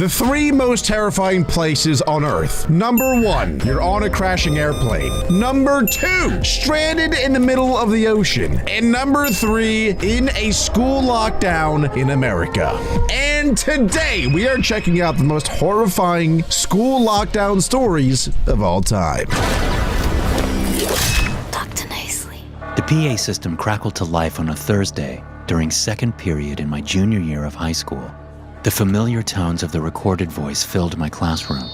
The 3 most terrifying places on Earth. Number 1, you're on a crashing airplane. Number 2, stranded in the middle of the ocean. And number 3, in a school lockdown in America. And today, we are checking out the most horrifying school lockdown stories of all time. Dr. Nicely. The PA system crackled to life on a Thursday during second period in my junior year of high school. The familiar tones of the recorded voice filled my classroom.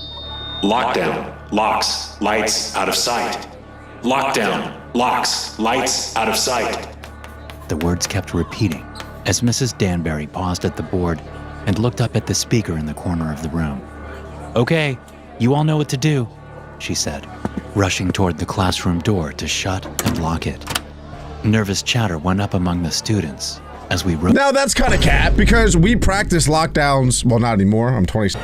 Lockdown, locks, lights, out of sight. Lockdown, locks, lights, out of sight. The words kept repeating as Mrs. Danbury paused at the board and looked up at the speaker in the corner of the room. "Okay, you all know what to do," she said, rushing toward the classroom door to shut and lock it. Nervous chatter went up among the students as we wrote. Now that's kind of cap because we practice lockdowns. Well, not anymore. I'm 20.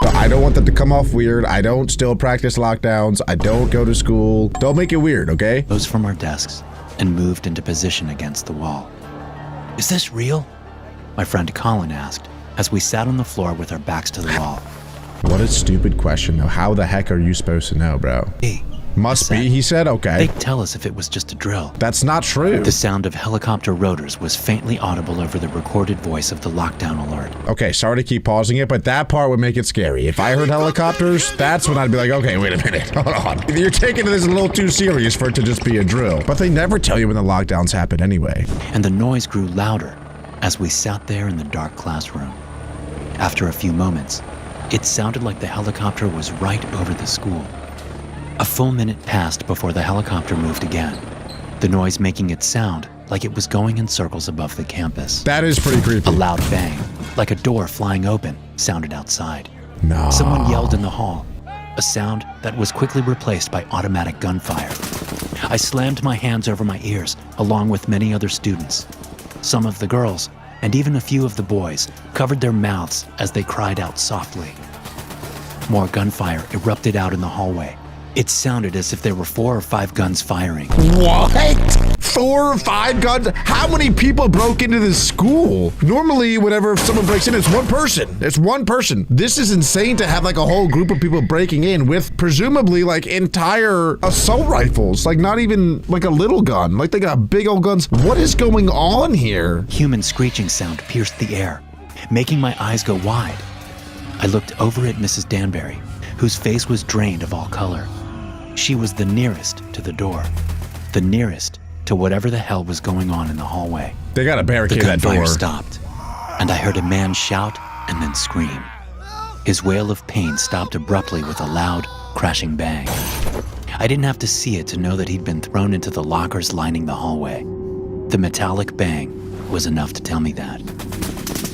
I don't want that to come off weird. I don't still practice lockdowns. I don't go to school. Don't make it weird, okay? Rose from our desks and moved into position against the wall. "Is this real?" my friend Colin asked as we sat on the floor with our backs to the wall. What a stupid question, though. How the heck are you supposed to know, bro? "Hey, Must be, he said. Okay. they'd tell us if it was just a drill." That's not true. The sound of helicopter rotors was faintly audible over the recorded voice of the lockdown alert. Okay, sorry to keep pausing it, but that part would make it scary. If I heard helicopters, that's when I'd be like, okay, wait a minute, hold on. You're taking this a little too serious for it to just be a drill. But they never tell you when the lockdowns happen anyway. And the noise grew louder as we sat there in the dark classroom. After a few moments, it sounded like the helicopter was right over the school. A full minute passed before the helicopter moved again, the noise making it sound like it was going in circles above the campus. That is pretty creepy. A loud bang, like a door flying open, sounded outside. No. Someone yelled in the hall, a sound that was quickly replaced by automatic gunfire. I slammed my hands over my ears, along with many other students. Some of the girls, and even a few of the boys, covered their mouths as they cried out softly. More gunfire erupted out in the hallway. It sounded as if there were 4 or 5 guns firing. What? 4 or 5 guns? How many people broke into this school? Normally, whenever someone breaks in, it's one person. It's one person. This is insane to have like a whole group of people breaking in with presumably like entire assault rifles. Like not even like a little gun. Like they got big old guns. What is going on here? Human screeching sound pierced the air, making my eyes go wide. I looked over at Mrs. Danbury, whose face was drained of all color. She was the nearest to the door, the nearest to whatever the hell was going on in the hallway. They gotta barricade The that gunfire door. stopped, and I heard a man shout and then scream. His wail of pain stopped abruptly with a loud, crashing bang. I didn't have to see it to know that he'd been thrown into the lockers lining the hallway. The metallic bang was enough to tell me that.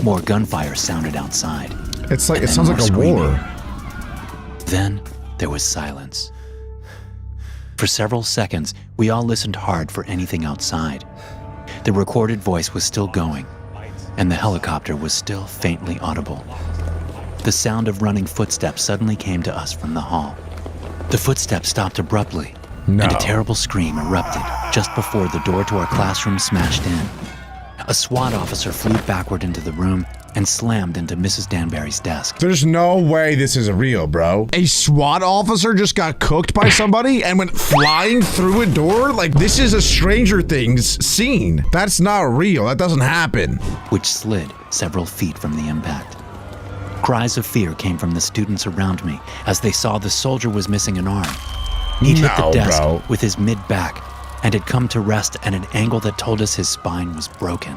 More gunfire sounded outside. It's like, and it then sounds like more a screaming. war. Then there was silence. For several seconds, we all listened hard for anything outside. The recorded voice was still going, and the helicopter was still faintly audible. The sound of running footsteps suddenly came to us from the hall. The footsteps stopped abruptly, No. and a terrible scream erupted just before the door to our classroom smashed in. A SWAT officer flew backward into the room and slammed into Mrs. Danbury's desk. There's no way this is real, bro. A SWAT officer just got cooked by somebody and went flying through a door? Like, this is a Stranger Things scene. That's not real. That doesn't happen. Which slid several feet from the impact. Cries of fear came from the students around me as they saw the soldier was missing an arm. He'd hit the No, desk bro. with his mid-back and had come to rest at an angle that told us his spine was broken.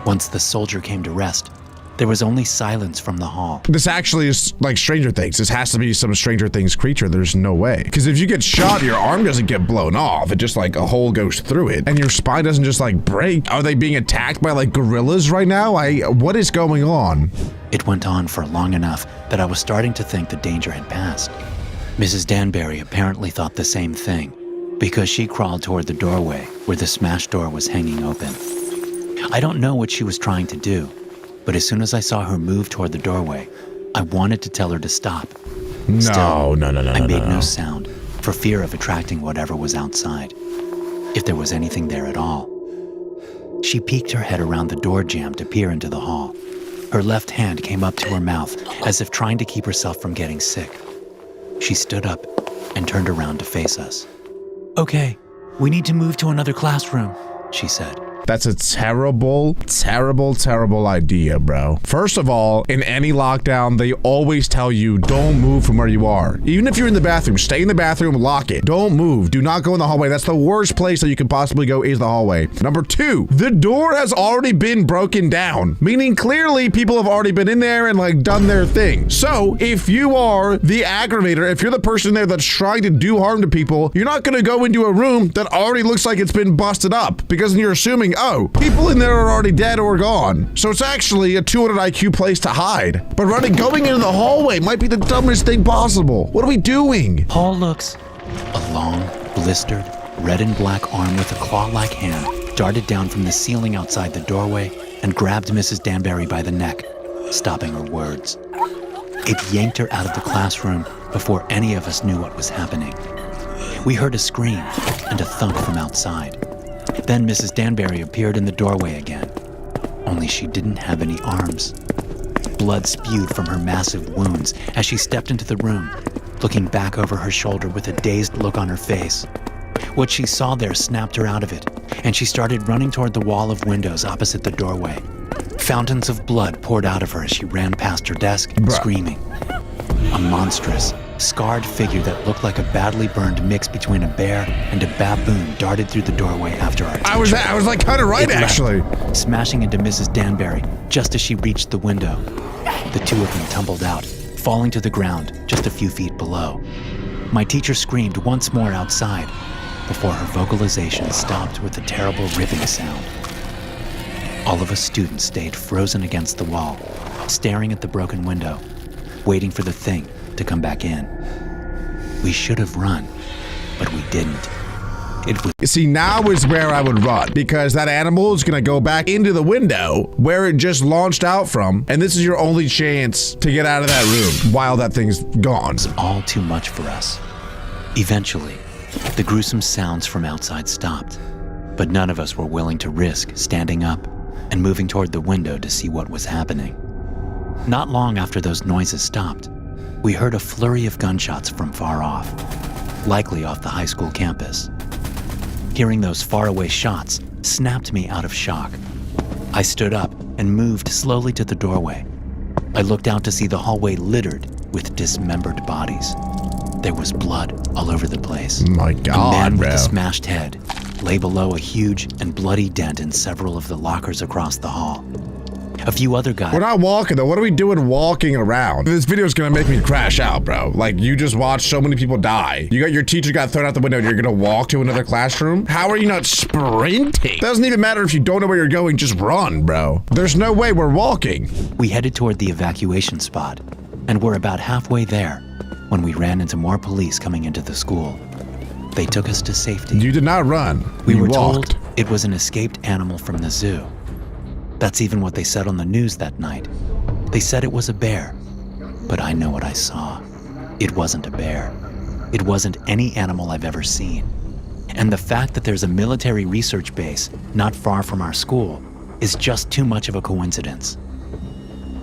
Once the soldier came to rest, there was only silence from the hall. This actually is like Stranger Things. This has to be some Stranger Things creature. There's no way. Because if you get shot, your arm doesn't get blown off. It just like a hole goes through it. And your spine doesn't just like break. Are they being attacked by like gorillas right now? What is going on? It went on for long enough that I was starting to think the danger had passed. Mrs. Danbury apparently thought the same thing, because she crawled toward the doorway where the smashed door was hanging open. I don't know what she was trying to do, but as soon as I saw her move toward the doorway, I wanted to tell her to stop. Still, No. I made no sound for fear of attracting whatever was outside, if there was anything there at all. She peeked her head around the door jamb to peer into the hall. Her left hand came up to her mouth as if trying to keep herself from getting sick. She stood up and turned around to face us. "Okay, we need to move to another classroom," she said. That's a terrible, terrible, terrible idea, bro. First of all, in any lockdown, they always tell you don't move from where you are. Even if you're in the bathroom, stay in the bathroom, lock it. Don't move. Do not go in the hallway. That's the worst place that you could possibly go is the hallway. Number 2, the door has already been broken down, meaning clearly people have already been in there and like done their thing. So if you are the aggravator, if you're the person there that's trying to do harm to people, you're not going to go into a room that already looks like it's been busted up because then you're assuming, oh, people in there are already dead or gone. So it's actually a 200 IQ place to hide. But going into the hallway might be the dumbest thing possible. What are we doing? Paul looks. A long, blistered, red and black arm with a claw-like hand darted down from the ceiling outside the doorway and grabbed Mrs. Danbury by the neck, stopping her words. It yanked her out of the classroom before any of us knew what was happening. We heard a scream and a thunk from outside. Then Mrs. Danbury appeared in the doorway again, only she didn't have any arms. Blood spewed from her massive wounds as she stepped into the room, looking back over her shoulder with a dazed look on her face. What she saw there snapped her out of it, and she started running toward the wall of windows opposite the doorway. Fountains of blood poured out of her as she ran past her desk, screaming. A monstrous, scarred figure that looked like a badly burned mix between a bear and a baboon darted through the doorway after our teacher. I was like kind of right, actually. Smashing into Mrs. Danbury just as she reached the window. The two of them tumbled out, falling to the ground just a few feet below. My teacher screamed once more outside before her vocalization stopped with a terrible ripping sound. All of us students stayed frozen against the wall, staring at the broken window, waiting for the thing to come back in. We should have run, but we didn't. See, now is where I would run, because that animal is gonna go back into the window where it just launched out from, and this is your only chance to get out of that room while that thing's gone. It was all too much for us. Eventually, the gruesome sounds from outside stopped, but none of us were willing to risk standing up and moving toward the window to see what was happening. Not long after those noises stopped, we heard a flurry of gunshots from far off, likely off the high school campus. Hearing those faraway shots snapped me out of shock. I stood up and moved slowly to the doorway. I looked out to see the hallway littered with dismembered bodies. There was blood all over the place. My A God, man bro. with a smashed head lay below a huge and bloody dent in several of the lockers across the hall. A few other guys. We're not walking though. What are we doing walking around? This video is gonna make me crash out, bro. Like, you just watched so many people die. Your teacher got thrown out the window and you're gonna walk to another classroom? How are you not sprinting? Doesn't even matter if you don't know where you're going, just run, bro. There's no way we're walking. We headed toward the evacuation spot and were about halfway there when we ran into more police coming into the school. They took us to safety. You did not run. We You were walked. told it was an escaped animal from the zoo. That's even what they said on the news that night. They said it was a bear, but I know what I saw. It wasn't a bear. It wasn't any animal I've ever seen. And the fact that there's a military research base not far from our school is just too much of a coincidence.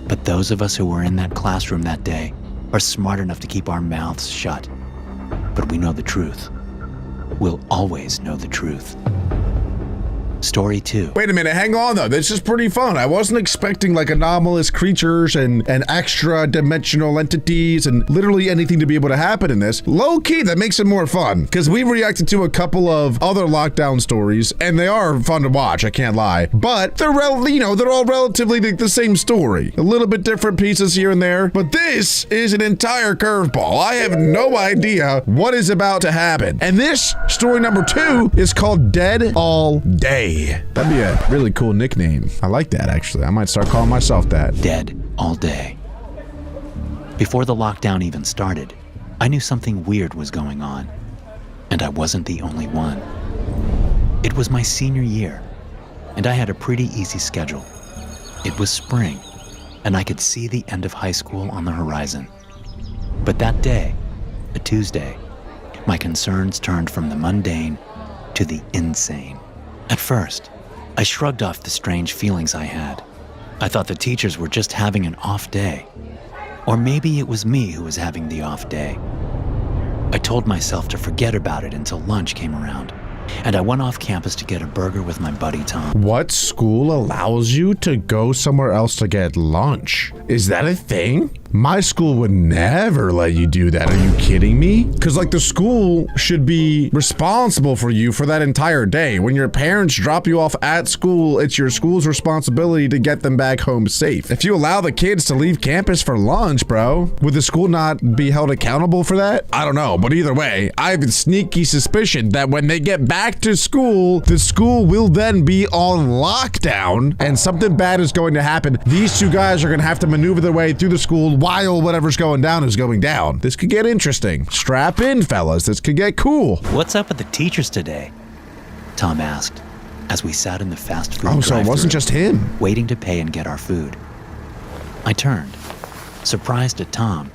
But those of us who were in that classroom that day are smart enough to keep our mouths shut. But we know the truth. We'll always know the truth. Story 2. Wait a minute, hang on though. This is pretty fun. I wasn't expecting like anomalous creatures and extra dimensional entities and literally anything to be able to happen in this. Low key, that makes it more fun because we've reacted to a couple of other lockdown stories and they are fun to watch, I can't lie. But they're they're all relatively the same story. A little bit different pieces here and there, but this is an entire curveball. I have no idea what is about to happen. And this story number 2 is called Dead All Day. That'd be a really cool nickname. I like that, actually. I might start calling myself that. Dead all day. Before the lockdown even started, I knew something weird was going on, and I wasn't the only one. It was my senior year, and I had a pretty easy schedule. It was spring, and I could see the end of high school on the horizon. But that day, a Tuesday, my concerns turned from the mundane to the insane. At first, I shrugged off the strange feelings I had. I thought the teachers were just having an off day. Or maybe it was me who was having the off day. I told myself to forget about it until lunch came around, and I went off campus to get a burger with my buddy Tom. What school allows you to go somewhere else to get lunch? Is that a thing? My school would never let you do that. Are you kidding me? Because like the school should be responsible for you for that entire day. When your parents drop you off at school, it's your school's responsibility to get them back home safe. If you allow the kids to leave campus for lunch, bro, would the school not be held accountable for that? I don't know, but either way, I have a sneaky suspicion that when they get back to school, the school will then be on lockdown and something bad is going to happen. These two guys are going to have to maneuver their way through the school while whatever's going down is going down. This could get interesting. Strap in, fellas. This could get cool. What's up with the teachers today? Tom asked, as we sat in the fast food Oh, so it wasn't drive-thru, just him. waiting to pay and get our food. I turned, surprised at Tom,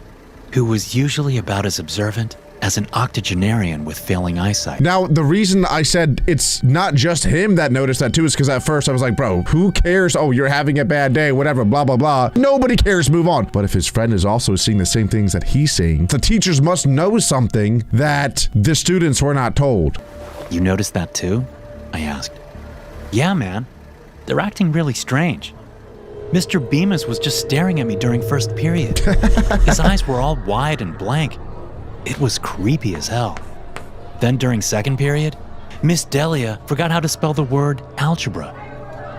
who was usually about as observant as an octogenarian with failing eyesight. Now, the reason I said it's not just him that noticed that too is because at first I was like, bro, who cares? Oh, you're having a bad day, whatever, blah, blah, blah. Nobody cares, move on. But if his friend is also seeing the same things that he's seeing, the teachers must know something that the students were not told. You noticed that too? I asked. Yeah, man. They're acting really strange. Mr. Bemis was just staring at me during first period. His eyes were all wide and blank. It was creepy as hell. Then during second period, Miss Delia forgot how to spell the word algebra.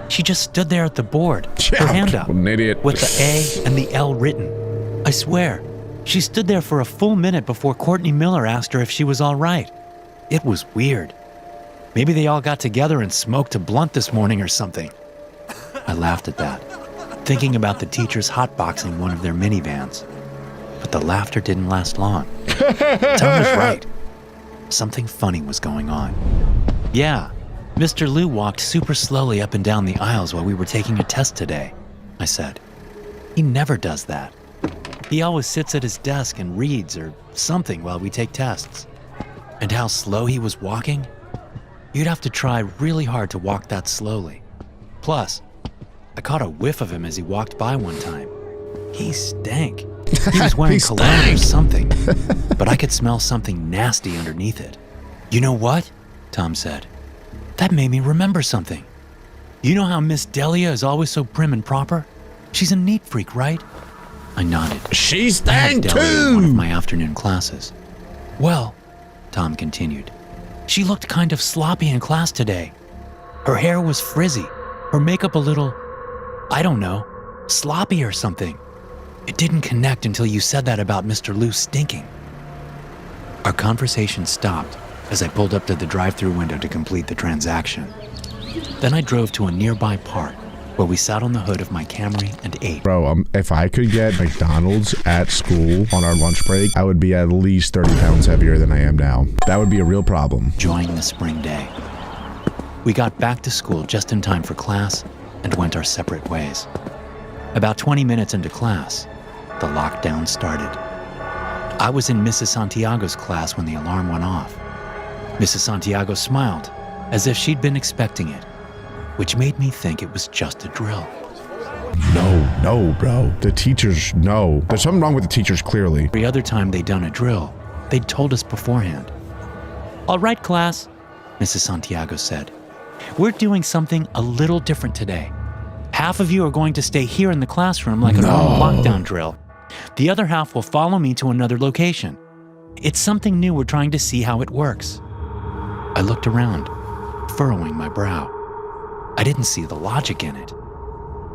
She just stood there at the board, her hand up, What an idiot. with the A and the L written. I swear, she stood there for a full minute before Courtney Miller asked her if she was all right. It was weird. Maybe they all got together and smoked a blunt this morning or something. I laughed at that, thinking about the teachers hotboxing one of their minivans. But the laughter didn't last long. Tom was right. Something funny was going on. Yeah, Mr. Liu walked super slowly up and down the aisles while we were taking a test today, I said. He never does that. He always sits at his desk and reads or something while we take tests. And how slow he was walking? You'd have to try really hard to walk that slowly. Plus, I caught a whiff of him as he walked by one time. He stank. He was wearing He cologne or stank. something, but I could smell something nasty underneath it. You know what? Tom said. That made me remember something. You know how Miss Delia is always so prim and proper? She's a neat freak, right? I nodded. She I had stank Delia in one of too. my afternoon classes. Well, Tom continued, she looked kind of sloppy in class today. Her hair was frizzy, her makeup a little, I don't know, sloppy or something. It didn't connect until you said that about Mr. Liu stinking. Our conversation stopped as I pulled up to the drive-thru window to complete the transaction. Then I drove to a nearby park where we sat on the hood of my Camry and ate. Bro, if I could get McDonald's at school on our lunch break, I would be at least 30 pounds heavier than I am now. That would be a real problem. Enjoying the spring day. We got back to school just in time for class and went our separate ways. About 20 minutes into class, the lockdown started. I was in Mrs. Santiago's class when the alarm went off. Mrs. Santiago smiled, as if she'd been expecting it, which made me think it was just a drill. No, bro. The teachers, no. There's something wrong with the teachers, clearly. Every other time they'd done a drill, they'd told us beforehand. All right, class, Mrs. Santiago said. We're doing something a little different today. Half of you are going to stay here in the classroom like a normal lockdown drill. The other half will follow me to another location. It's something new. We're trying to see how it works. I looked around, furrowing my brow. I didn't see the logic in it.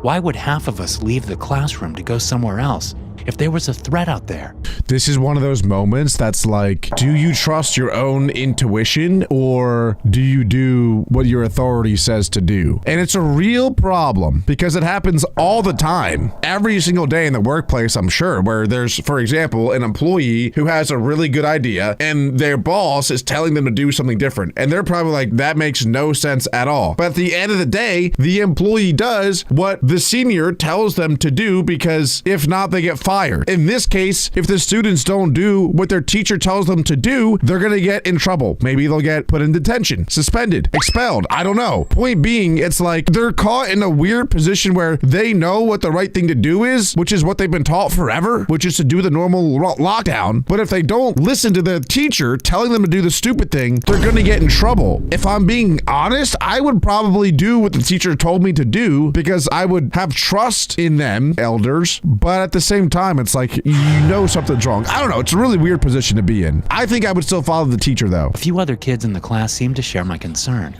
Why would half of us leave the classroom to go somewhere else if there was a threat out there? This is one of those moments that's like, do you trust your own intuition or do you do what your authority says to do? And it's a real problem because it happens all the time, every single day in the workplace, I'm sure, where there's, for example, an employee who has a really good idea and their boss is telling them to do something different. And they're probably like, that makes no sense at all. But at the end of the day, the employee does what the senior tells them to do because if not, they get fired. In this case, if the students don't do what their teacher tells them to do, they're gonna get in trouble. Maybe they'll get put in detention, suspended, expelled. I don't know. Point being, it's like they're caught in a weird position where they know what the right thing to do is, which is what they've been taught forever, which is to do the normal lockdown. But if they don't listen to the teacher telling them to do the stupid thing, they're gonna get in trouble. If I'm being honest, I would probably do what the teacher told me to do because I would have trust in them, elders. But at the same time, it's like, you know something's wrong. I don't know. It's a really weird position to be in. I think I would still follow the teacher though. A few other kids in the class seemed to share my concern,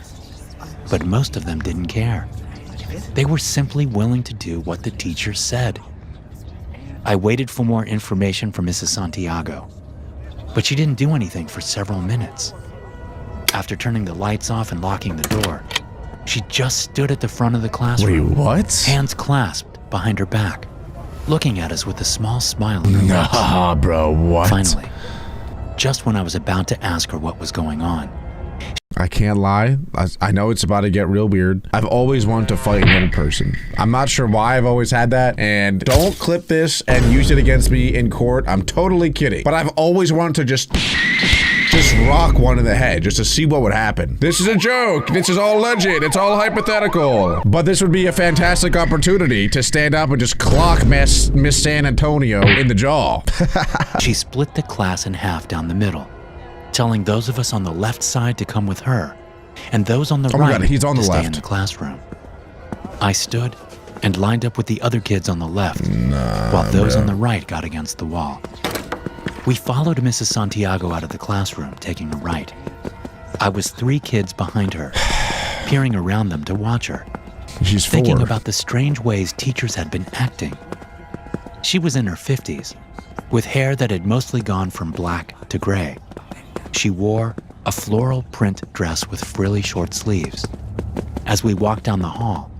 but most of them didn't care. They were simply willing to do what the teacher said. I waited for more information from Mrs. Santiago, but she didn't do anything for several minutes. After turning the lights off and locking the door, she just stood at the front of the classroom. Wait, what? Hands clasped behind her back, looking at us with a small smile on her lips. Nah, bro, what? Finally, just when I was about to ask her what was going on, I can't lie. I know it's about to get real weird. I've always wanted to fight an old person. I'm not sure why I've always had that. And don't clip this and use it against me in court. I'm totally kidding. But I've always wanted to just rock one in the head just to see what would happen. This is a joke. This is all legend. It's all hypothetical. But this would be a fantastic opportunity to stand up and just clock Miss San Antonio in the jaw. she split the class in half down the middle, telling those of us on the left side to come with her, and those on the Oh my right God, he's on to the stay left. in the classroom. I stood and lined up with the other kids on the left, while those on the right got against the wall. We followed Mrs. Santiago out of the classroom, taking a right. I was 3 kids behind her, peering around them to watch her, She's thinking 4. about the strange ways teachers had been acting. She was in her 50s, with hair that had mostly gone from black to gray. She wore a floral print dress with frilly short sleeves. As we walked down the hall,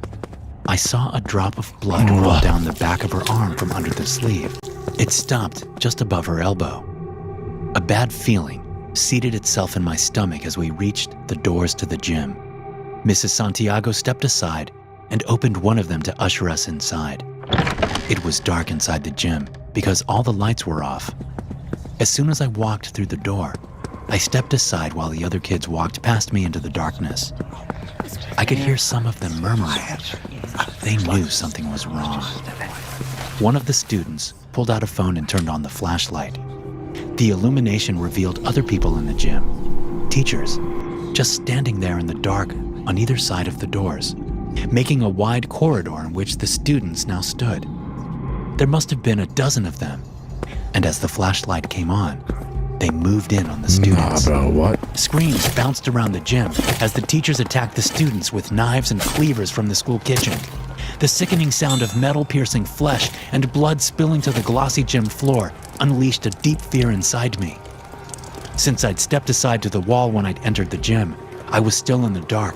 I saw a drop of blood roll down the back of her arm from under the sleeve. It stopped just above her elbow. A bad feeling seated itself in my stomach as we reached the doors to the gym. Mrs. Santiago stepped aside and opened one of them to usher us inside. It was dark inside the gym because all the lights were off. As soon as I walked through the door, I stepped aside while the other kids walked past me into the darkness. I could hear some of them murmuring. They knew something was wrong. One of the students pulled out a phone and turned on the flashlight. The illumination revealed other people in the gym, teachers, just standing there in the dark on either side of the doors, making a wide corridor in which the students now stood. There must have been a dozen of them, and as the flashlight came on, they moved in on the students. Nah, bro, what? Screams bounced around the gym as the teachers attacked the students with knives and cleavers from the school kitchen. The sickening sound of metal-piercing flesh and blood spilling to the glossy gym floor unleashed a deep fear inside me. Since I'd stepped aside to the wall when I'd entered the gym, I was still in the dark.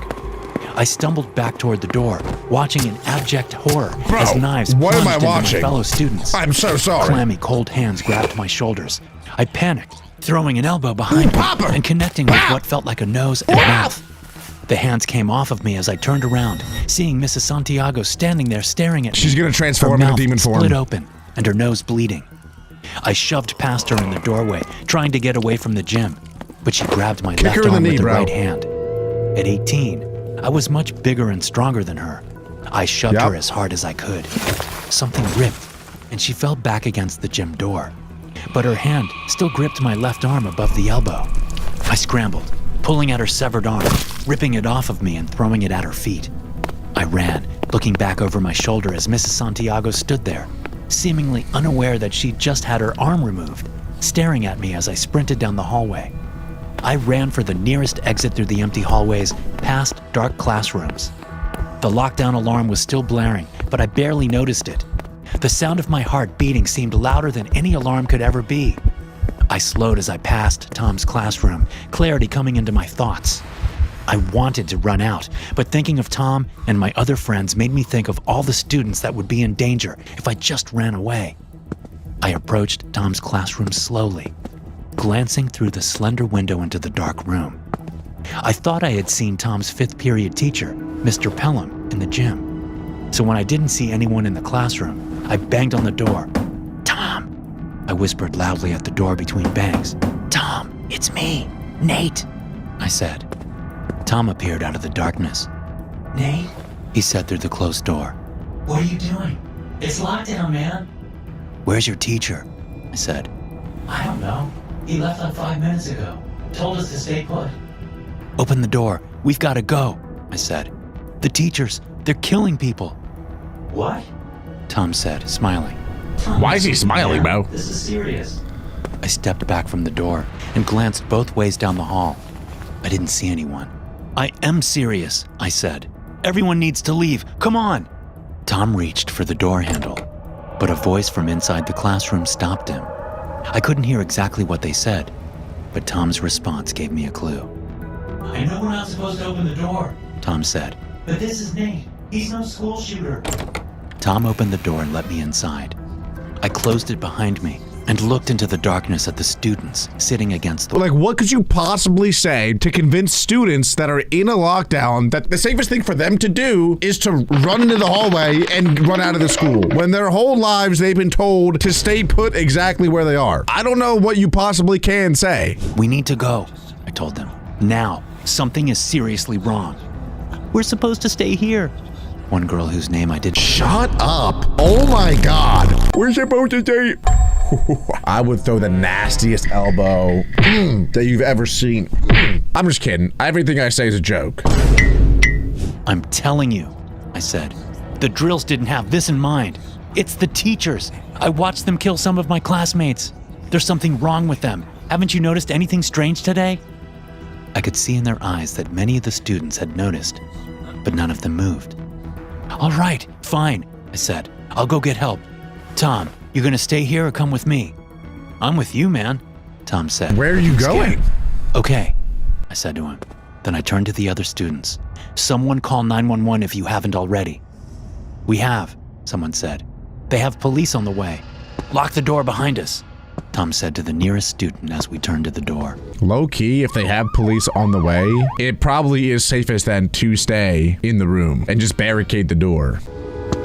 I stumbled back toward the door, watching in abject horror as knives what am plunged I into watching? my fellow students. I'm so sorry. Clammy, cold hands grabbed my shoulders. I panicked, throwing an elbow behind me Pop her! and connecting with what felt like a nose and mouth. The hands came off of me as I turned around, seeing Mrs. Santiago standing there staring at me. She's gonna transform her into mouth demon form. split open and her nose bleeding. I shoved past her in the doorway, trying to get away from the gym, but she grabbed my left her in the arm knee, with her bro. right hand. At 18, I was much bigger and stronger than her. I shoved Yep. her as hard as I could. Something ripped, and she fell back against the gym door. But her hand still gripped my left arm above the elbow. I scrambled, pulling at her severed arm, ripping it off of me and throwing it at her feet. I ran, looking back over my shoulder as Mrs. Santiago stood there, seemingly unaware that she'd just had her arm removed, staring at me as I sprinted down the hallway. I ran for the nearest exit through the empty hallways, past dark classrooms. The lockdown alarm was still blaring, but I barely noticed it. The sound of my heart beating seemed louder than any alarm could ever be. I slowed as I passed Tom's classroom, clarity coming into my thoughts. I wanted to run out, but thinking of Tom and my other friends made me think of all the students that would be in danger if I just ran away. I approached Tom's classroom slowly, glancing through the slender window into the dark room. I thought I had seen Tom's 5th period teacher, Mr. Pelham, in the gym. So when I didn't see anyone in the classroom, I banged on the door. "Tom! I whispered loudly at the door between bangs. "Tom, it's me, Nate," I said. Tom appeared out of the darkness. Nate, He said through the closed door. what are you doing? It's lockdown, man. "Where's your teacher?" I said. I don't know. He left like 5 minutes ago. Told us to stay put. "Open the door. We've got to go," I said. "The teachers, they're killing people," What? Tom said, smiling. Tom, Why is he smiling, man, bro? This is serious. I stepped back from the door and glanced both ways down the hall. I didn't see anyone. "I am serious," I said. "Everyone needs to leave. Come on." Tom reached for the door handle, but a voice from inside the classroom stopped him. I couldn't hear exactly what they said, but Tom's response gave me a clue. I know we're not supposed to open the door, Tom said. but this is Nate. He's no school shooter. Tom opened the door and let me inside. I closed it behind me and looked into the darkness at the students sitting against the Like, what could you possibly say to convince students that are in a lockdown that the safest thing for them to do is to run into the hallway and run out of the school when their whole lives they've been told to stay put exactly where they are? I don't know what you possibly can say. "We need to go," I told them. "Now. Something is seriously wrong." "We're supposed to stay here," one girl whose name I didn't. Shut up. Oh my God. We're supposed to stay. I would throw the nastiest elbow that you've ever seen. I'm just kidding. Everything I say is a joke. "I'm telling you," I said. "The drills didn't have this in mind. It's the teachers. I watched them kill some of my classmates. There's something wrong with them. Haven't you noticed anything strange today?" I could see in their eyes that many of the students had noticed, but none of them moved. "All right, fine," I said. "I'll go get help. Tom, you gonna stay here or come with me?" "I'm with you, man," Tom said. Where are you "I'm scared." going? "Okay," I said to him. Then I turned to the other students. "Someone call 911 if you haven't already." "We have," someone said. "They have police on the way. Lock the door behind us," Tom said to the nearest student as we turned to the door. Low key, if they have police on the way, it probably is safest then to stay in the room and just barricade the door.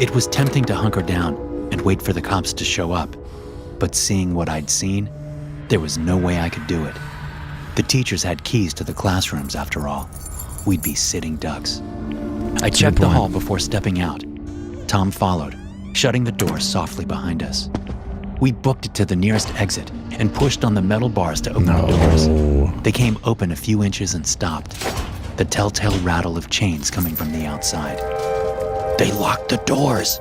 It was tempting to hunker down and wait for the cops to show up, but seeing what I'd seen, there was no way I could do it. The teachers had keys to the classrooms after all. We'd be sitting ducks. I checked the point. hall before stepping out. Tom followed, shutting the door softly behind us. We booked it to the nearest exit and pushed on the metal bars to open the doors. They came open a few inches and stopped, the telltale rattle of chains coming from the outside. "They locked the doors,"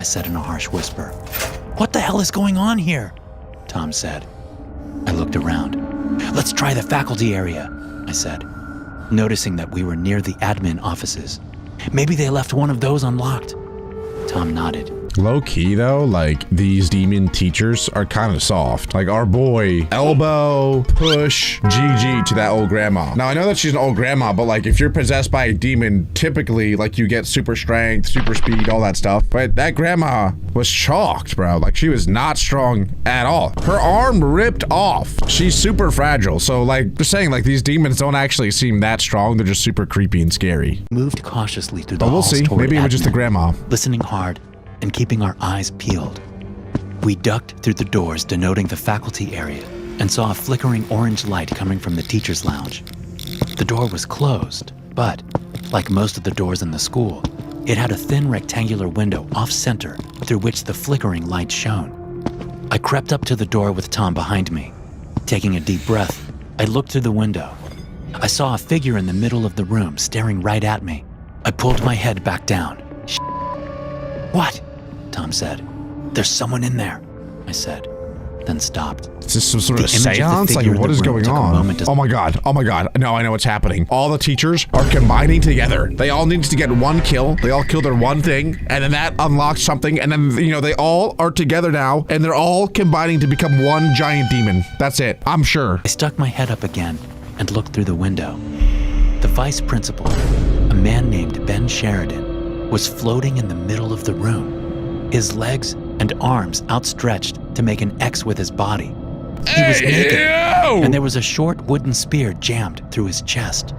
I said in a harsh whisper. "What the hell is going on here?" Tom said. I looked around. "Let's try the faculty area," I said, noticing that we were near the admin offices. "Maybe they left one of those unlocked." Tom nodded. Low key though, like these demon teachers are kind of soft. Like our boy, elbow, push, GG to that old grandma. Now I know that she's an old grandma, but like if you're possessed by a demon, typically like you get super strength, super speed, all that stuff. But that grandma was chalked, bro. Like she was not strong at all. Her arm ripped off. She's super fragile. So like just saying, like these demons don't actually seem that strong. They're just super creepy and scary. Moved cautiously through the But we'll halls see. toward Maybe it was just the admin, grandma. listening hard and keeping our eyes peeled. We ducked through the doors denoting the faculty area and saw a flickering orange light coming from the teacher's lounge. The door was closed, but, like most of the doors in the school, it had a thin rectangular window off-center through which the flickering light shone. I crept up to the door with Tom behind me. Taking a deep breath, I looked through the window. I saw a figure in the middle of the room staring right at me. I pulled my head back down. "What?" Tom said. "There's someone in there," I said, then stopped. Is this some sort of The image of the seance? Like, figure in what the is room going took a on? moment to- Oh my god. Oh my god. No, I know what's happening. All the teachers are combining together. They all need to get one kill. They all kill their one thing, and then that unlocks something, and then, you know, they all are together now, and they're all combining to become one giant demon. That's it. I'm sure. I stuck my head up again and looked through the window. The vice principal, a man named Ben Sheridan, was floating in the middle of the room, his legs and arms outstretched to make an X with his body. He was naked, and there was a short wooden spear jammed through his chest.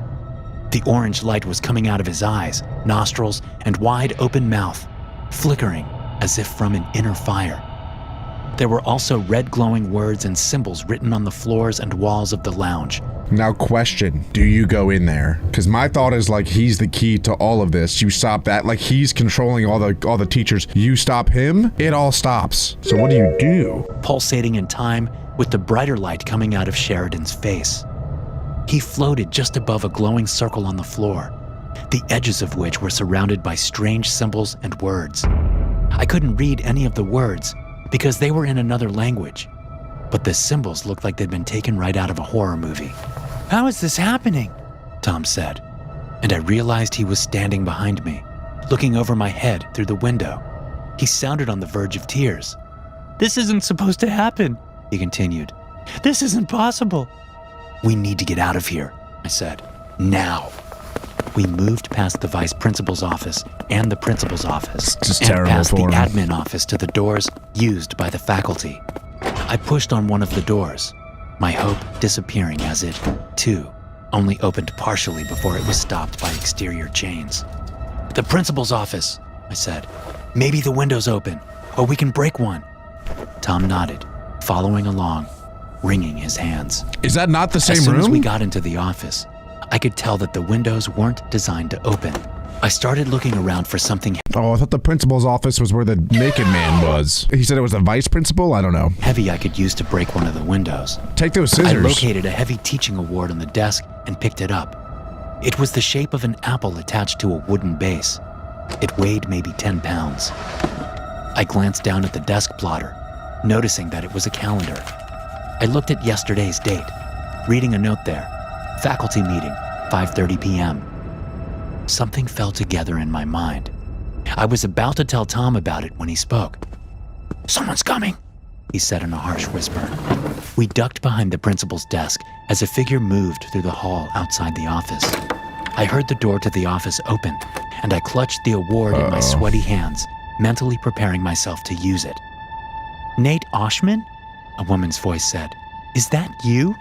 The orange light was coming out of his eyes, nostrils, and wide open mouth, flickering as if from an inner fire. There were also red glowing words and symbols written on the floors and walls of the lounge. Now question, do you go in there? Because my thought is like he's the key to all of this. You stop that, like he's controlling all the teachers. You stop him, it all stops. So what do you do? Pulsating in time with the brighter light coming out of Sheridan's face. He floated just above a glowing circle on the floor, the edges of which were surrounded by strange symbols and words. I couldn't read any of the words because they were in another language, but the symbols looked like they'd been taken right out of a horror movie. "How is this happening?" Tom said, and I realized he was standing behind me, looking over my head through the window. He sounded on the verge of tears. "This isn't supposed to happen," he continued. "This isn't possible." "We need to get out of here," I said. "Now." We moved past the vice principal's office and the principal's office, Just and terrible past the for him. admin office to the doors used by the faculty. I pushed on one of the doors, my hope disappearing as it, too, only opened partially before it was stopped by exterior chains. "The principal's office," I said. "Maybe the window's open, or we can break one." Tom nodded, following along, wringing his hands. Is that not the same As soon room? as we got into the office, I could tell that the windows weren't designed to open. I started looking around for something Oh, I thought the principal's office was where the naked man was. He said it was the vice principal? I don't know. heavy I could use to break one of the windows. Take those I scissors. located a heavy teaching award on the desk and picked it up. It was the shape of an apple attached to a wooden base. It weighed maybe 10 pounds. I glanced down at the desk plotter, noticing that it was a calendar. I looked at yesterday's date, reading a note there. Faculty meeting, 5:30 p.m. Something fell together in my mind. I was about to tell Tom about it when he spoke. "Someone's coming," he said in a harsh whisper. We ducked behind the principal's desk as a figure moved through the hall outside the office. I heard the door to the office open, and I clutched the award in my sweaty hands, mentally preparing myself to use it. "Nate Oshman?" a woman's voice said. "Is that you?"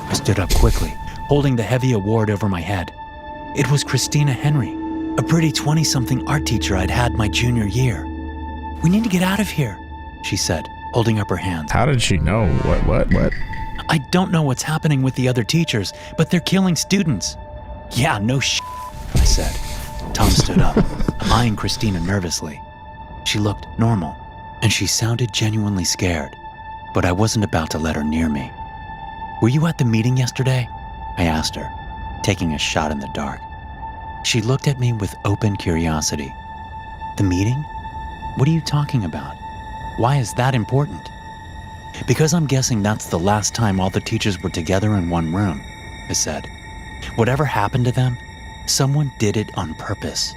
I stood up quickly, holding the heavy award over my head. It was Christina Henry, a pretty 20-something art teacher I'd had my junior year. "We need to get out of here," she said, holding up her hands. How did she know? What? "I don't know what's happening with the other teachers, but they're killing students." "Yeah, no shit," I said. Tom stood up, eyeing Christina nervously. She looked normal, and she sounded genuinely scared, but I wasn't about to let her near me. "Were you at the meeting yesterday?" I asked her, taking a shot in the dark. She looked at me with open curiosity. "The meeting? What are you talking about? Why is that important?" "Because I'm guessing that's the last time all the teachers were together in one room," I said. "Whatever happened to them, someone did it on purpose.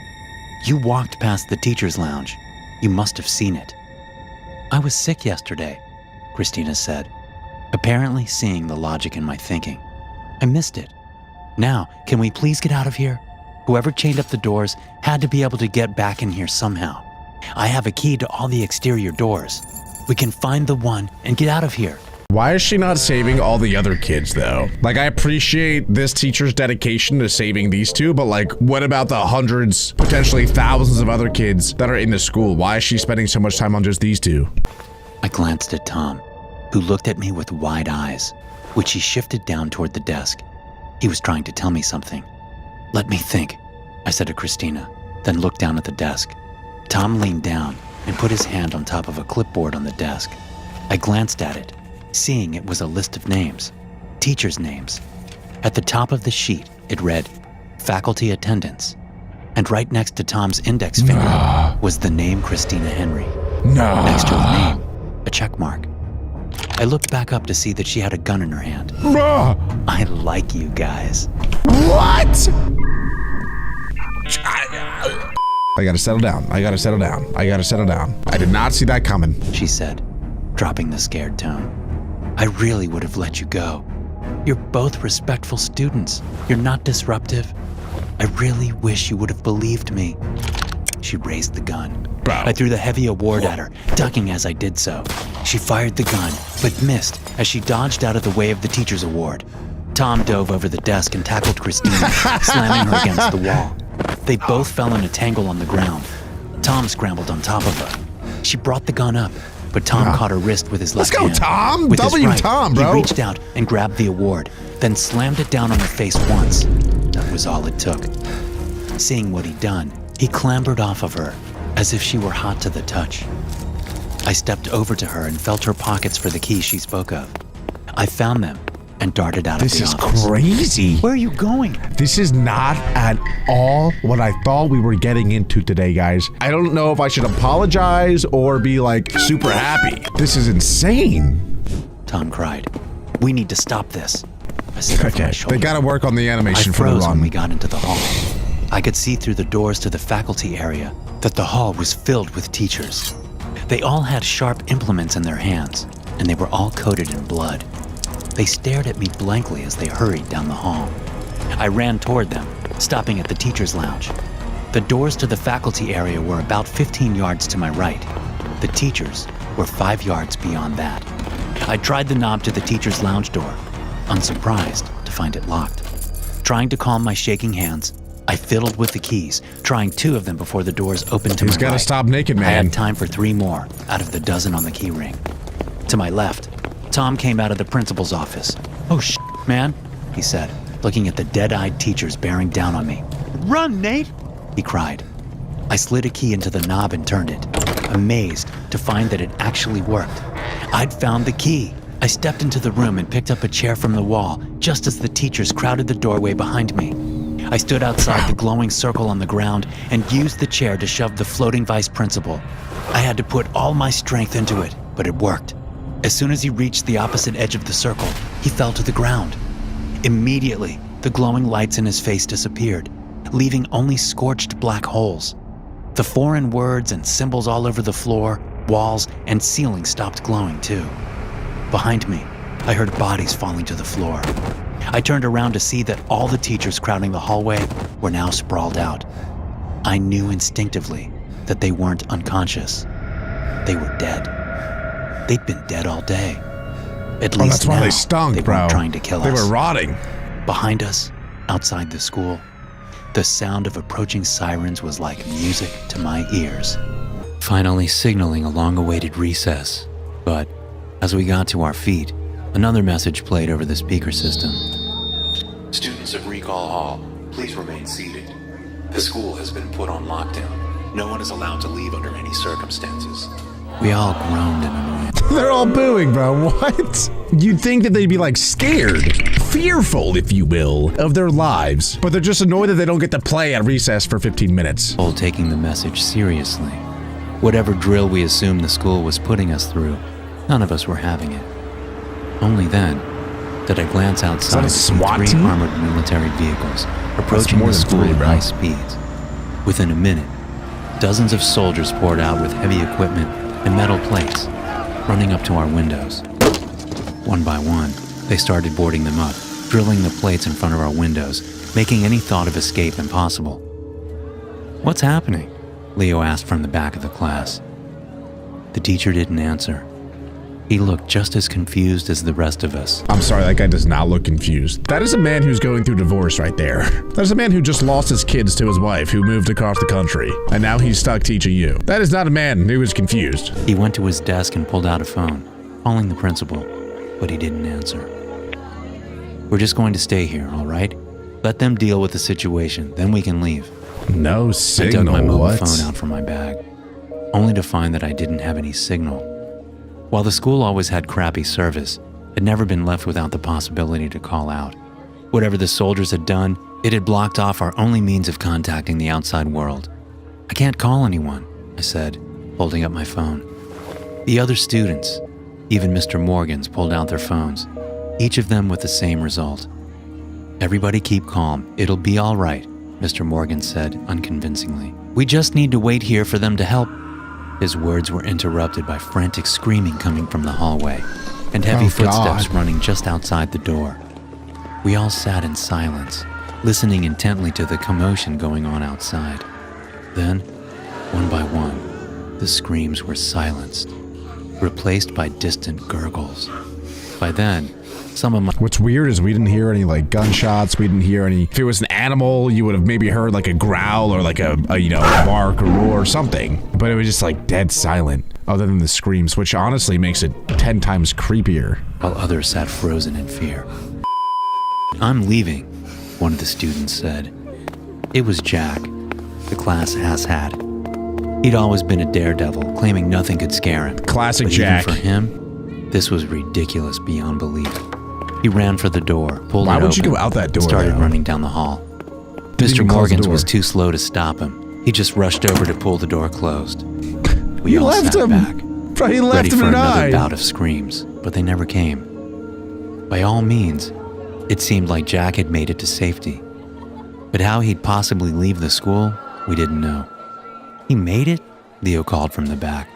You walked past the teacher's lounge. You must have seen it." "I was sick yesterday," Christina said, apparently seeing the logic in my thinking. "I missed it. Now, can we please get out of here? Whoever chained up the doors had to be able to get back in here somehow. I have a key to all the exterior doors. We can find the one and get out of here." Why is she not saving all the other kids, though? Like, I appreciate this teacher's dedication to saving these two, but like, what about the hundreds, potentially thousands of other kids that are in the school? Why is she spending so much time on just these two? I glanced at Tom, who looked at me with wide eyes, which he shifted down toward the desk. He was trying to tell me something. "Let me think," I said to Christina, then looked down at the desk. Tom leaned down and put his hand on top of a clipboard on the desk. I glanced at it, seeing it was a list of names, teachers' names. At the top of the sheet, it read, "Faculty attendance." And right next to Tom's index finger was the name Christina Henry. No. Next to her name, a check mark. I looked back up to see that she had a gun in her hand. Bruh. "I like you guys." What? I gotta settle down. I gotta settle down. I gotta settle down. I did not see that coming. She said, dropping the scared tone. "I really would have let you go. You're both respectful students. You're not disruptive. I really wish you would have believed me." She raised the gun. Bro. I threw the heavy award at her, ducking as I did so. She fired the gun, but missed as she dodged out of the way of the teacher's award. Tom dove over the desk and tackled Christina, slamming her against the wall. They both fell in a tangle on the ground. Tom scrambled on top of her. She brought the gun up, but Tom Yeah. caught her wrist with his Let's left go, hand. Tom. With his W right, Tom, bro. He reached out and grabbed the award, then slammed it down on her face once. That was all it took. Seeing what he'd done, he clambered off of her as if she were hot to the touch. I stepped over to her and felt her pockets for the keys she spoke of. I found them and darted out This of the is office. crazy. Where are you going? This is not at all what I thought we were getting into today, guys. I don't know if I should apologize or be like super happy. This is insane. Tom cried. We need to stop this. I said over my Okay, shoulder. they gotta work on the I animation for the froze when we run. got into the hall. I could see through the doors to the faculty area that the hall was filled with teachers. They all had sharp implements in their hands, and they were all coated in blood. They stared at me blankly as they hurried down the hall. I ran toward them, stopping at the teacher's lounge. The doors to the faculty area were about 15 yards to my right. The teachers were 5 yards beyond that. I tried the knob to the teacher's lounge door, unsurprised to find it locked. Trying to calm my shaking hands, I fiddled with the keys, trying 2 of them before the doors opened to He's my gotta right. stop naked, I man. had time for 3 more out of the dozen on the key ring. To my left, Tom came out of the principal's office. "Oh, man," he said, looking at the dead-eyed teachers bearing down on me. "Run, Nate!" he cried. I slid a key into the knob and turned it, amazed to find that it actually worked. I'd found the key. I stepped into the room and picked up a chair from the wall just as the teachers crowded the doorway behind me. I stood outside the glowing circle on the ground and used the chair to shove the floating vice principal. I had to put all my strength into it, but it worked. As soon as he reached the opposite edge of the circle, he fell to the ground. Immediately, the glowing lights in his face disappeared, leaving only scorched black holes. The foreign words and symbols all over the floor, walls, and ceiling stopped glowing too. Behind me, I heard bodies falling to the floor. I turned around to see that all the teachers crowding the hallway were now sprawled out. I knew instinctively that they weren't unconscious. They were dead. They'd been dead all day. At Oh, least that's why now, they stunk, they bro. weren't trying to kill They us. were rotting. Behind us, outside the school, the sound of approaching sirens was like music to my ears. Finally signaling a long-awaited recess. But as we got to our feet, another message played over the speaker system. Students of Recall Hall, please remain seated. The school has been put on lockdown. No one is allowed to leave under any circumstances. We all groaned in annoyance. They're all booing, bro. What? You'd think that they'd be like scared, fearful, if you will, of their lives, but they're just annoyed that they don't get to play at recess for 15 minutes. All taking the message seriously. Whatever drill we assumed the school was putting us through, none of us were having it. Only then did I glance outside a to see SWAT 3 team? armored military vehicles approaching more the than school 3, at bro. high speeds. Within a minute, dozens of soldiers poured out with heavy equipment and metal plates, running up to our windows. One by one, they started boarding them up, drilling the plates in front of our windows, making any thought of escape impossible. "What's happening?" Leo asked from the back of the class. The teacher didn't answer. He looked just as confused as the rest of us. I'm sorry, that guy does not look confused. That is a man who's going through divorce right there. That is a man who just lost his kids to his wife, who moved across the country, and now he's stuck teaching you. That is not a man who is confused. He went to his desk and pulled out a phone, calling the principal, but he didn't answer. "We're just going to stay here, all right? Let them deal with the situation, then we can leave." No I signal, dug my mobile what? phone out from my bag, only to find that I didn't have any signal. While the school always had crappy service, I'd never been left without the possibility to call out. Whatever the soldiers had done, it had blocked off our only means of contacting the outside world. "I can't call anyone," I said, holding up my phone. The other students, even Mr. Morgan's, pulled out their phones, each of them with the same result. "Everybody keep calm. It'll be all right," Mr. Morgan said unconvincingly. "We just need to wait here for them to help." His words were interrupted by frantic screaming coming from the hallway and heavy Oh, footsteps God. running just outside the door. We all sat in silence, listening intently to the commotion going on outside. Then, one by one, the screams were silenced, replaced by distant gurgles. By then, some of my What's weird is we didn't hear any like gunshots. We didn't hear any. If it was an animal, you would have maybe heard like a growl or like a bark or roar or something. But it was just like dead silent. other than the screams, which honestly makes it 10 times creepier. while others sat frozen in fear. "I'm leaving," one of the students said. It was Jack, the class asshat. He'd always been a daredevil, claiming nothing could scare him. Classic But Jack. even for him, this was ridiculous beyond belief. He ran for the door, pulled Why it would you open, go out that door, and started though? running down the hall. Didn't Mr. even close the Morgans door. was too slow to stop him. He just rushed over to pull the door closed. We He all left sat him. back, Bro, he left ready him for to another die. bout of screams, but they never came. By all means, it seemed like Jack had made it to safety. But how he'd possibly leave the school, we didn't know. "He made it?" Leo called from the back.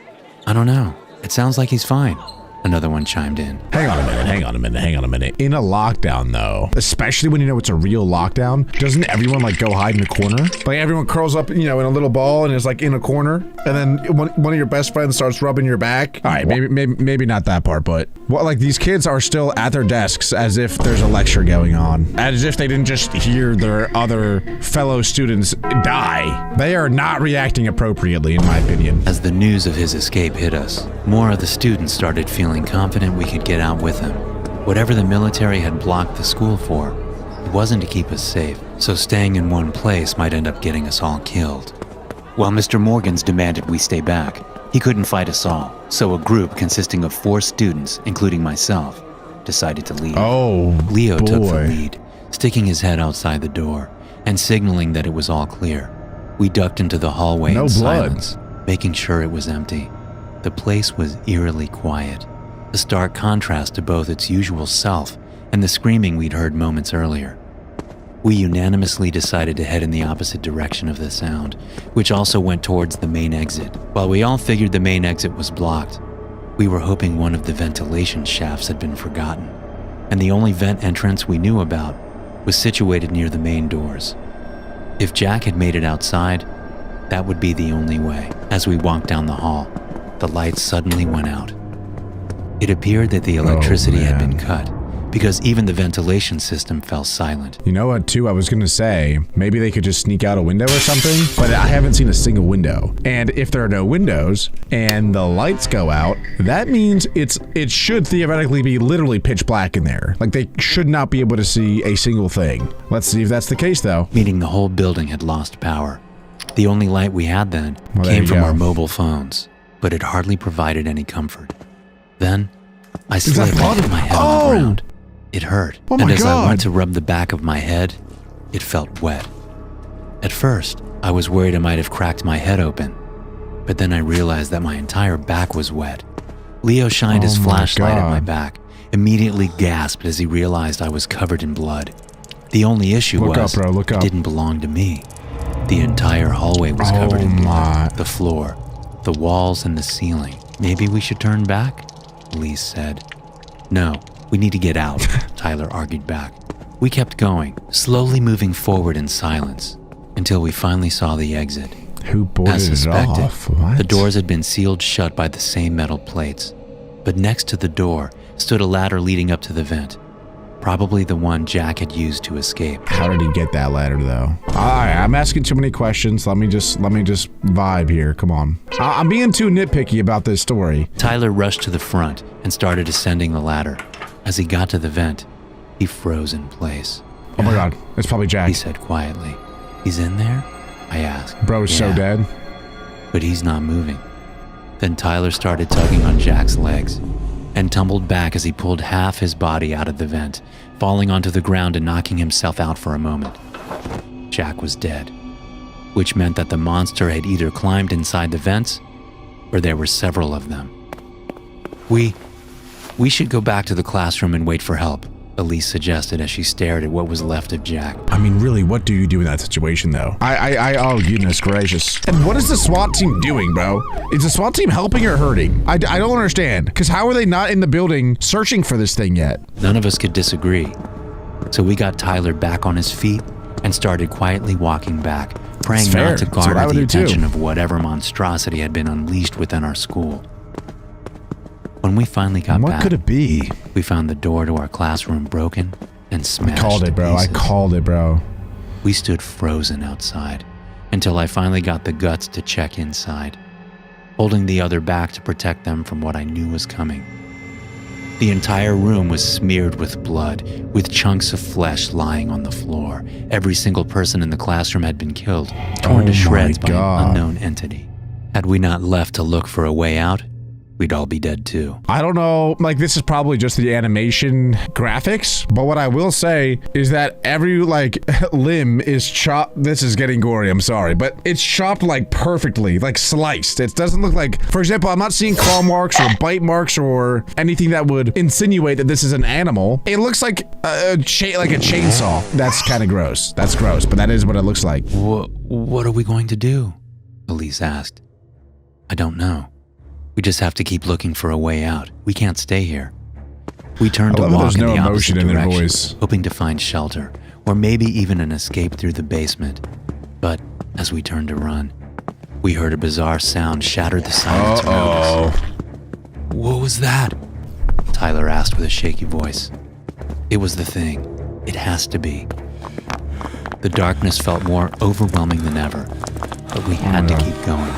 "I don't know. It sounds like he's fine," another one chimed in. Hang on a minute. In a lockdown, though, especially when you know it's a real lockdown, doesn't everyone like go hide in a corner? Like everyone curls up, you know, in a little ball and is like in a corner, and then one of your best friends starts rubbing your back. All right, maybe not that part, but what? Like these kids are still at their desks as if there's a lecture going on, as if they didn't just hear their other fellow students die. They are not reacting appropriately, in my opinion. As the news of his escape hit us, more of the students started feeling confident we could get out with him. Whatever the military had blocked the school for, it wasn't to keep us safe, so staying in one place might end up getting us all killed. While Mr. Morgans demanded we stay back, he couldn't fight us all, so a group consisting of 4 students, including myself, decided to leave. Oh, Leo took the boy. lead, sticking his head outside the door and signaling that it was all clear. We ducked into the hallway No in blood. silence, making sure it was empty. The place was eerily quiet, a stark contrast to both its usual self and the screaming we'd heard moments earlier. We unanimously decided to head in the opposite direction of the sound, which also went towards the main exit. While we all figured the main exit was blocked, we were hoping one of the ventilation shafts had been forgotten, and the only vent entrance we knew about was situated near the main doors. If Jack had made it outside, that would be the only way. As we walked down the hall, the lights suddenly went out. It appeared that the electricity had been man. cut, because even the ventilation system fell silent. You know what, too? I was gonna say, maybe they could just sneak out a window or something, but I haven't seen a single window. And if there are no windows and the lights go out, that means it should theoretically be literally pitch black in there. Like they should not be able to see a single thing. Let's see if that's the case, though. Meaning the whole building had lost power. The only light we had then Well, there came you from go. our mobile phones, but it hardly provided any comfort. Then, I that slipped and blood? hit my head on Oh! the ground. It hurt, Oh and my as I God. went to rub the back of my head, it felt wet. At first, I was worried I might have cracked my head open, but then I realized that my entire back was wet. Leo shined his Oh my flashlight at my God. back, immediately gasped as he realized I was covered in blood. The only issue Look was up, bro, look it up. didn't belong to me. The entire hallway was covered in my. blood. The floor, the walls, and the ceiling. Maybe we should turn back? Elise said. No, we need to get out, Tyler argued back. We kept going, slowly moving forward in silence, until we finally saw the exit. Who boarded As it suspected, off? What? the doors had been sealed shut by the same metal plates, but next to the door stood a ladder leading up to the vent, probably the one Jack had used to escape. How did he get that ladder, though? Alright, I'm asking too many questions. Let me just vibe here. Come on. I'm being too nitpicky about this story. Tyler rushed to the front and started ascending the ladder. As he got to the vent, he froze in place. Oh my God, it's probably Jack. He said quietly, "He's in there?" I asked. Bro's so "Yeah." dead. But he's not moving. Then Tyler started tugging on Jack's legs and tumbled back as he pulled half his body out of the vent, falling onto the ground and knocking himself out for a moment. Jack was dead, which meant that the monster had either climbed inside the vents or there were several of them. We should go back to the classroom and wait for help, Elise suggested as she stared at what was left of Jack. I mean, really, what do you do in that situation, though? Oh, goodness gracious. And what is the SWAT team doing, bro? Is the SWAT team helping or hurting? I don't understand. Because how are they not in the building searching for this thing yet? None of us could disagree. So we got Tyler back on his feet and started quietly walking back, praying That's fair. not to That's what I garner would the do, too. attention of whatever monstrosity had been unleashed within our school. When we finally got What back, could it be? we found the door to our classroom broken and smashed Called to it, bro. I pieces. called it, bro. We stood frozen outside until I finally got the guts to check inside. holding the other back to protect them from what I knew was coming. The entire room was smeared with blood, with chunks of flesh lying on the floor. Every single person in the classroom had been killed, torn to shreds by an unknown entity. Had we not left to look for a way out, we'd all be dead too. I don't know, like this is probably just the animation graphics, but what I will say is that every like limb is chopped. This is getting gory, I'm sorry, but it's chopped like perfectly, like sliced. It doesn't look like, for example, I'm not seeing claw marks or bite marks or anything that would insinuate that this is an animal. It looks like a chainsaw. That's kind of gross. That's gross, but that is what it looks like. What are we going to do? Elise asked. I don't know. We just have to keep looking for a way out. We can't stay here. We turned to walk in the opposite direction, hoping to find shelter, or maybe even an escape through the basement. But as we turned to run, we heard a bizarre sound shatter the silence around us. What was that? Tyler asked with a shaky voice. It was the thing. It has to be. The darkness felt more overwhelming than ever, but we had to keep going.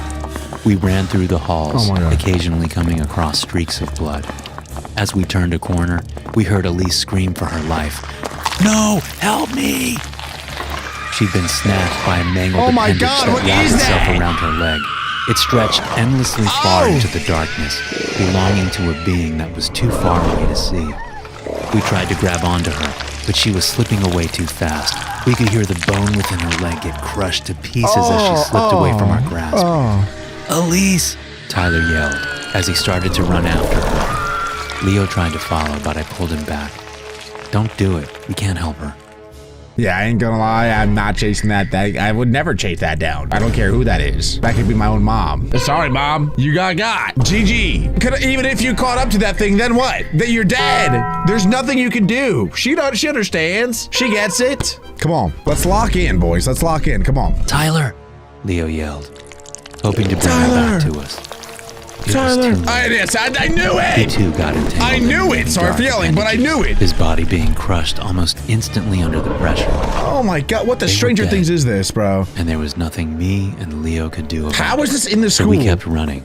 We ran through the halls, occasionally coming across streaks of blood. As we turned a corner, we heard Elise scream for her life. No, help me! She'd been snatched by a mangled appendage that wrapped itself around her leg. It stretched endlessly far into the darkness, belonging to a being that was too far away to see. We tried to grab onto her, but she was slipping away too fast. We could hear the bone within her leg get crushed to pieces as she slipped away from our grasp. Elise! Tyler yelled as he started to run after her. Leo tried to follow, but I pulled him back. Don't do it. We can't help her. Yeah, I ain't gonna lie, I'm not chasing that thing. I would never chase that down. I don't care who that is. That could be my own mom. Sorry, mom. You got. GG. Even if you caught up to that thing, then what? That you're dead. There's nothing you can do. She understands. She gets it. Come on. Let's lock in, boys. Let's lock in. Come on. Tyler! Leo yelled, hoping to bring her back to us. Tyler! I knew it! He too got entangled. I knew it! Sorry for yelling, but I knew it! His body being crushed almost instantly under the pressure. Oh my god, what the Stranger Things is this, bro? And there was nothing me and Leo could do about it. How is this in the school? So we kept running,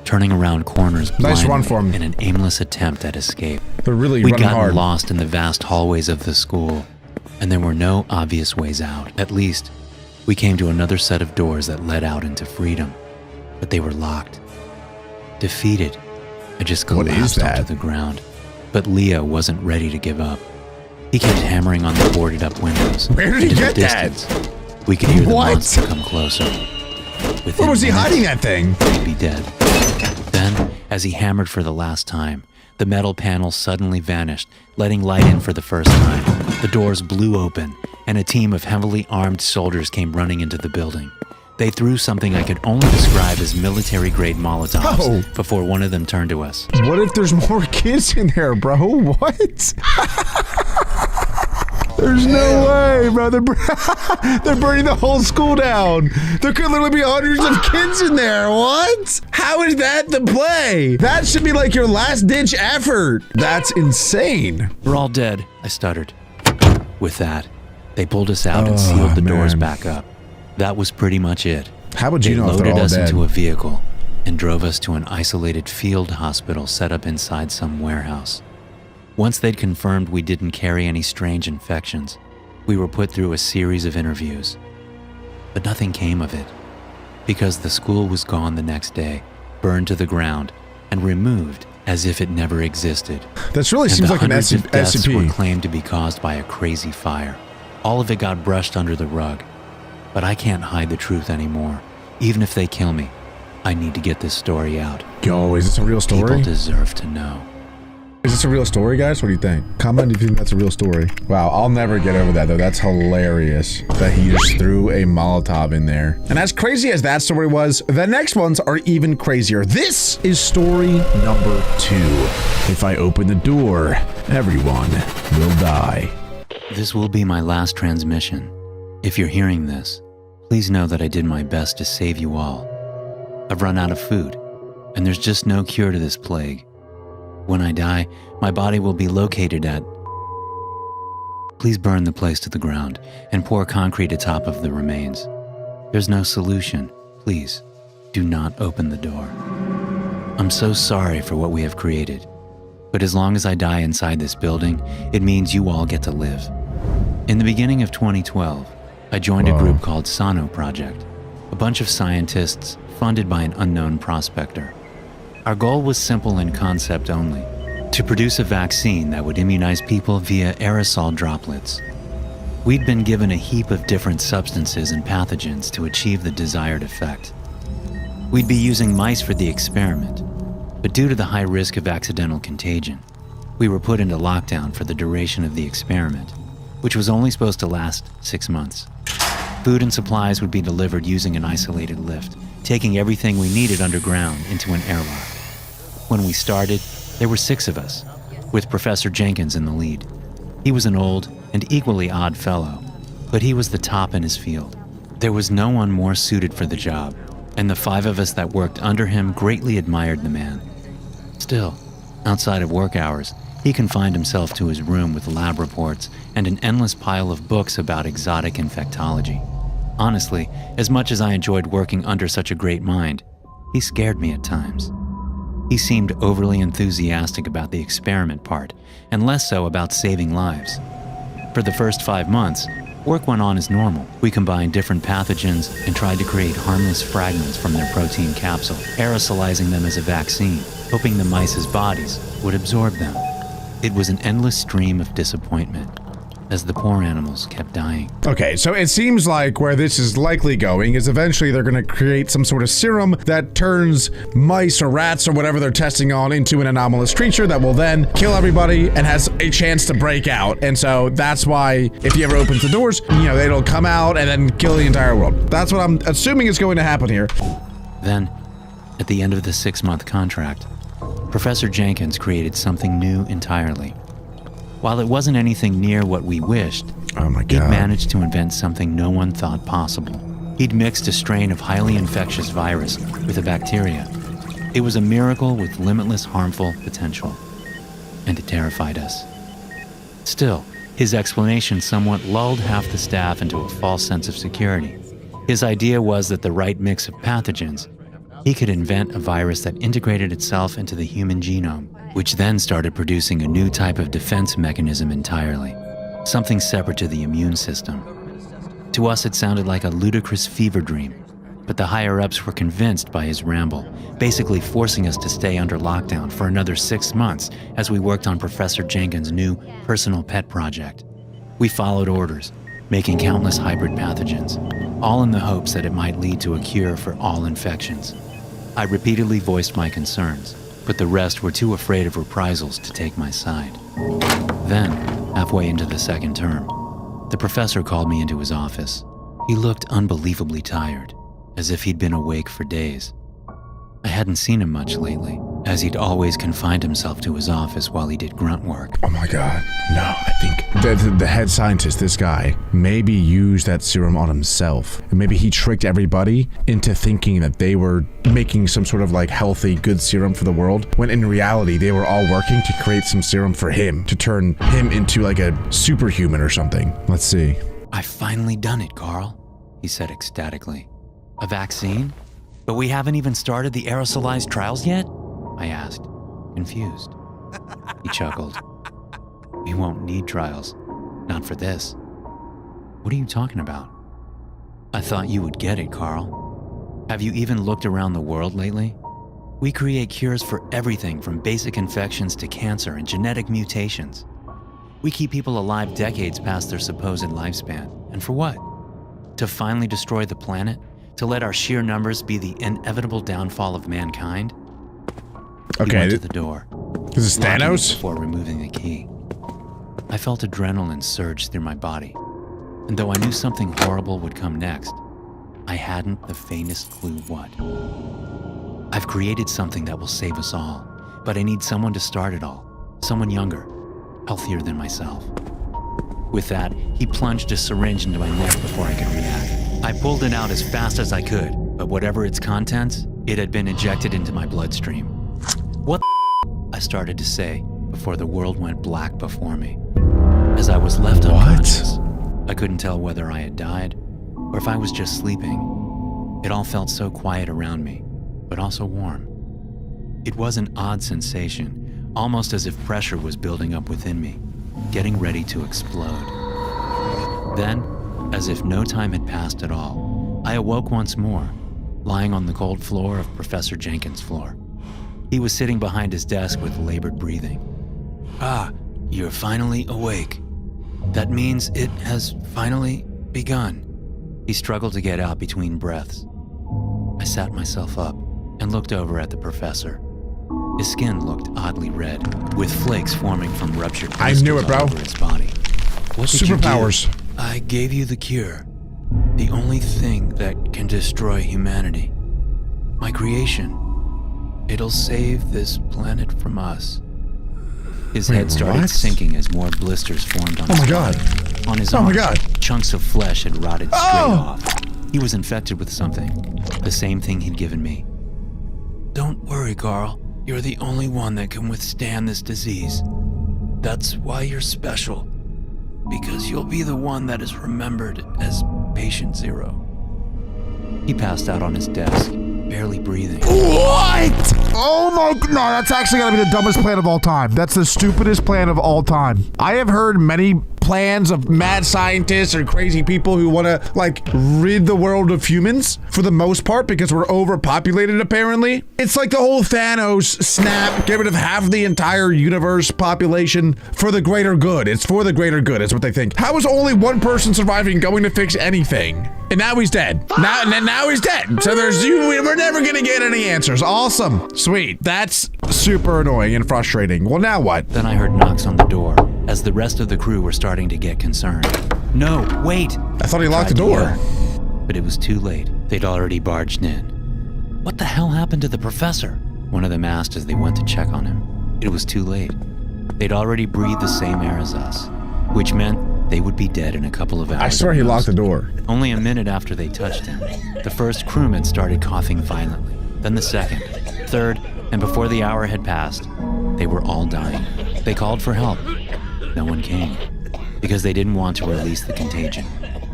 turning around corners nice run for him. In an aimless attempt at escape. They're really We'd running gotten hard. lost in the vast hallways of the school, and there were no obvious ways out. At least, we came to another set of doors that led out into freedom, but they were locked. Defeated, I just collapsed onto the ground. But Leo wasn't ready to give up. He kept hammering on the boarded up windows. Where did he get that? We could hear the monster come closer. Where was he hiding that thing? He'd be dead. Then, as he hammered for the last time, the metal panel suddenly vanished, letting light in for the first time. The doors blew open, and a team of heavily armed soldiers came running into the building. They threw something I could only describe as military-grade Molotovs before one of them turned to us. What if there's more kids in there, bro? What? There's no way, bro. They're burning the whole school down. There could literally be hundreds of kids in there. What? How is that the play? That should be like your last-ditch effort. That's insane. We're all dead, I stuttered. With that, they pulled us out and sealed the doors back up. That was pretty much it. How would you know if they're all dead? They loaded us into a vehicle and drove us to an isolated field hospital set up inside some warehouse. Once they'd confirmed we didn't carry any strange infections, we were put through a series of interviews. But nothing came of it, because the school was gone the next day, burned to the ground, and removed as if it never existed. This really seems like an SCP. Deaths were claimed to be caused by a crazy fire. All of it got brushed under the rug. But I can't hide the truth anymore. Even if they kill me, I need to get this story out. Yo, is this a real story? People deserve to know. Is this a real story, guys? What do you think? Comment if you think that's a real story. Wow, I'll never get over that, though. That's hilarious that he just threw a Molotov in there. And as crazy as that story was, the next ones are even crazier. This is story number 2. If I open the door, everyone will die. This will be my last transmission. If you're hearing this, please know that I did my best to save you all. I've run out of food, and there's just no cure to this plague. When I die, my body will be located at... Please burn the place to the ground and pour concrete atop of the remains. There's no solution. Please, Do not open the door. I'm so sorry for what we have created, but as long as I die inside this building, it means you all get to live. In the beginning of 2012, I joined a group called Sano Project, a bunch of scientists funded by an unknown prospector. Our goal was simple in concept only, to produce a vaccine that would immunize people via aerosol droplets. We'd been given a heap of different substances and pathogens to achieve the desired effect. We'd be using mice for the experiment, but due to the high risk of accidental contagion, we were put into lockdown for the duration of the experiment, which was only supposed to last 6 months. Food and supplies would be delivered using an isolated lift, taking everything we needed underground into an airlock. When we started, there were 6 of us, with Professor Jenkins in the lead. He was an old and equally odd fellow, but he was the top in his field. There was no one more suited for the job, and the 5 of us that worked under him greatly admired the man. Still, outside of work hours, he confined himself to his room with lab reports and an endless pile of books about exotic infectology. Honestly, as much as I enjoyed working under such a great mind, he scared me at times. He seemed overly enthusiastic about the experiment part, and less so about saving lives. For the first 5 months, work went on as normal. We combined different pathogens and tried to create harmless fragments from their protein capsule, aerosolizing them as a vaccine, hoping the mice's bodies would absorb them. It was an endless stream of disappointment, as the poor animals kept dying. Okay, so it seems like where this is likely going is eventually they're going to create some sort of serum that turns mice or rats or whatever they're testing on into an anomalous creature that will then kill everybody and has a chance to break out. And so that's why if he ever opens the doors, you know, it'll come out and then kill the entire world. That's what I'm assuming is going to happen here. Then, at the end of the 6-month contract, Professor Jenkins created something new entirely. While it wasn't anything near what we wished, Oh my he'd God. managed to invent something no one thought possible. He'd mixed a strain of highly infectious virus with a bacteria. It was a miracle with limitless harmful potential, and it terrified us. Still, his explanation somewhat lulled half the staff into a false sense of security. His idea was that the right mix of pathogens, he could invent a virus that integrated itself into the human genome, which then started producing a new type of defense mechanism entirely, something separate to the immune system. To us, it sounded like a ludicrous fever dream, but the higher-ups were convinced by his ramble, basically forcing us to stay under lockdown for another 6 months as we worked on Professor Jenkins' new personal pet project. We followed orders, making countless hybrid pathogens, all in the hopes that it might lead to a cure for all infections. I repeatedly voiced my concerns, but the rest were too afraid of reprisals to take my side. Then, halfway into the 2nd term, the professor called me into his office. He looked unbelievably tired, as if he'd been awake for days. I hadn't seen him much lately, as he'd always confined himself to his office while he did grunt work. Oh my God. No, I think the head scientist, this guy, maybe used that serum on himself. And maybe he tricked everybody into thinking that they were making some sort of like healthy, good serum for the world, when in reality, they were all working to create some serum for him, to turn him into like a superhuman or something. Let's see. "I've finally done it, Carl," he said ecstatically. "A vaccine? But we haven't even started the aerosolized trials yet?" I asked, confused. He chuckled. "We won't need trials. Not for this." "What are you talking about?" "I thought you would get it, Carl. Have you even looked around the world lately? We create cures for everything from basic infections to cancer and genetic mutations. We keep people alive decades past their supposed lifespan. And for what? To finally destroy the planet? To let our sheer numbers be the inevitable downfall of mankind?" He Okay, went to the door, this is locking it Thanos? before removing the key. I felt adrenaline surge through my body, and though I knew something horrible would come next, I hadn't the faintest clue what. "I've created something that will save us all, but I need someone to start it all. Someone younger, healthier than myself." With that, he plunged a syringe into my neck before I could react. I pulled it out as fast as I could, but whatever its contents, it had been injected into my bloodstream. "What the I started to say before the world went black before me. As I was left unconscious, I couldn't tell whether I had died or if I was just sleeping. It all felt so quiet around me, but also warm. It was an odd sensation, almost as if pressure was building up within me, getting ready to explode. Then, as if no time had passed at all, I awoke once more, lying on the cold floor of Professor Jenkins' floor. He was sitting behind his desk with labored breathing. "Ah, you're finally awake. That means it has finally begun." He struggled to get out between breaths. I sat myself up and looked over at the professor. His skin looked oddly red, with flakes forming from ruptured I knew it, crystals all bro. over his body. "What did you do?" Superpowers. "I gave you the cure. The only thing that can destroy humanity. My creation. It'll save this planet from us." His Wait, head started what? sinking as more blisters formed on Oh his my God. body. On his Oh my arms, God. chunks of flesh had rotted straight Oh! off. He was infected with something, the same thing he'd given me. "Don't worry, Carl. You're the only one that can withstand this disease. That's why you're special. Because you'll be the one that is remembered as Patient Zero." He passed out on his desk, barely breathing. What? Oh my, no, that's actually gotta be the dumbest plan of all time. That's the stupidest plan of all time. I have heard many plans of mad scientists or crazy people who want to like rid the world of humans for the most part because we're overpopulated apparently. It's like the whole Thanos snap, get rid of half the entire universe population for the greater good. It's for the greater good is what they think. How is only one person surviving going to fix anything? And now he's dead. Now he's dead. So we're never gonna get any answers. Awesome. Sweet. That's super annoying and frustrating. Well, now what? Then I heard knocks on the door as the rest of the crew were starting to get concerned. "No, wait!" I thought he locked the Tried to door. yell, but it was too late. They'd already barged in. "What the hell happened to the professor?" one of them asked as they went to check on him. It was too late. They'd already breathed the same air as us, which meant they would be dead in a couple of hours. I swear at he locked most. the door. Only a minute after they touched him, the first crewman started coughing violently, then the second, third, and before the hour had passed, they were all dying. They called for help. No one came, because they didn't want to release the contagion.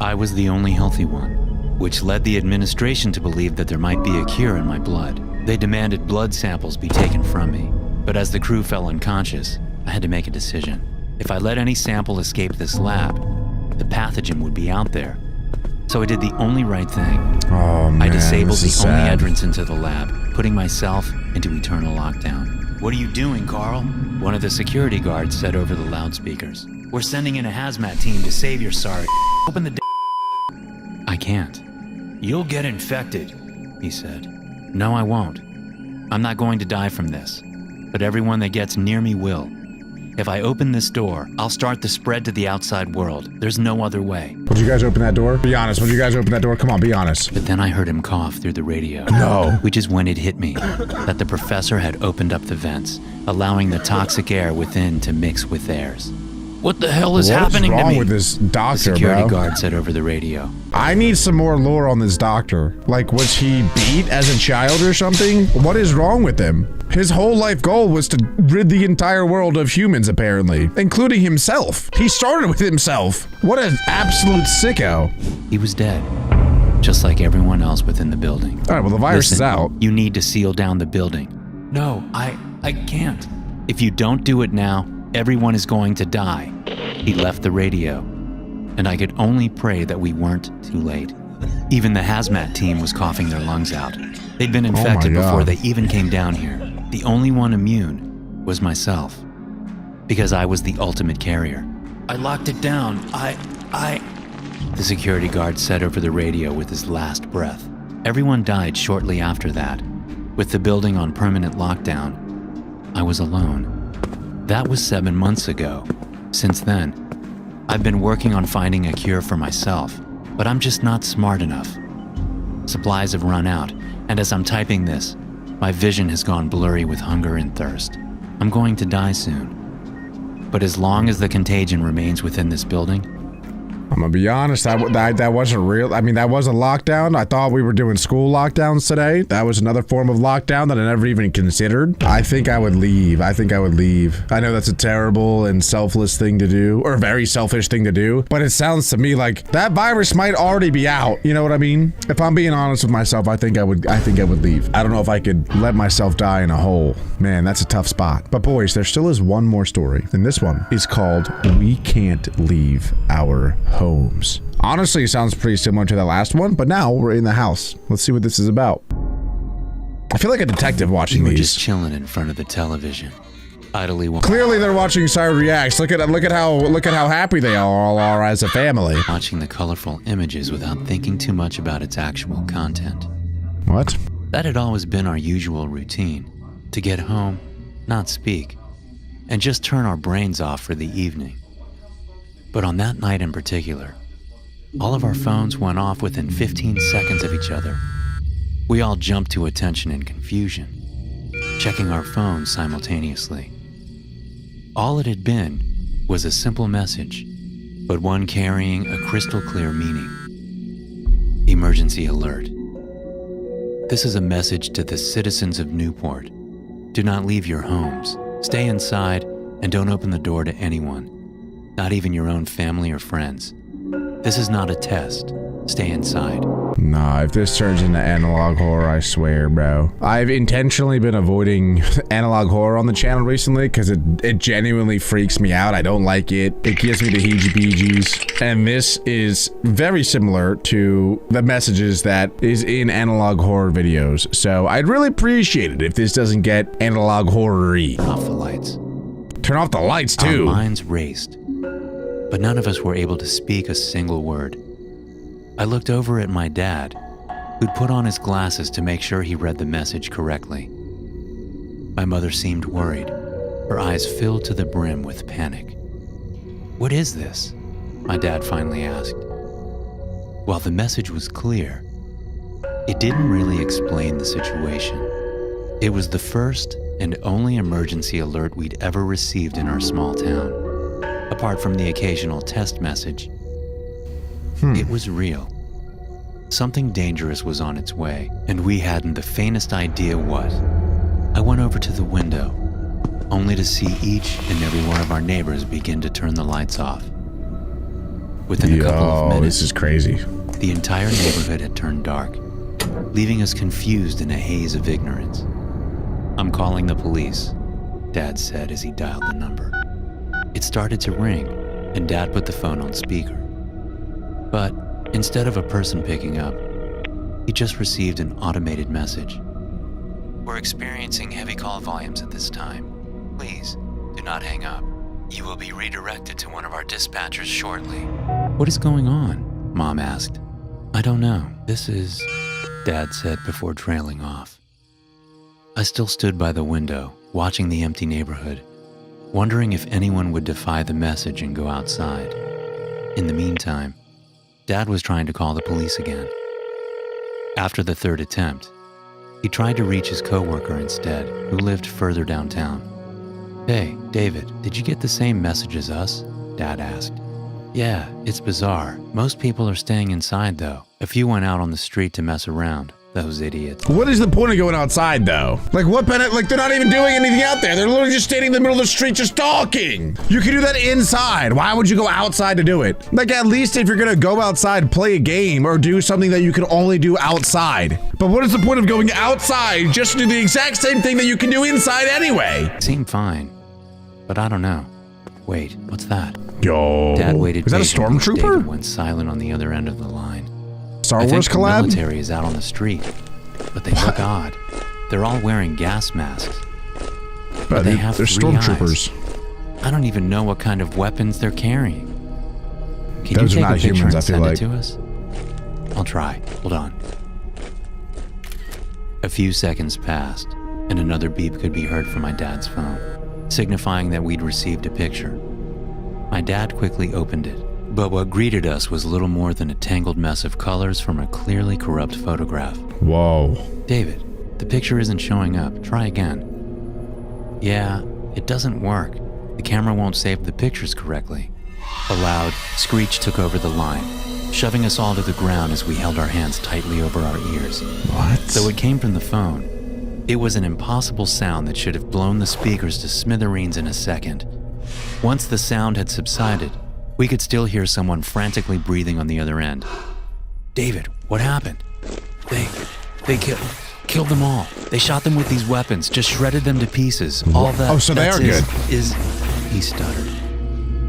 I was the only healthy one, which led the administration to believe that there might be a cure in my blood. They demanded blood samples be taken from me, but as the crew fell unconscious, I had to make a decision. If I let any sample escape this lab, the pathogen would be out there. So I did the only right thing. Oh man, I disabled this is the only sad. entrance into the lab, putting myself into eternal lockdown. "What are you doing, Carl?" one of the security guards said over the loudspeakers. "We're sending in a hazmat team to save your sorry. Open the I can't. "You'll get infected," he said. "No, I won't. I'm not going to die from this, but everyone that gets near me will. If I open this door, I'll start the spread to the outside world. There's no other way." Would you guys open that door? Be honest. Would you guys open that door? Come on, be honest. But then I heard him cough through the radio. No. Which is when it hit me that the professor had opened up the vents, allowing the toxic air within to mix with theirs. "What the hell is happening What's to wrong me?" with this the doctor, security bro? guard said over the radio. I need some more lore on this doctor. Like, was he beat as a child or something? What is wrong with him? His whole life goal was to rid the entire world of humans, apparently, including himself. He started with himself. What an absolute sicko. He was dead, just like everyone else within the building. All right, well, the virus is Listen, out. You need to seal down the building. "No, I can't. If you don't do it now, everyone is going to die." He left the radio, and I could only pray that we weren't too late. Even the hazmat team was coughing their lungs out. They'd been infected before God. they even came down here. The only one immune was myself, because I was the ultimate carrier. "I locked it down. The security guard said over the radio with his last breath. Everyone died shortly after that. With the building on permanent lockdown, I was alone. That was 7 months ago. Since then, I've been working on finding a cure for myself, but I'm just not smart enough. Supplies have run out, and as I'm typing this, my vision has gone blurry with hunger and thirst. I'm going to die soon. But as long as the contagion remains within this building, I'm gonna be honest, that wasn't real. I mean, that was a lockdown. I thought we were doing school lockdowns today. That was another form of lockdown that I never even considered. I think I would leave. I know that's a terrible and selfless thing to do, or a very selfish thing to do, but it sounds to me like that virus might already be out. You know what I mean? If I'm being honest with myself, I think I would leave. I don't know if I could let myself die in a hole. Man, that's a tough spot. But boys, there still is one more story, and this one is called We Can't Leave Our Homes. Honestly, it sounds pretty similar to the last one, but now we're in the house. Let's see what this is about. I feel like a detective watching We were these. just chilling in front of the television, idly Clearly, they're watching Sire Reacts. Look at how happy they all are as a family. watching the colorful images without thinking too much about its actual content. What? That had always been our usual routine, to get home, not speak, and just turn our brains off for the evening. But on that night in particular, all of our phones went off within 15 seconds of each other. We all jumped to attention in confusion, checking our phones simultaneously. All it had been was a simple message, but one carrying a crystal clear meaning. Emergency alert. This is a message to the citizens of Newport. Do not leave your homes. Stay inside and don't open the door to anyone, not even your own family or friends. This is not a test. Stay inside. Nah, if this turns into analog horror, I swear, bro. I've intentionally been avoiding analog horror on the channel recently because it genuinely freaks me out. I don't like it. It gives me the heebie-jeebies. And this is very similar to the messages that is in analog horror videos. So I'd really appreciate it if this doesn't get analog horror-y. Turn off the lights. Turn off the lights, too. Our minds raced, but none of us were able to speak a single word. I looked over at my dad, who'd put on his glasses to make sure he read the message correctly. My mother seemed worried, her eyes filled to the brim with panic. "What is this?" my dad finally asked. While the message was clear, it didn't really explain the situation. It was the first and only emergency alert we'd ever received in our small town, apart from the occasional test message. It was real. Something dangerous was on its way, and we hadn't the faintest idea what. I went over to the window, only to see each and every one of our neighbors begin to turn the lights off. Within a couple of minutes, this is crazy. the entire neighborhood had turned dark, leaving us confused in a haze of ignorance. "I'm calling the police," Dad said as he dialed the number. It started to ring, and Dad put the phone on speaker. But instead of a person picking up, he just received an automated message. "We're experiencing heavy call volumes at this time. Please, do not hang up. You will be redirected to one of our dispatchers shortly." "What is going on?" Mom asked. "I don't know. This is," Dad said before trailing off. I still stood by the window, watching the empty neighborhood, wondering if anyone would defy the message and go outside. In the meantime, Dad was trying to call the police again. After the third attempt, he tried to reach his coworker instead, who lived further downtown. "Hey, David, did you get the same message as us?" Dad asked. "Yeah, it's bizarre. Most people are staying inside though. A few went out on the street to mess around. Those idiots." What is the point of going outside, though? Like, what benefit? Like, they're not even doing anything out there. They're literally just standing in the middle of the street just talking. You can do that inside. Why would you go outside to do it? Like, at least if you're gonna go outside, play a game or do something that you can only do outside. But what is the point of going outside just to do the exact same thing that you can do inside anyway? Seemed fine, but I don't know. Wait, what's that? Yo. Dad waited. Is that a patiently as stormtrooper? David went silent on the other end of the line. Star I Wars think the collab? military is out on the street, but they look odd. They're all wearing gas masks. But they have they're 3 stormtroopers. eyes. I don't even know what kind of weapons they're carrying. Can Those are you take not a picture humans, and I feel send like. it to us? I'll try. Hold on. A few seconds passed, and another beep could be heard from my dad's phone, signifying that we'd received a picture. My dad quickly opened it, but what greeted us was little more than a tangled mess of colors from a clearly corrupt photograph. Whoa. "David, the picture isn't showing up. Try again." "Yeah, it doesn't work. The camera won't save the pictures correctly." A loud screech took over the line, shoving us all to the ground as we held our hands tightly over our ears. What? Though it came from the phone, it was an impossible sound that should have blown the speakers to smithereens in a second. Once the sound had subsided, we could still hear someone frantically breathing on the other end. David, what happened? They killed them all. They shot them with these weapons, just shredded them to pieces. All that. Oh, so they are good. He stuttered.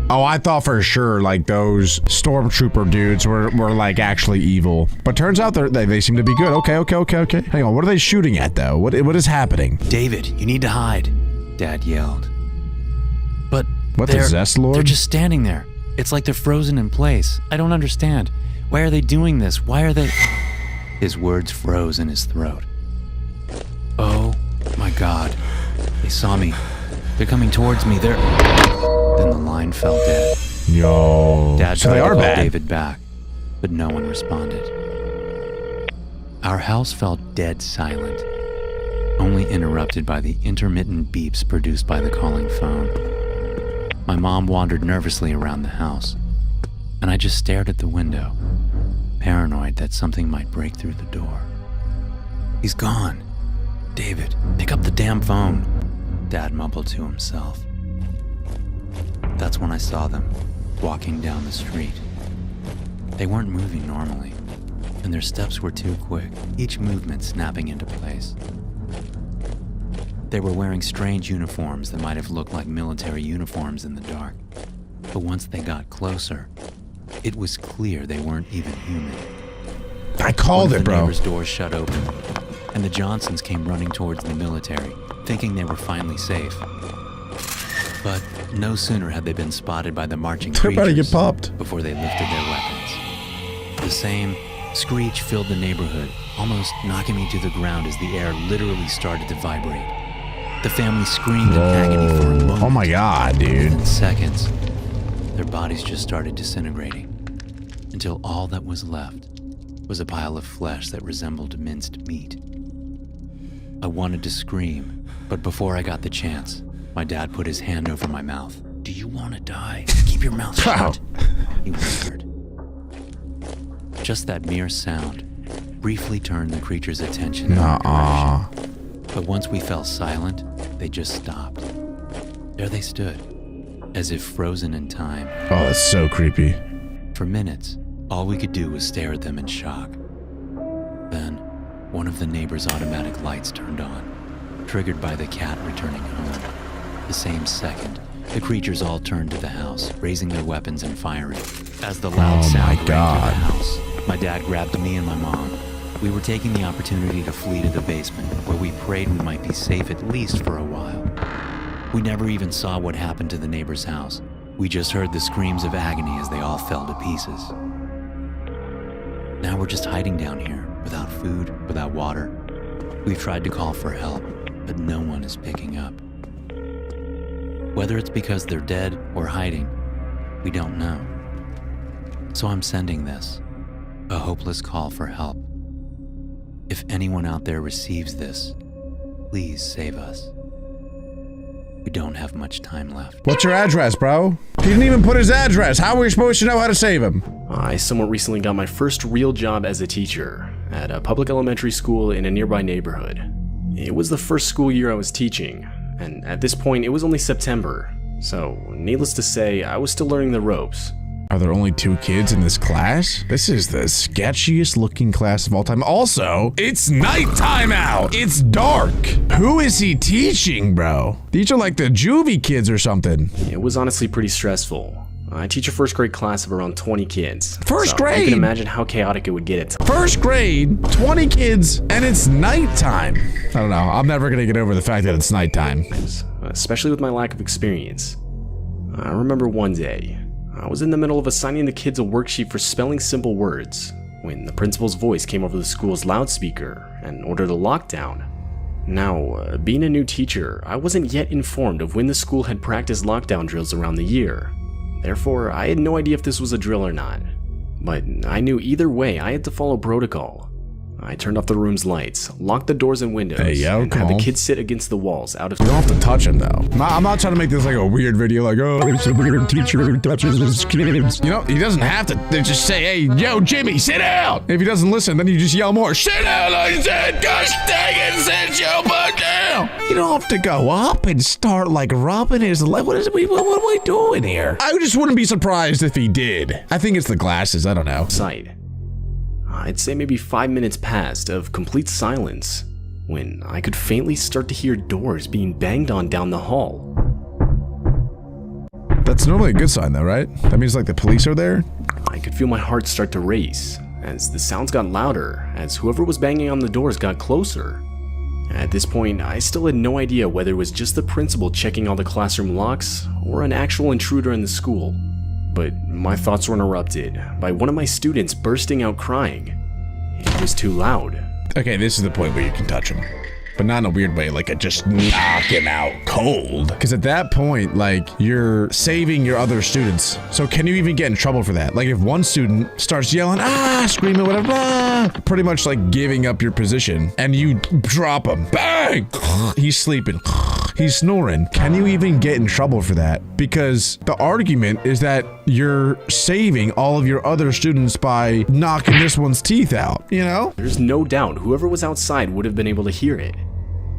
Oh, I thought for sure like those stormtrooper dudes were like actually evil, but turns out they seem to be good. Okay. Hang on, what are they shooting at though? What is happening? David, you need to hide, Dad yelled. But What the Zest Lord? They're just standing there. It's like they're frozen in place. I don't understand. Why are they doing this? Why are they... His words froze in his throat. Oh my God. They saw me. They're coming towards me. Then the line fell dead. Yo. Dad So tried they to are call bad. David back, but no one responded. Our house fell dead silent, only interrupted by the intermittent beeps produced by the calling phone. My mom wandered nervously around the house, and I just stared at the window, paranoid that something might break through the door. He's gone. David, pick up the damn phone, Dad mumbled to himself. That's when I saw them, walking down the street. They weren't moving normally, and their steps were too quick, each movement snapping into place. They were wearing strange uniforms that might have looked like military uniforms in the dark. But once they got closer, it was clear they weren't even human. I called One of it, the bro. neighbor's doors shut open, and the Johnsons came running towards the military, thinking they were finally safe. But no sooner had they been spotted by the marching They're about to creatures get popped. before they lifted their weapons. The same screech filled the neighborhood, almost knocking me to the ground as the air literally started to vibrate. The family screamed in agony for a moment. Oh my God, dude. In seconds, their bodies just started disintegrating, until all that was left was a pile of flesh that resembled minced meat. I wanted to scream, but before I got the chance, my dad put his hand over my mouth. "Do you want to die? Keep your mouth shut," he whispered. Just that mere sound briefly turned the creature's attention in our Nuh-uh. direction. But once we fell silent, they just stopped. There they stood, as if frozen in time. Oh, that's so creepy. For minutes, all we could do was stare at them in shock. Then, one of the neighbor's automatic lights turned on, triggered by the cat returning home. The same second, the creatures all turned to the house, raising their weapons and firing. As the loud Oh sound my rang through God. the house, my dad grabbed me and my mom. We were taking the opportunity to flee to the basement, where we prayed we might be safe at least for a while. We never even saw what happened to the neighbor's house. We just heard the screams of agony as they all fell to pieces. Now we're just hiding down here, without food, without water. We've tried to call for help, but no one is picking up. Whether it's because they're dead or hiding, we don't know. So I'm sending this, a hopeless call for help. If anyone out there receives this, please save us. We don't have much time left. What's your address, bro? He didn't even put his address. How are we supposed to know how to save him? I somewhat recently got my first real job as a teacher at a public elementary school in a nearby neighborhood. It was the first school year I was teaching, and at this point it was only September, so needless to say, I was still learning the ropes. Are there only 2 kids in this class? This is the sketchiest looking class of all time. Also, it's nighttime out. It's dark. Who is he teaching, bro? These are like the juvie kids or something. It was honestly pretty stressful. I teach a first grade class of around 20 kids. First so grade? You can imagine how chaotic it would get at times. First grade, 20 kids, and it's nighttime. I don't know. I'm never gonna get over the fact that it's nighttime. Especially with my lack of experience. I remember one day, I was in the middle of assigning the kids a worksheet for spelling simple words when the principal's voice came over the school's loudspeaker and ordered a lockdown. Now, being a new teacher, I wasn't yet informed of when the school had practiced lockdown drills around the year. Therefore, I had no idea if this was a drill or not. But I knew either way I had to follow protocol. I turned off the room's lights, locked the doors and windows, Hey, yo, and come had the on. kids sit against the walls out of You don't have to touch him, though. I'm not trying to make this like a weird video, like, oh, it's a weird teacher who touches his kids. You know, he doesn't have to. They just say, hey, yo, Jimmy, sit down. If he doesn't listen, then you just yell more, sit down, I said, gosh dang it, sit your butt down. You don't have to go up and start, like, rubbing his leg. What are we doing here? I just wouldn't be surprised if he did. I think it's the glasses. I don't know. sight. I'd say maybe 5 minutes passed of complete silence when I could faintly start to hear doors being banged on down the hall. That's normally a good sign, though, right? That means, like, the police are there? I could feel my heart start to race as the sounds got louder as whoever was banging on the doors got closer. At this point, I still had no idea whether it was just the principal checking all the classroom locks or an actual intruder in the school. But my thoughts were interrupted by one of my students bursting out crying. It was too loud. Okay, this is the point where you can touch him. But not in a weird way, like just knock him out cold. Because at that point, like, you're saving your other students. So can you even get in trouble for that? Like, if one student starts yelling, screaming, whatever, pretty much like giving up your position, and you drop him, bang! He's sleeping. He's snoring. Can you even get in trouble for that? Because the argument is that you're saving all of your other students by knocking this one's teeth out, you know? There's no doubt whoever was outside would have been able to hear it.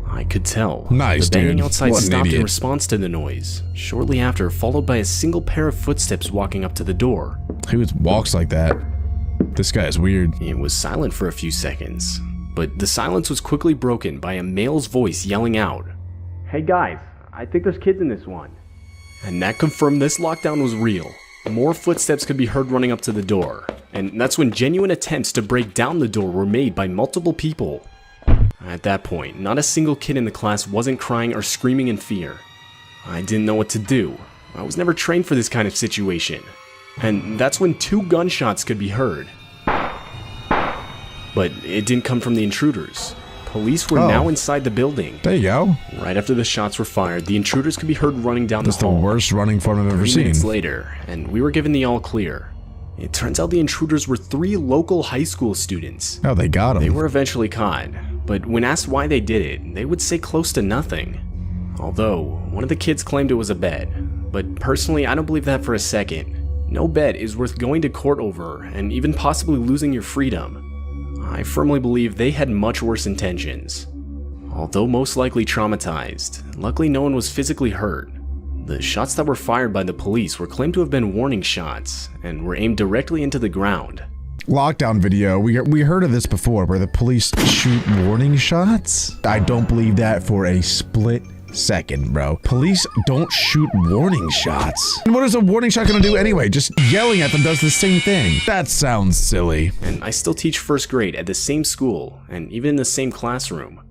I could tell. Nice, the banging dude. outside What an stopped in idiot. response to the noise, shortly after followed by a single pair of footsteps walking up to the door. Who walks like that? This guy is weird. It was silent for a few seconds, but the silence was quickly broken by a male's voice yelling out, "Hey guys, I think there's kids in this one." And that confirmed this lockdown was real. More footsteps could be heard running up to the door, and that's when genuine attempts to break down the door were made by multiple people. At that point, not a single kid in the class wasn't crying or screaming in fear. I didn't know what to do. I was never trained for this kind of situation. And that's when 2 gunshots could be heard. But it didn't come from the intruders. Police were now inside the building. There you go. Right after the shots were fired, the intruders could be heard running down That's the the hall. worst running form I've ever 3 seen. minutes later, and we were given the all clear. It turns out the intruders were 3 local high school students. Oh, they got him. They were eventually caught, but when asked why they did it, they would say close to nothing. Although, one of the kids claimed it was a bet, but personally I don't believe that for a second. No bet is worth going to court over and even possibly losing your freedom. I firmly believe they had much worse intentions. Although most likely traumatized, luckily no one was physically hurt. The shots that were fired by the police were claimed to have been warning shots and were aimed directly into the ground. Lockdown video. We heard of this before, where the police shoot warning shots. I don't believe that for a split second, bro. Police don't shoot warning shots. And what is a warning shot gonna do anyway? Just yelling at them does the same thing. That sounds silly. And I still teach first grade at the same school and even in the same classroom.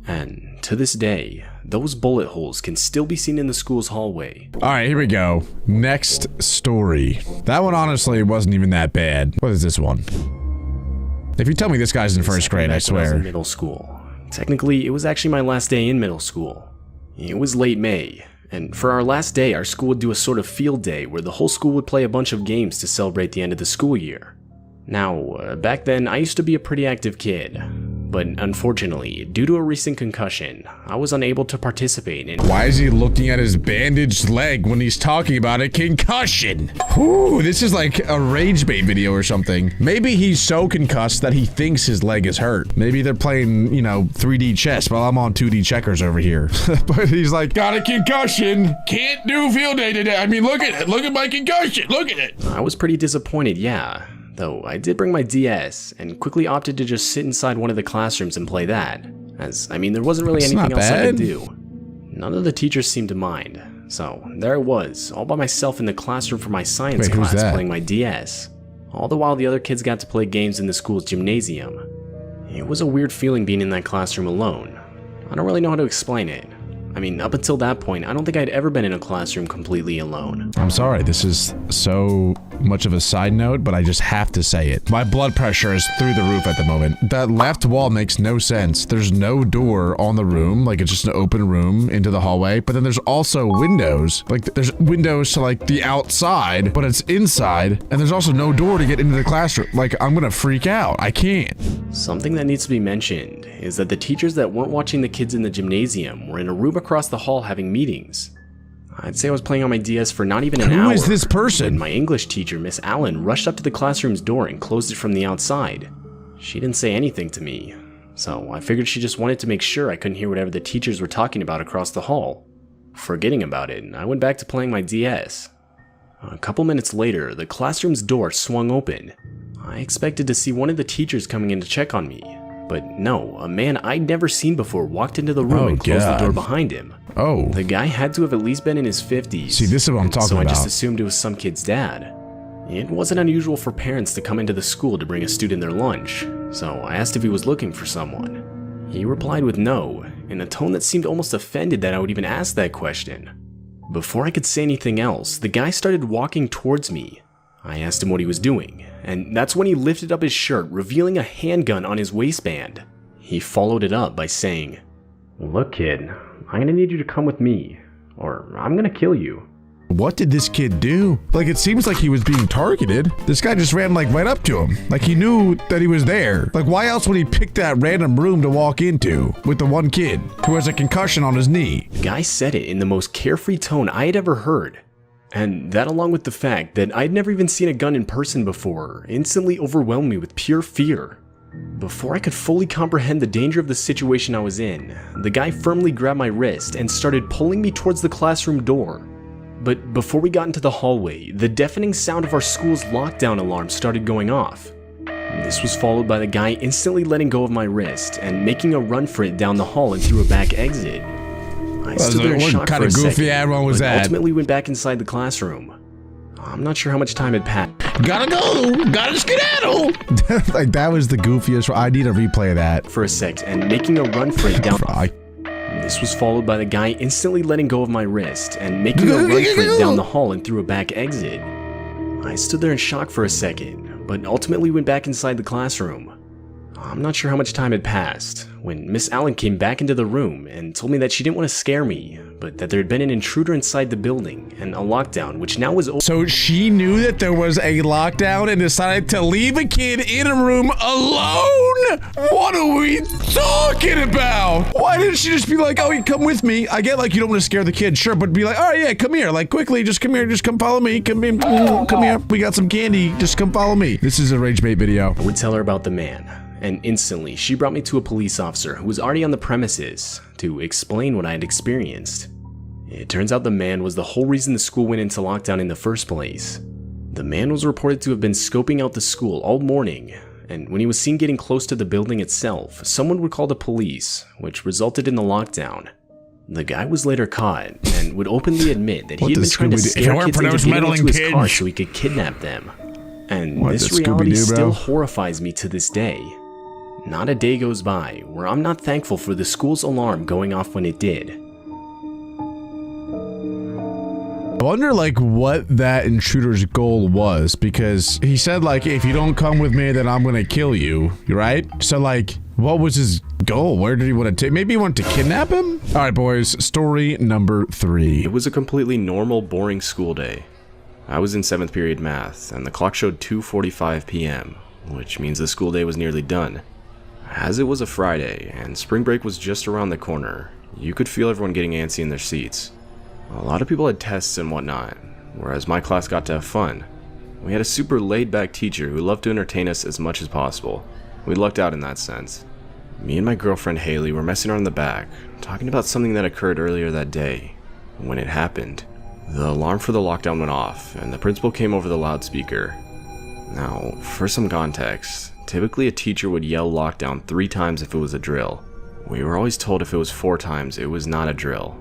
And to this day, those bullet holes can still be seen in the school's hallway. All right, here we go. Next story. That one honestly wasn't even that bad. What is this one? If you tell me this guy's in first grade, I Back when I was in swear. middle school. Technically, it was actually my last day in middle school. It was late May, and for our last day, our school would do a sort of field day where the whole school would play a bunch of games to celebrate the end of the school year. Now, back then, I used to be a pretty active kid, but unfortunately, due to a recent concussion, I was unable to participate in. Why is he looking at his bandaged leg when he's talking about a concussion? Whew, this is like a rage bait video or something. Maybe he's so concussed that he thinks his leg is hurt. Maybe they're playing, you know, 3D chess while I'm on 2D checkers over here. But he's like, got a concussion. Can't do field day today. I mean, look at it. Look at my concussion. Look at it. I was pretty disappointed, yeah. Though I did bring my DS and quickly opted to just sit inside one of the classrooms and play that. As, I mean, there wasn't really That's anything not else I could bad. do. None of the teachers seemed to mind. So there I was, all by myself in the classroom for my science Wait, who's class that? playing my DS. All the while the other kids got to play games in the school's gymnasium. It was a weird feeling being in that classroom alone. I don't really know how to explain it. I mean, up until that point, I don't think I'd ever been in a classroom completely alone. I'm sorry. This is so much of a side note, but I just have to say it. My blood pressure is through the roof at the moment. That left wall makes no sense. There's no door on the room, like it's just an open room into the hallway, but then there's also windows. Like there's windows to like the outside, but it's inside, and there's also no door to get into the classroom. Like I'm gonna freak out. I can't. Something that needs to be mentioned is that the teachers that weren't watching the kids in the gymnasium were in a room across the hall having meetings. I'd say I was playing on my DS for not even an hour. Who is this person? When my English teacher, Miss Allen, rushed up to the classroom's door and closed it from the outside. She didn't say anything to me, so I figured she just wanted to make sure I couldn't hear whatever the teachers were talking about across the hall. Forgetting about it, I went back to playing my DS. A couple minutes later, the classroom's door swung open. I expected to see one of the teachers coming in to check on me, but no, a man I'd never seen before walked into the room and closed the door behind him. Oh. The guy had to have at least been in his 50s. See, this is what I'm talking so about. I just assumed it was some kid's dad. It wasn't unusual for parents to come into the school to bring a student their lunch, so I asked if he was looking for someone. He replied with no, in a tone that seemed almost offended that I would even ask that question. Before I could say anything else, the guy started walking towards me. I asked him what he was doing, and that's when he lifted up his shirt, revealing a handgun on his waistband. He followed it up by saying, "Look, kid, I'm gonna need you to come with me, or I'm gonna kill you." What did this kid do? Like, it seems like he was being targeted. This guy just ran, like, right up to him. Like, he knew that he was there. Like, why else would he pick that random room to walk into with the one kid who has a concussion on his knee? The guy said it in the most carefree tone I had ever heard. And that, along with the fact that I'd never even seen a gun in person before, instantly overwhelmed me with pure fear. Before I could fully comprehend the danger of the situation I was in, the guy firmly grabbed my wrist and started pulling me towards the classroom door. But before we got into the hallway, the deafening sound of our school's lockdown alarm started going off. This was followed by the guy instantly letting go of my wrist and making a run for it down the hall and through a back exit. I stood there in shock for a second, but ultimately went back inside the classroom. I'm not sure how much time had passed. Gotta go! Gotta skedaddle! Like, that was the goofiest. I need a replay of that. For a sec, and making a run for it down. This was followed by the guy instantly letting go of my wrist and making a run for it down the hall and through a back exit. I stood there in shock for a second, but ultimately went back inside the classroom. I'm not sure how much time had passed when Miss Allen came back into the room and told me that she didn't want to scare me, but that there had been an intruder inside the building and a lockdown, which now was over. So she knew that there was a lockdown and decided to leave a kid in a room alone? What are we talking about? Why didn't she just be like, oh, you come with me? I get like you don't want to scare the kid, sure, but be like, all right, yeah, come here, like quickly, just come here, just come follow me, come in, come here, we got some candy, just come follow me. This is a rage bait video. I would tell her about the man, and instantly she brought me to a police officer who was already on the premises to explain what I had experienced. It turns out the man was the whole reason the school went into lockdown in the first place. The man was reported to have been scoping out the school all morning, and when he was seen getting close to the building itself, someone would call the police, which resulted in the lockdown. The guy was later caught and would openly admit that he had been trying to scare kids into getting into his car so he could kidnap them. And this reality still horrifies me to this day. Not a day goes by where I'm not thankful for the school's alarm going off when it did. I wonder like what that intruder's goal was, because he said like, if you don't come with me, then I'm gonna kill you, right? So like, what was his goal? Where did he want to take? Maybe he wanted to kidnap him? All right, boys, story number 3. It was a completely normal, boring school day. I was in 7th period math, and the clock showed 2:45 p.m., which means the school day was nearly done. As it was a Friday, and spring break was just around the corner, you could feel everyone getting antsy in their seats. A lot of people had tests and whatnot, whereas my class got to have fun. We had a super laid-back teacher who loved to entertain us as much as possible. We lucked out in that sense. Me and my girlfriend Haley were messing around in the back, talking about something that occurred earlier that day. When it happened, the alarm for the lockdown went off, and the principal came over the loudspeaker. Now, for some context, typically a teacher would yell lockdown 3 times if it was a drill. We were always told if it was 4 times, it was not a drill.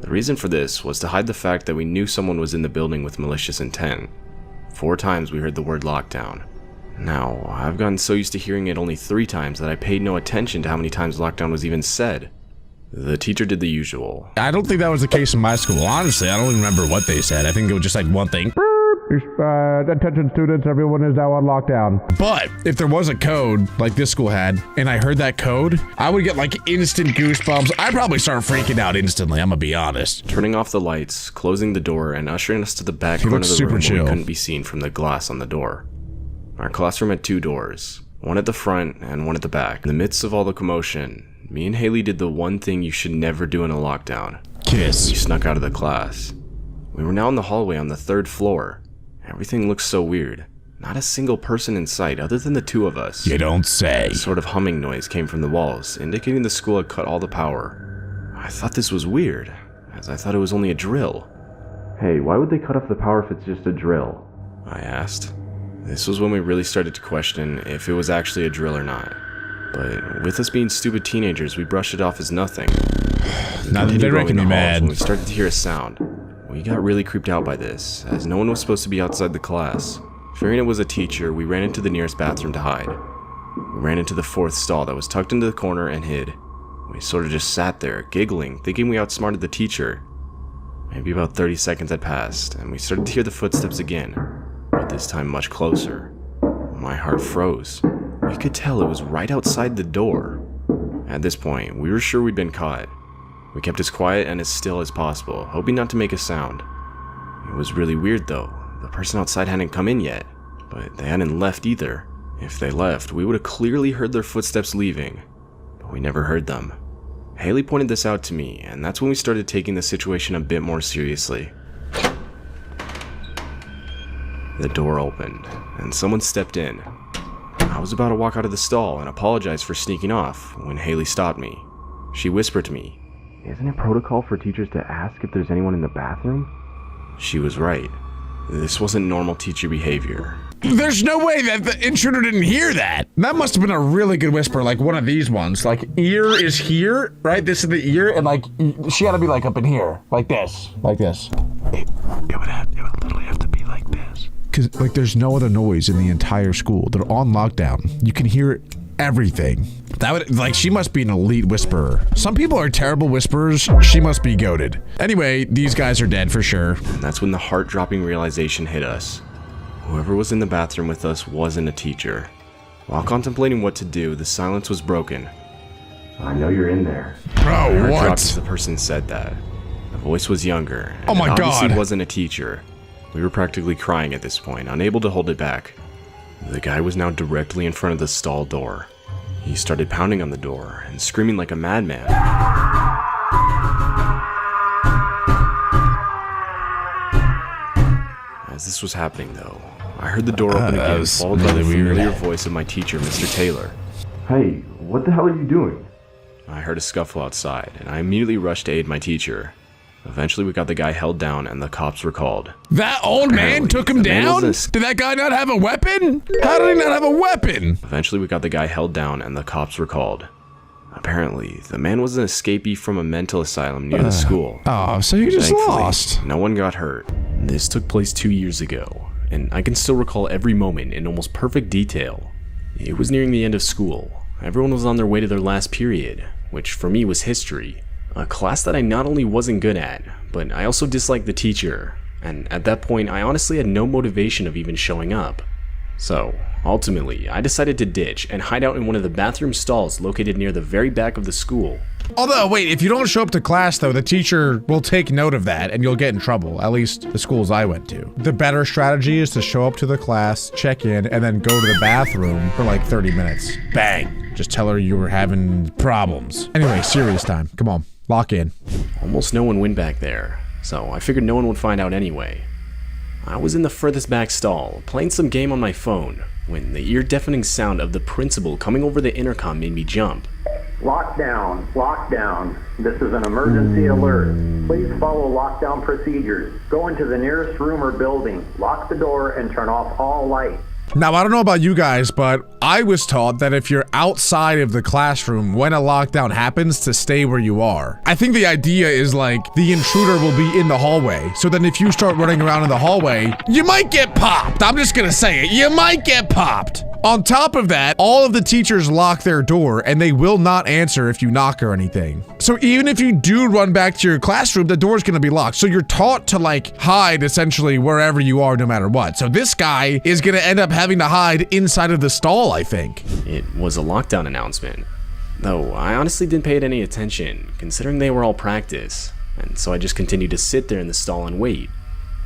The reason for this was to hide the fact that we knew someone was in the building with malicious intent. 4 times we heard the word lockdown. Now, I've gotten so used to hearing it only 3 times that I paid no attention to how many times lockdown was even said. The teacher did the usual. I don't think that was the case in my school. Honestly, I don't even remember what they said. I think it was just like one thing. Attention students, everyone is now on lockdown. But if there was a code like this school had, and I heard that code, I would get like instant goosebumps. I'd probably start freaking out instantly, I'm gonna be honest. Turning off the lights, closing the door, and ushering us to the back corner of the room where we couldn't be seen from the glass on the door. Our classroom had 2 doors, one at the front and one at the back. In the midst of all the commotion, me and Haley did the one thing you should never do in a lockdown. Kiss. We snuck out of the class. We were now in the hallway on the 3rd floor. Everything looked so weird. Not a single person in sight other than the 2 of us. You don't say. A sort of humming noise came from the walls, indicating the school had cut all the power. I thought this was weird, as I thought it was only a drill. Hey, why would they cut off the power if it's just a drill? I asked. This was when we really started to question if it was actually a drill or not. But with us being stupid teenagers, we brushed it off as nothing. Now they're making me mad. When we started to hear a sound. We got really creeped out by this, as no one was supposed to be outside the class. Fearing it was a teacher, we ran into the nearest bathroom to hide. We ran into the 4th stall that was tucked into the corner and hid. We sort of just sat there, giggling, thinking we outsmarted the teacher. Maybe about 30 seconds had passed, and we started to hear the footsteps again, but this time much closer. My heart froze. We could tell it was right outside the door. At this point, we were sure we'd been caught. We kept as quiet and as still as possible, hoping not to make a sound. It was really weird though. The person outside hadn't come in yet, but they hadn't left either. If they left, we would have clearly heard their footsteps leaving, but we never heard them. Haley pointed this out to me, and that's when we started taking the situation a bit more seriously. The door opened, and someone stepped in. I was about to walk out of the stall and apologize for sneaking off when Haley stopped me. She whispered to me, "Isn't it protocol for teachers to ask if there's anyone in the bathroom?" She was right. This wasn't normal teacher behavior. There's no way that the intruder didn't hear that. That must have been a really good whisper, like one of these ones. Like, ear is here, right? This is the ear, and like, she had to be like up in here, like this, like this. It would literally have to be like this. Cause like, there's no other noise in the entire school. They're on lockdown. You can hear everything. That would, like, she must be an elite whisperer. Some people are terrible whisperers. She must be goated. Anyway, these guys are dead for sure. And that's when the heart-dropping realization hit us. Whoever was in the bathroom with us wasn't a teacher. While contemplating what to do, the silence was broken. "I know you're in there." Bro, what? Dropped as the person said that. The voice was younger. Oh my God. Obviously wasn't a teacher. We were practically crying at this point, unable to hold it back. The guy was now directly in front of the stall door. He started pounding on the door and screaming like a madman. As this was happening though, I heard the door open again, followed by the familiar voice of my teacher, Mr. Taylor. "Hey, what the hell are you doing?" I heard a scuffle outside, and I immediately rushed to aid my teacher. Eventually, we got the guy held down, and the cops were called. That old man took him down? Did that guy not have a weapon? How did he not have a weapon? Eventually, we got the guy held down, and the cops were called. Apparently, the man was an escapee from a mental asylum near the school. Oh, so you just lost. No one got hurt. This took place 2 years ago, and I can still recall every moment in almost perfect detail. It was nearing the end of school. Everyone was on their way to their last period, which for me was history. A class that I not only wasn't good at, but I also disliked the teacher, and at that point I honestly had no motivation of even showing up. So, ultimately, I decided to ditch and hide out in one of the bathroom stalls located near the very back of the school. Although, wait, if you don't show up to class though, the teacher will take note of that and you'll get in trouble, at least the schools I went to. The better strategy is to show up to the class, check in, and then go to the bathroom for like 30 minutes. Bang! Just tell her you were having problems. Anyway, serious time. Come on. Lock in. Almost no one went back there, so I figured no one would find out anyway. I was in the furthest back stall, playing some game on my phone, when the ear-deafening sound of the principal coming over the intercom made me jump. "Lockdown, lockdown. This is an emergency alert. Please follow lockdown procedures. Go into the nearest room or building, lock the door, and turn off all lights." Now, I don't know about you guys, but I was taught that if you're outside of the classroom when a lockdown happens, to stay where you are. I think the idea is like the intruder will be in the hallway. So then if you start running around in the hallway, you might get popped. I'm just gonna say it. You might get popped. On top of that, all of the teachers lock their door and they will not answer if you knock or anything. So even if you do run back to your classroom, the door's gonna be locked. So you're taught to like hide essentially wherever you are no matter what. So this guy is gonna end up having to hide inside of the stall, I think. It was a lockdown announcement. Though I honestly didn't pay it any attention, considering they were all practice. And so I just continued to sit there in the stall and wait.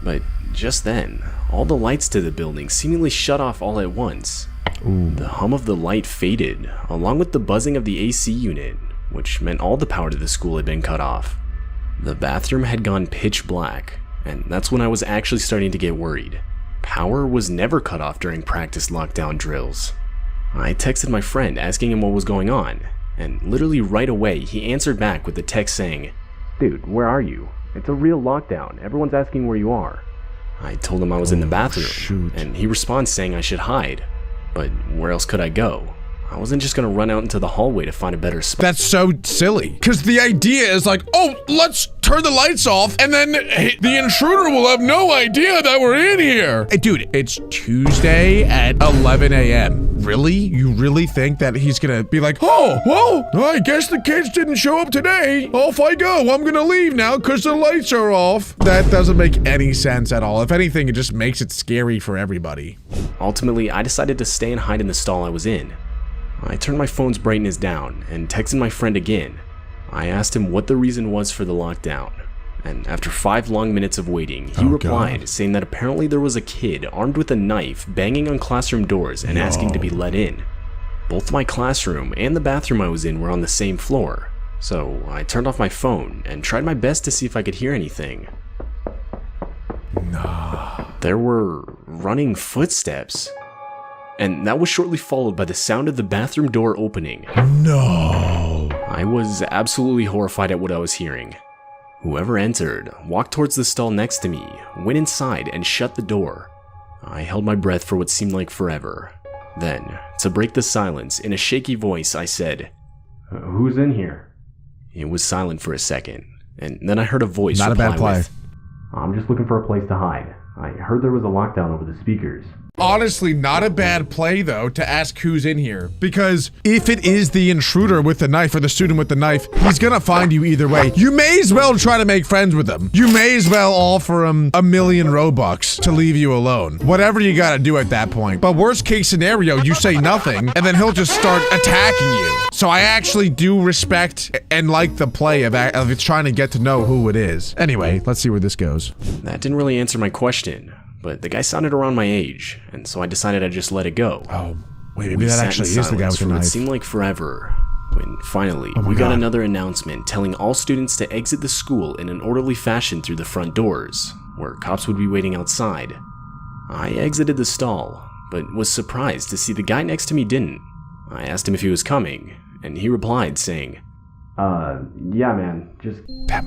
But just then, all the lights to the building seemingly shut off all at once. The hum of the light faded, along with the buzzing of the AC unit, which meant all the power to the school had been cut off. The bathroom had gone pitch black, and that's when I was actually starting to get worried. Power was never cut off during practice lockdown drills. I texted my friend asking him what was going on, and literally right away he answered back with a text saying, "Dude, where are you? It's a real lockdown. Everyone's asking where you are." I told him I was in the bathroom, and he responds saying I should hide. But where else could I go? I wasn't just gonna run out into the hallway to find a better spot. That's so silly. Because the idea is like, oh, let's turn the lights off and then the intruder will have no idea that we're in here. Hey, dude, it's Tuesday at 11 a.m. Really? You really think that he's gonna be like, oh, well, I guess the kids didn't show up today. Off I go. I'm gonna leave now because the lights are off. That doesn't make any sense at all. If anything, it just makes it scary for everybody. Ultimately, I decided to stay and hide in the stall I was in. I turned my phone's brightness down and texted my friend again. I asked him what the reason was for the lockdown, and after 5 long minutes of waiting, he replied saying that apparently there was a kid armed with a knife banging on classroom doors and asking to be let in. Both my classroom and the bathroom I was in were on the same floor, so I turned off my phone and tried my best to see if I could hear anything. There were running footsteps. And that was shortly followed by the sound of the bathroom door opening. No. I was absolutely horrified at what I was hearing. Whoever entered walked towards the stall next to me, went inside, and shut the door. I held my breath for what seemed like forever. Then, to break the silence, in a shaky voice, I said, "Who's in here?" It was silent for a second, and then I heard a voice Not a reply bad play. with, "I'm just looking for a place to hide. I heard there was a lockdown over the speakers." Honestly, not a bad play, though, to ask who's in here. Because if it is the intruder with the knife or the student with the knife, he's gonna find you either way. You may as well try to make friends with him. You may as well offer him 1,000,000 Robux to leave you alone. Whatever you gotta do at that point. But worst case scenario, you say nothing, and then he'll just start attacking you. So I actually do respect and like the play of it's trying to get to know who it is. Anyway, let's see where this goes. That didn't really answer my question, but the guy sounded around my age, and so I decided I'd just let it go. Oh, wait, maybe We that sat in actually is the guy silence with the for what knife. seemed like forever, when finally Oh my we got God. another announcement telling all students to exit the school in an orderly fashion through the front doors, where cops would be waiting outside. I exited the stall, but was surprised to see the guy next to me didn't. I asked him if he was coming, and he replied saying, yeah man, just..." That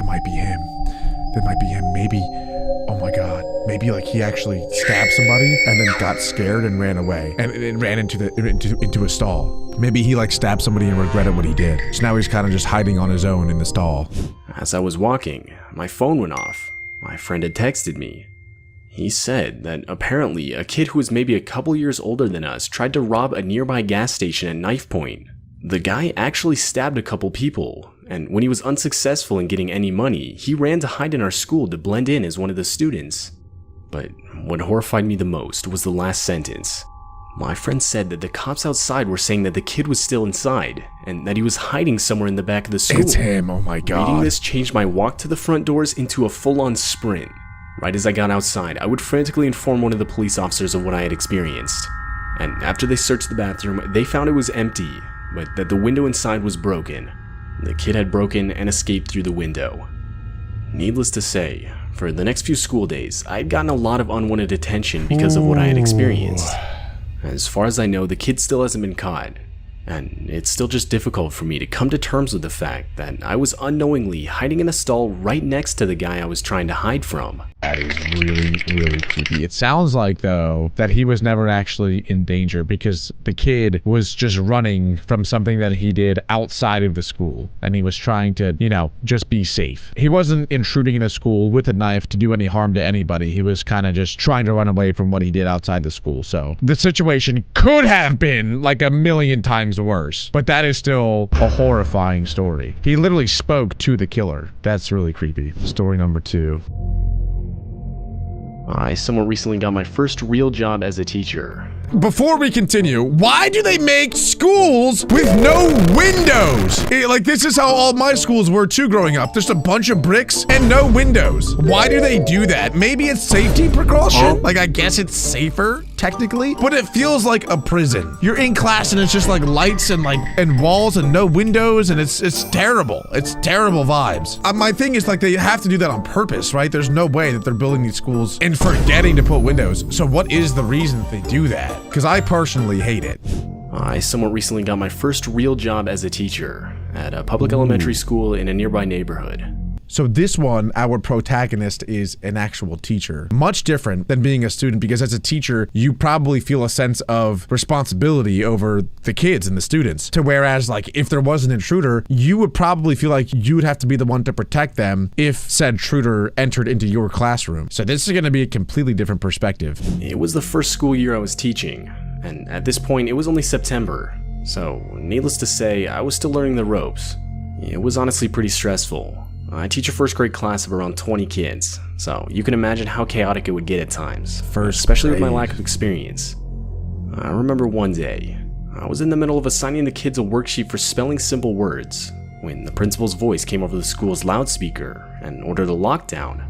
might be him. That might be him. Maybe, oh my God, maybe like he actually stabbed somebody and then got scared and ran away and ran into a stall. Maybe he like stabbed somebody and regretted what he did. So now he's kind of just hiding on his own in the stall. As I was walking, my phone went off. My friend had texted me. He said that apparently a kid who was maybe a couple years older than us tried to rob a nearby gas station at knife point. The guy actually stabbed a couple people, and when he was unsuccessful in getting any money, he ran to hide in our school to blend in as one of the students. But what horrified me the most was the last sentence. My friend said that the cops outside were saying that the kid was still inside, and that he was hiding somewhere in the back of the school. It's him, oh my Reading God. this changed my walk to the front doors into a full-on sprint. Right as I got outside, I would frantically inform one of the police officers of what I had experienced. And after they searched the bathroom, they found it was empty, but that the window inside was broken. The kid had broken and escaped through the window. Needless to say, for the next few school days, I had gotten a lot of unwanted attention because of what I had experienced. As far as I know, the kid still hasn't been caught, and it's still just difficult for me to come to terms with the fact that I was unknowingly hiding in a stall right next to the guy I was trying to hide from. That is really, really creepy. It sounds like, though, that he was never actually in danger because the kid was just running from something that he did outside of the school. And he was trying to, you know, just be safe. He wasn't intruding in the school with a knife to do any harm to anybody. He was kind of just trying to run away from what he did outside the school. So the situation could have been like a million times worse. But that is still a horrifying story. He literally spoke to the killer. That's really creepy. Story number 2. I somewhat recently got my first real job as a teacher. Before we continue, why do they make schools with no windows? Like, this is how all my schools were too growing up. Just a bunch of bricks and no windows. Why do they do that? Maybe it's safety precaution? Like, I guess it's safer, technically, but it feels like a prison. You're in class and it's just like lights and walls and no windows, and it's terrible. It's terrible vibes. My thing is, like, they have to do that on purpose, right? There's no way that they're building these schools and forgetting to put windows. So what is the reason that they do that? Because I personally hate it. I somewhat recently got my first real job as a teacher at a public elementary school in a nearby neighborhood. So this one, our protagonist is an actual teacher. Much different than being a student, because as a teacher, you probably feel a sense of responsibility over the kids and the students. To whereas, like, if there was an intruder, you would probably feel like you would have to be the one to protect them if said intruder entered into your classroom. So this is gonna be a completely different perspective. It was the first school year I was teaching, and at this point, it was only September. So, needless to say, I was still learning the ropes. It was honestly pretty stressful. I teach a first grade class of around 20 kids, so you can imagine how chaotic it would get at times, especially with my lack of experience. I remember one day, I was in the middle of assigning the kids a worksheet for spelling simple words, when the principal's voice came over the school's loudspeaker and ordered a lockdown.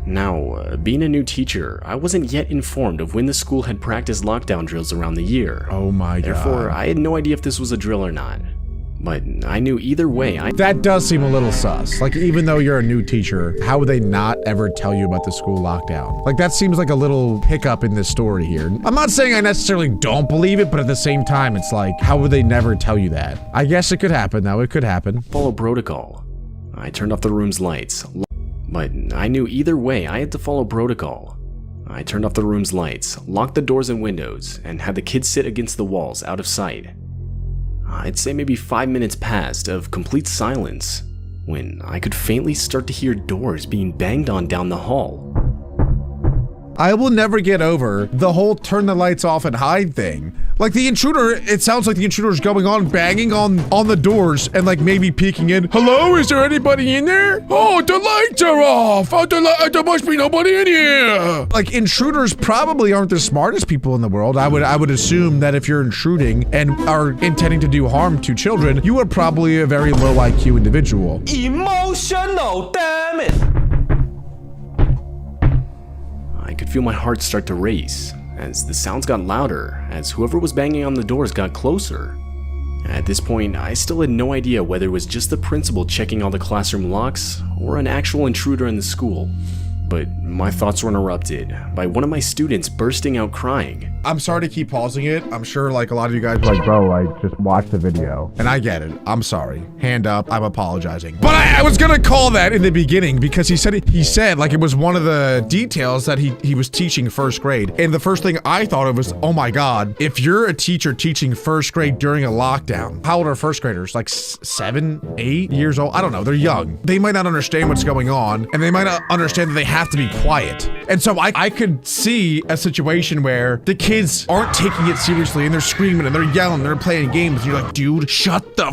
Now, being a new teacher, I wasn't yet informed of when the school had practiced lockdown drills around the year. Oh my god. Therefore, I had no idea if this was a drill or not. But I knew either way, That does seem a little sus. Like, even though you're a new teacher, how would they not ever tell you about the school lockdown? Like, that seems like a little hiccup in this story here. I'm not saying I necessarily don't believe it, but at the same time, it's like, how would they never tell you that? I guess it could happen, though. It could happen. follow protocol. I turned off the room's lights. But I knew either way, I had to follow protocol. I turned off the room's lights, locked the doors and windows, and had the kids sit against the walls out of sight. I'd say maybe 5 minutes passed of complete silence when I could faintly start to hear doors being banged on down the hall. I will never get over the whole turn the lights off and hide thing. Like, the intruder, it sounds like the intruder is going on, banging on the doors and like maybe peeking in. Hello, is there anybody in there? Oh, the lights are off. Oh, there must be nobody in here. Like, intruders probably aren't the smartest people in the world. I would assume that if you're intruding and are intending to do harm to children, you are probably a very low IQ individual. Emotional, damn it! I could feel my heart start to race as the sounds got louder as whoever was banging on the doors got closer. At this point, I still had no idea whether it was just the principal checking all the classroom locks or an actual intruder in the school. But my thoughts were interrupted by one of my students bursting out crying. I'm sorry to keep pausing it. I'm sure like a lot of you guys are like, bro, I just watched the video. And I get it. I'm sorry. Hand up. I'm apologizing. But I was gonna call that in the beginning because he said like it was one of the details that he was teaching first grade. And the first thing I thought of was, oh my God, if you're a teacher teaching first grade during a lockdown, how old are first graders? Like 7, 8 years old? I don't know. They're young. They might not understand what's going on, and they might not understand that they have to be quiet. And so I could see a situation where the kids aren't taking it seriously and they're screaming and they're yelling, they're playing games. And you're like, dude, shut the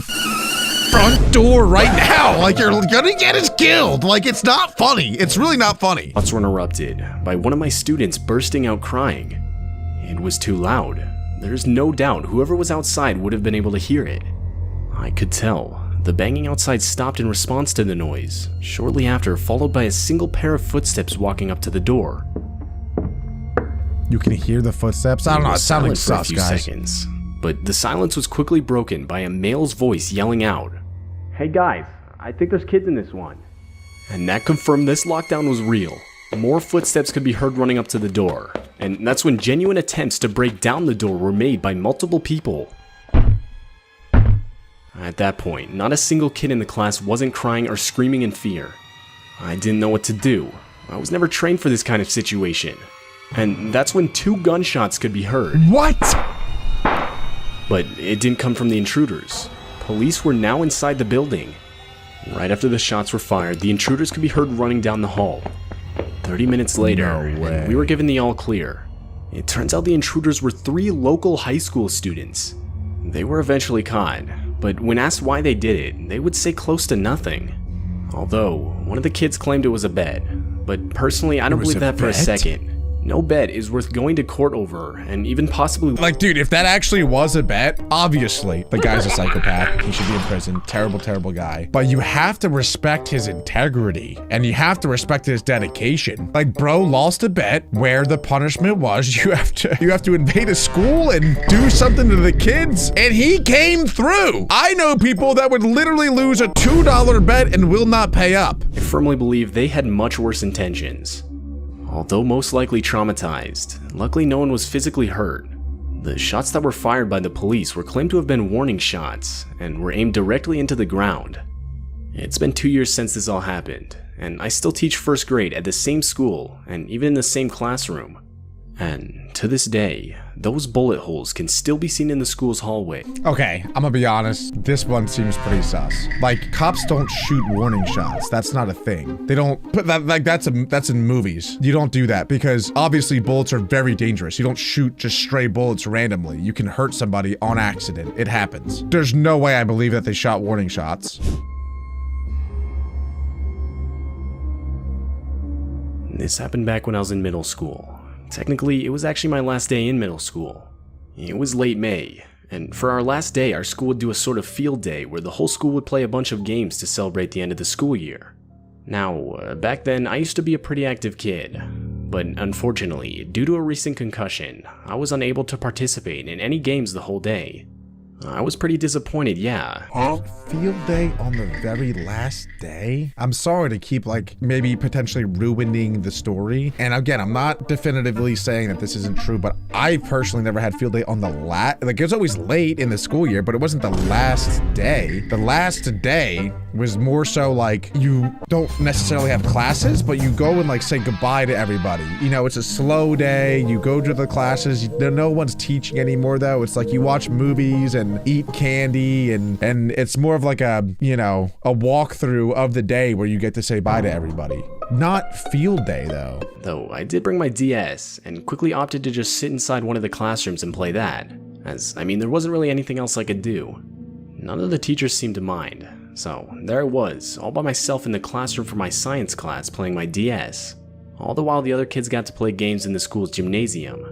front door right now. Like, you're gonna get us killed. Like, it's not funny. It's really not funny. Thoughts were interrupted by one of my students bursting out crying. It was too loud. There's no doubt whoever was outside would have been able to hear it. I could tell. The banging outside stopped in response to the noise, shortly after followed by a single pair of footsteps walking up to the door. You can hear the footsteps? I don't know, it sounded for a sus, few guys. seconds, but the silence was quickly broken by a male's voice yelling out, "Hey guys, I think there's kids in this one." And that confirmed this lockdown was real. More footsteps could be heard running up to the door, and that's when genuine attempts to break down the door were made by multiple people. At that point, not a single kid in the class wasn't crying or screaming in fear. I didn't know what to do. I was never trained for this kind of situation. And that's when 2 gunshots could be heard. What? But it didn't come from the intruders. Police were now inside the building. Right after the shots were fired, the intruders could be heard running down the hall. 30 minutes later, and we were given the all clear. It turns out the intruders were 3 local high school students. They were eventually caught, but when asked why they did it, they would say close to nothing. Although, one of the kids claimed it was a bet, but personally I don't believe that for a second. No bet is worth going to court over, and even possibly— Like, dude, if that actually was a bet, obviously, the guy's a psychopath. He should be in prison. Terrible, terrible guy. But you have to respect his integrity, and you have to respect his dedication. Like, bro lost a bet where the punishment was you have to invade a school and do something to the kids, and he came through. I know people that would literally lose a $2 bet and will not pay up. I firmly believe they had much worse intentions. Although most likely traumatized, luckily no one was physically hurt. The shots that were fired by the police were claimed to have been warning shots and were aimed directly into the ground. It's been 2 years since this all happened, and I still teach first grade at the same school and even in the same classroom. And to this day, those bullet holes can still be seen in the school's hallway. Okay, I'm gonna be honest. This one seems pretty sus. Like, cops don't shoot warning shots. That's not a thing. They don't put that, like, that's in movies. You don't do that because obviously bullets are very dangerous. You don't shoot just stray bullets randomly. You can hurt somebody on accident. It happens. There's no way I believe that they shot warning shots. This happened back when I was in middle school. Technically, it was actually my last day in middle school. It was late May, and for our last day, our school would do a sort of field day where the whole school would play a bunch of games to celebrate the end of the school year. Now, back then, I used to be a pretty active kid, but unfortunately, due to a recent concussion, I was unable to participate in any games the whole day. I was pretty disappointed, yeah. Field day on the very last day? I'm sorry to keep, like, maybe potentially ruining the story. And again, I'm not definitively saying that this isn't true, but I personally never had field day on the like, it was always late in the school year, but it wasn't the last day. The last day was more so like, you don't necessarily have classes, but you go and like say goodbye to everybody. You know, it's a slow day. You go to the classes. No one's teaching anymore though. It's like you watch movies and eat candy and it's more of like a, you know, a walkthrough of the day where you get to say bye to everybody. Not field day though. Though I did bring my DS and quickly opted to just sit inside one of the classrooms and play that, as I mean there wasn't really anything else I could do. None of the teachers seemed to mind, so there I was, all by myself in the classroom for my science class playing my DS, all the while the other kids got to play games in the school's gymnasium.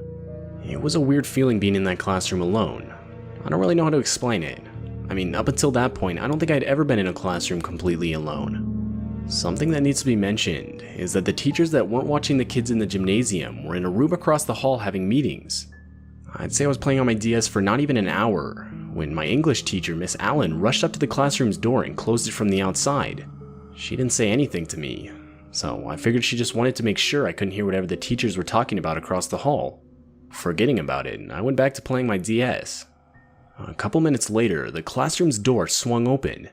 It was a weird feeling being in that classroom alone. I don't really know how to explain it. I mean, up until that point, I don't think I'd ever been in a classroom completely alone. Something that needs to be mentioned is that the teachers that weren't watching the kids in the gymnasium were in a room across the hall having meetings. I'd say I was playing on my DS for not even an hour when my English teacher, Miss Allen, rushed up to the classroom's door and closed it from the outside. She didn't say anything to me, so I figured she just wanted to make sure I couldn't hear whatever the teachers were talking about across the hall. Forgetting about it, I went back to playing my DS. A couple minutes later, the classroom's door swung open.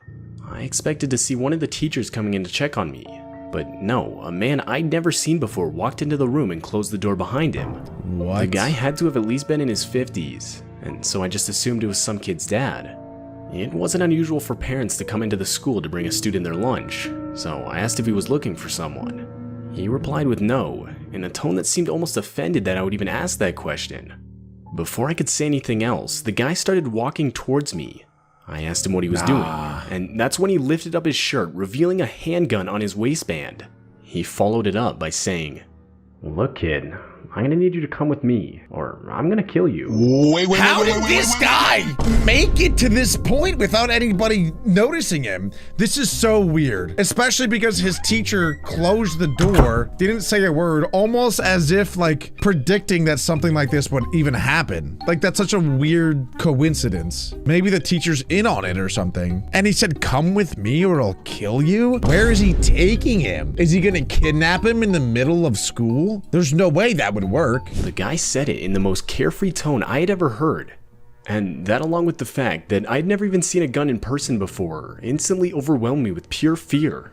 I expected to see one of the teachers coming in to check on me, but no, a man I'd never seen before walked into the room and closed the door behind him. What? The guy had to have at least been in his 50s, and so I just assumed it was some kid's dad. It wasn't unusual for parents to come into the school to bring a student their lunch, so I asked if he was looking for someone. He replied with no, in a tone that seemed almost offended that I would even ask that question. Before I could say anything else, the guy started walking towards me. I asked him what he was doing, and that's when he lifted up his shirt, revealing a handgun on his waistband. He followed it up by saying, "Look, kid, I'm gonna need you to come with me, or I'm gonna kill you." How did this guy make it to this point without anybody noticing him? This is so weird, especially because his teacher closed the door, didn't say a word, almost as if like predicting that something like this would even happen. Like that's such a weird coincidence. Maybe the teacher's in on it or something. And he said, "Come with me or I'll kill you." Where is he taking him? Is he gonna kidnap him in the middle of school? There's no way that would work. The guy said it in the most carefree tone I had ever heard. And that, along with the fact that I'd never even seen a gun in person before, instantly overwhelmed me with pure fear.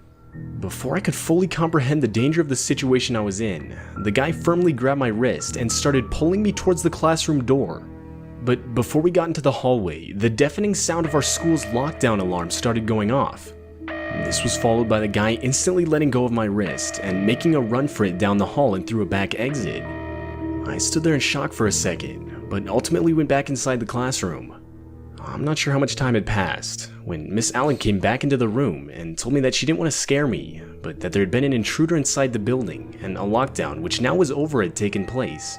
Before I could fully comprehend the danger of the situation I was in, the guy firmly grabbed my wrist and started pulling me towards the classroom door. But before we got into the hallway, the deafening sound of our school's lockdown alarm started going off. This was followed by the guy instantly letting go of my wrist and making a run for it down the hall and through a back exit. I stood there in shock for a second, but ultimately went back inside the classroom. I'm not sure how much time had passed when Miss Allen came back into the room and told me that she didn't want to scare me, but that there had been an intruder inside the building and a lockdown which now was over had taken place.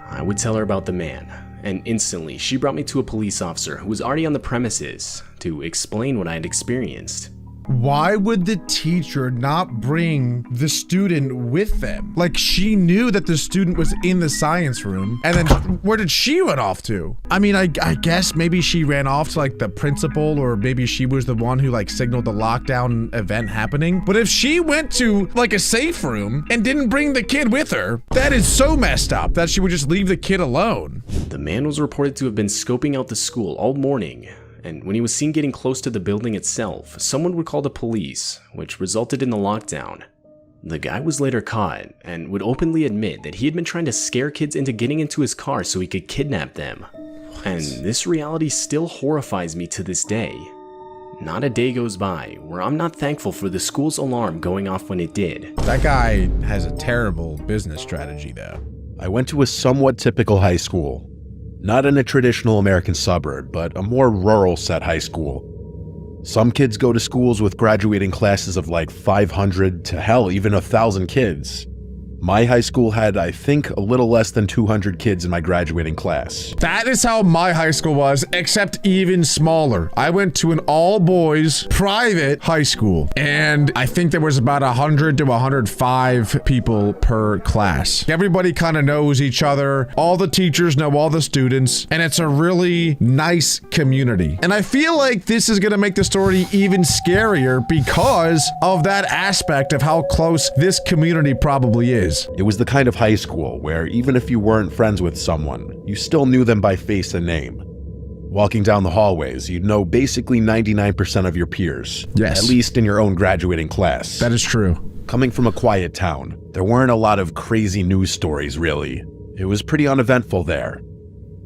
I would tell her about the man, and instantly she brought me to a police officer who was already on the premises to explain what I had experienced. Why would the teacher not bring the student with them? Like, she knew that the student was in the science room, and then where did she run off to? I mean, I guess maybe she ran off to like the principal, or maybe she was the one who like signaled the lockdown event happening. But if she went to like a safe room and didn't bring the kid with her, that is so messed up that she would just leave the kid alone. The man was reported to have been scoping out the school all morning, and when he was seen getting close to the building itself, someone would call the police, which resulted in the lockdown. The guy was later caught and would openly admit that he had been trying to scare kids into getting into his car so he could kidnap them. And this reality still horrifies me to this day. Not a day goes by where I'm not thankful for the school's alarm going off when it did. That guy has a terrible business strategy though. I went to a somewhat typical high school. Not in a traditional American suburb, but a more rural set high school. Some kids go to schools with graduating classes of like 500 to hell, even 1,000 kids. My high school had, I think, a little less than 200 kids in my graduating class. That is how my high school was, except even smaller. I went to an all-boys private high school, and I think there was about 100 to 105 people per class. Everybody kind of knows each other. All the teachers know all the students, and it's a really nice community. And I feel like this is gonna make the story even scarier because of that aspect of how close this community probably is. It was the kind of high school where even if you weren't friends with someone, you still knew them by face and name. Walking down the hallways, you'd know basically 99% of your peers. Yes. At least in your own graduating class. That is true. Coming from a quiet town, there weren't a lot of crazy news stories, really. It was pretty uneventful there.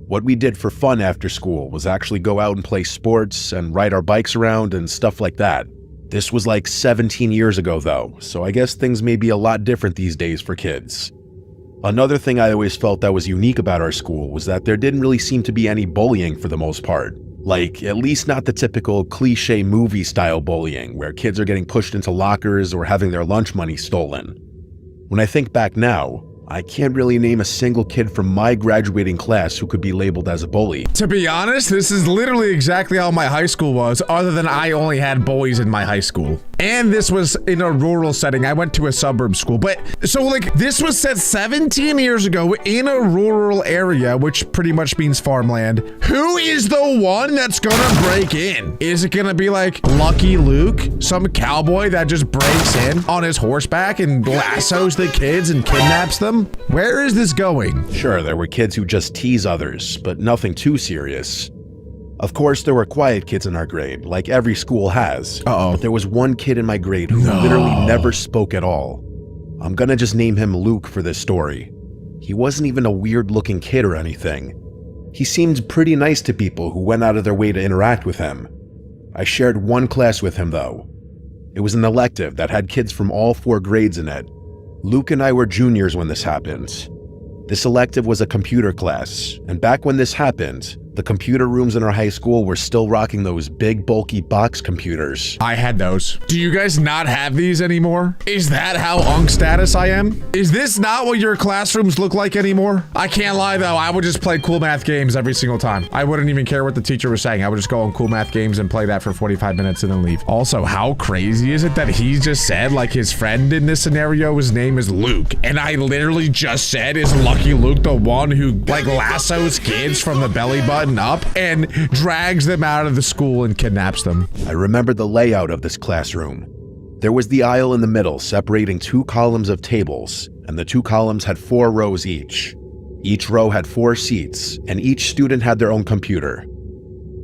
What we did for fun after school was actually go out and play sports and ride our bikes around and stuff like that. This was like 17 years ago though, so I guess things may be a lot different these days for kids. Another thing I always felt that was unique about our school was that there didn't really seem to be any bullying for the most part. Like, at least not the typical cliche movie style bullying where kids are getting pushed into lockers or having their lunch money stolen. When I think back now, I can't really name a single kid from my graduating class who could be labeled as a bully. To be honest, this is literally exactly how my high school was, other than I only had boys in my high school. And this was in a rural setting. I went to a suburb school. But so like this was set 17 years ago in a rural area, which pretty much means farmland. Who is the one that's gonna break in? Is it gonna be like Lucky Luke, some cowboy that just breaks in on his horseback and lassos the kids and kidnaps them? Where is this going? Sure, there were kids who just tease others, but nothing too serious. Of course, there were quiet kids in our grade, like every school has. But there was one kid in my grade who literally never spoke at all. I'm gonna just name him Luke for this story. He wasn't even a weird-looking kid or anything. He seemed pretty nice to people who went out of their way to interact with him. I shared one class with him, though. It was an elective that had kids from all 4 grades in it. Luke and I were juniors when this happened. This elective was a computer class, and back when this happened, the computer rooms in our high school were still rocking those big, bulky box computers. I had those. Do you guys not have these anymore? Is that how unk status I am? Is this not what your classrooms look like anymore? I can't lie though, I would just play cool math games every single time. I wouldn't even care what the teacher was saying. I would just go on cool math games and play that for 45 minutes and then leave. Also, how crazy is it that he just said like his friend in this scenario, his name is Luke, and I literally just said, is Lucky Luke the one who like lassos kids from the belly button up and drags them out of the school and kidnaps them? I remember the layout of this classroom. There was the aisle in the middle separating 2 columns of tables, and the 2 columns had 4 rows each. Each row had 4 seats, and each student had their own computer.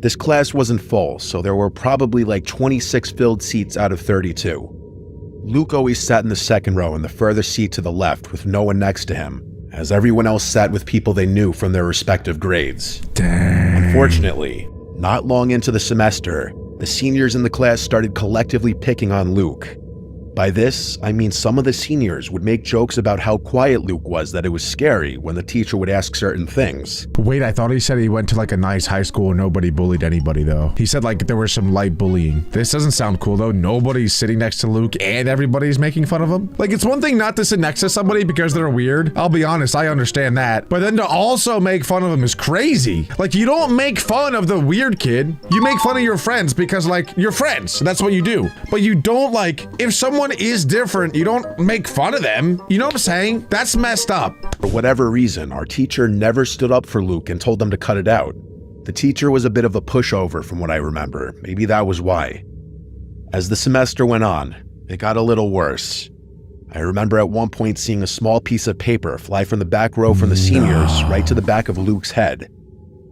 This class wasn't full, so there were probably like 26 filled seats out of 32. Luke always sat in the second row in the furthest seat to the left with no one next to him, as everyone else sat with people they knew from their respective grades. Dang. Unfortunately, not long into the semester, the seniors in the class started collectively picking on Luke. By this, I mean some of the seniors would make jokes about how quiet Luke was, that it was scary when the teacher would ask certain things. Wait, I thought he said he went to like a nice high school and nobody bullied anybody though. He said like there was some light bullying. This doesn't sound cool though. Nobody's sitting next to Luke and everybody's making fun of him. Like it's one thing not to sit next to somebody because they're weird. I'll be honest, I understand that. But then to also make fun of him is crazy. Like you don't make fun of the weird kid. You make fun of your friends because like you're friends. That's what you do. But you don't like, if someone is different, you don't make fun of them. You know what I'm saying? That's messed up. For whatever reason, our teacher never stood up for Luke and told them to cut it out. The teacher was a bit of a pushover from what I remember. Maybe that was why. As the semester went on, it got a little worse. I remember at one point seeing a small piece of paper fly from the back row from the seniors right to the back of Luke's head.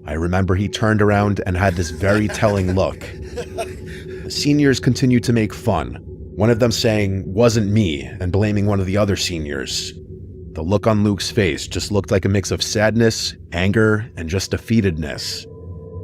I remember he turned around and had this very telling look. The seniors continued to make fun, one of them saying, "Wasn't me," and blaming one of the other seniors. The look on Luke's face just looked like a mix of sadness, anger, and just defeatedness.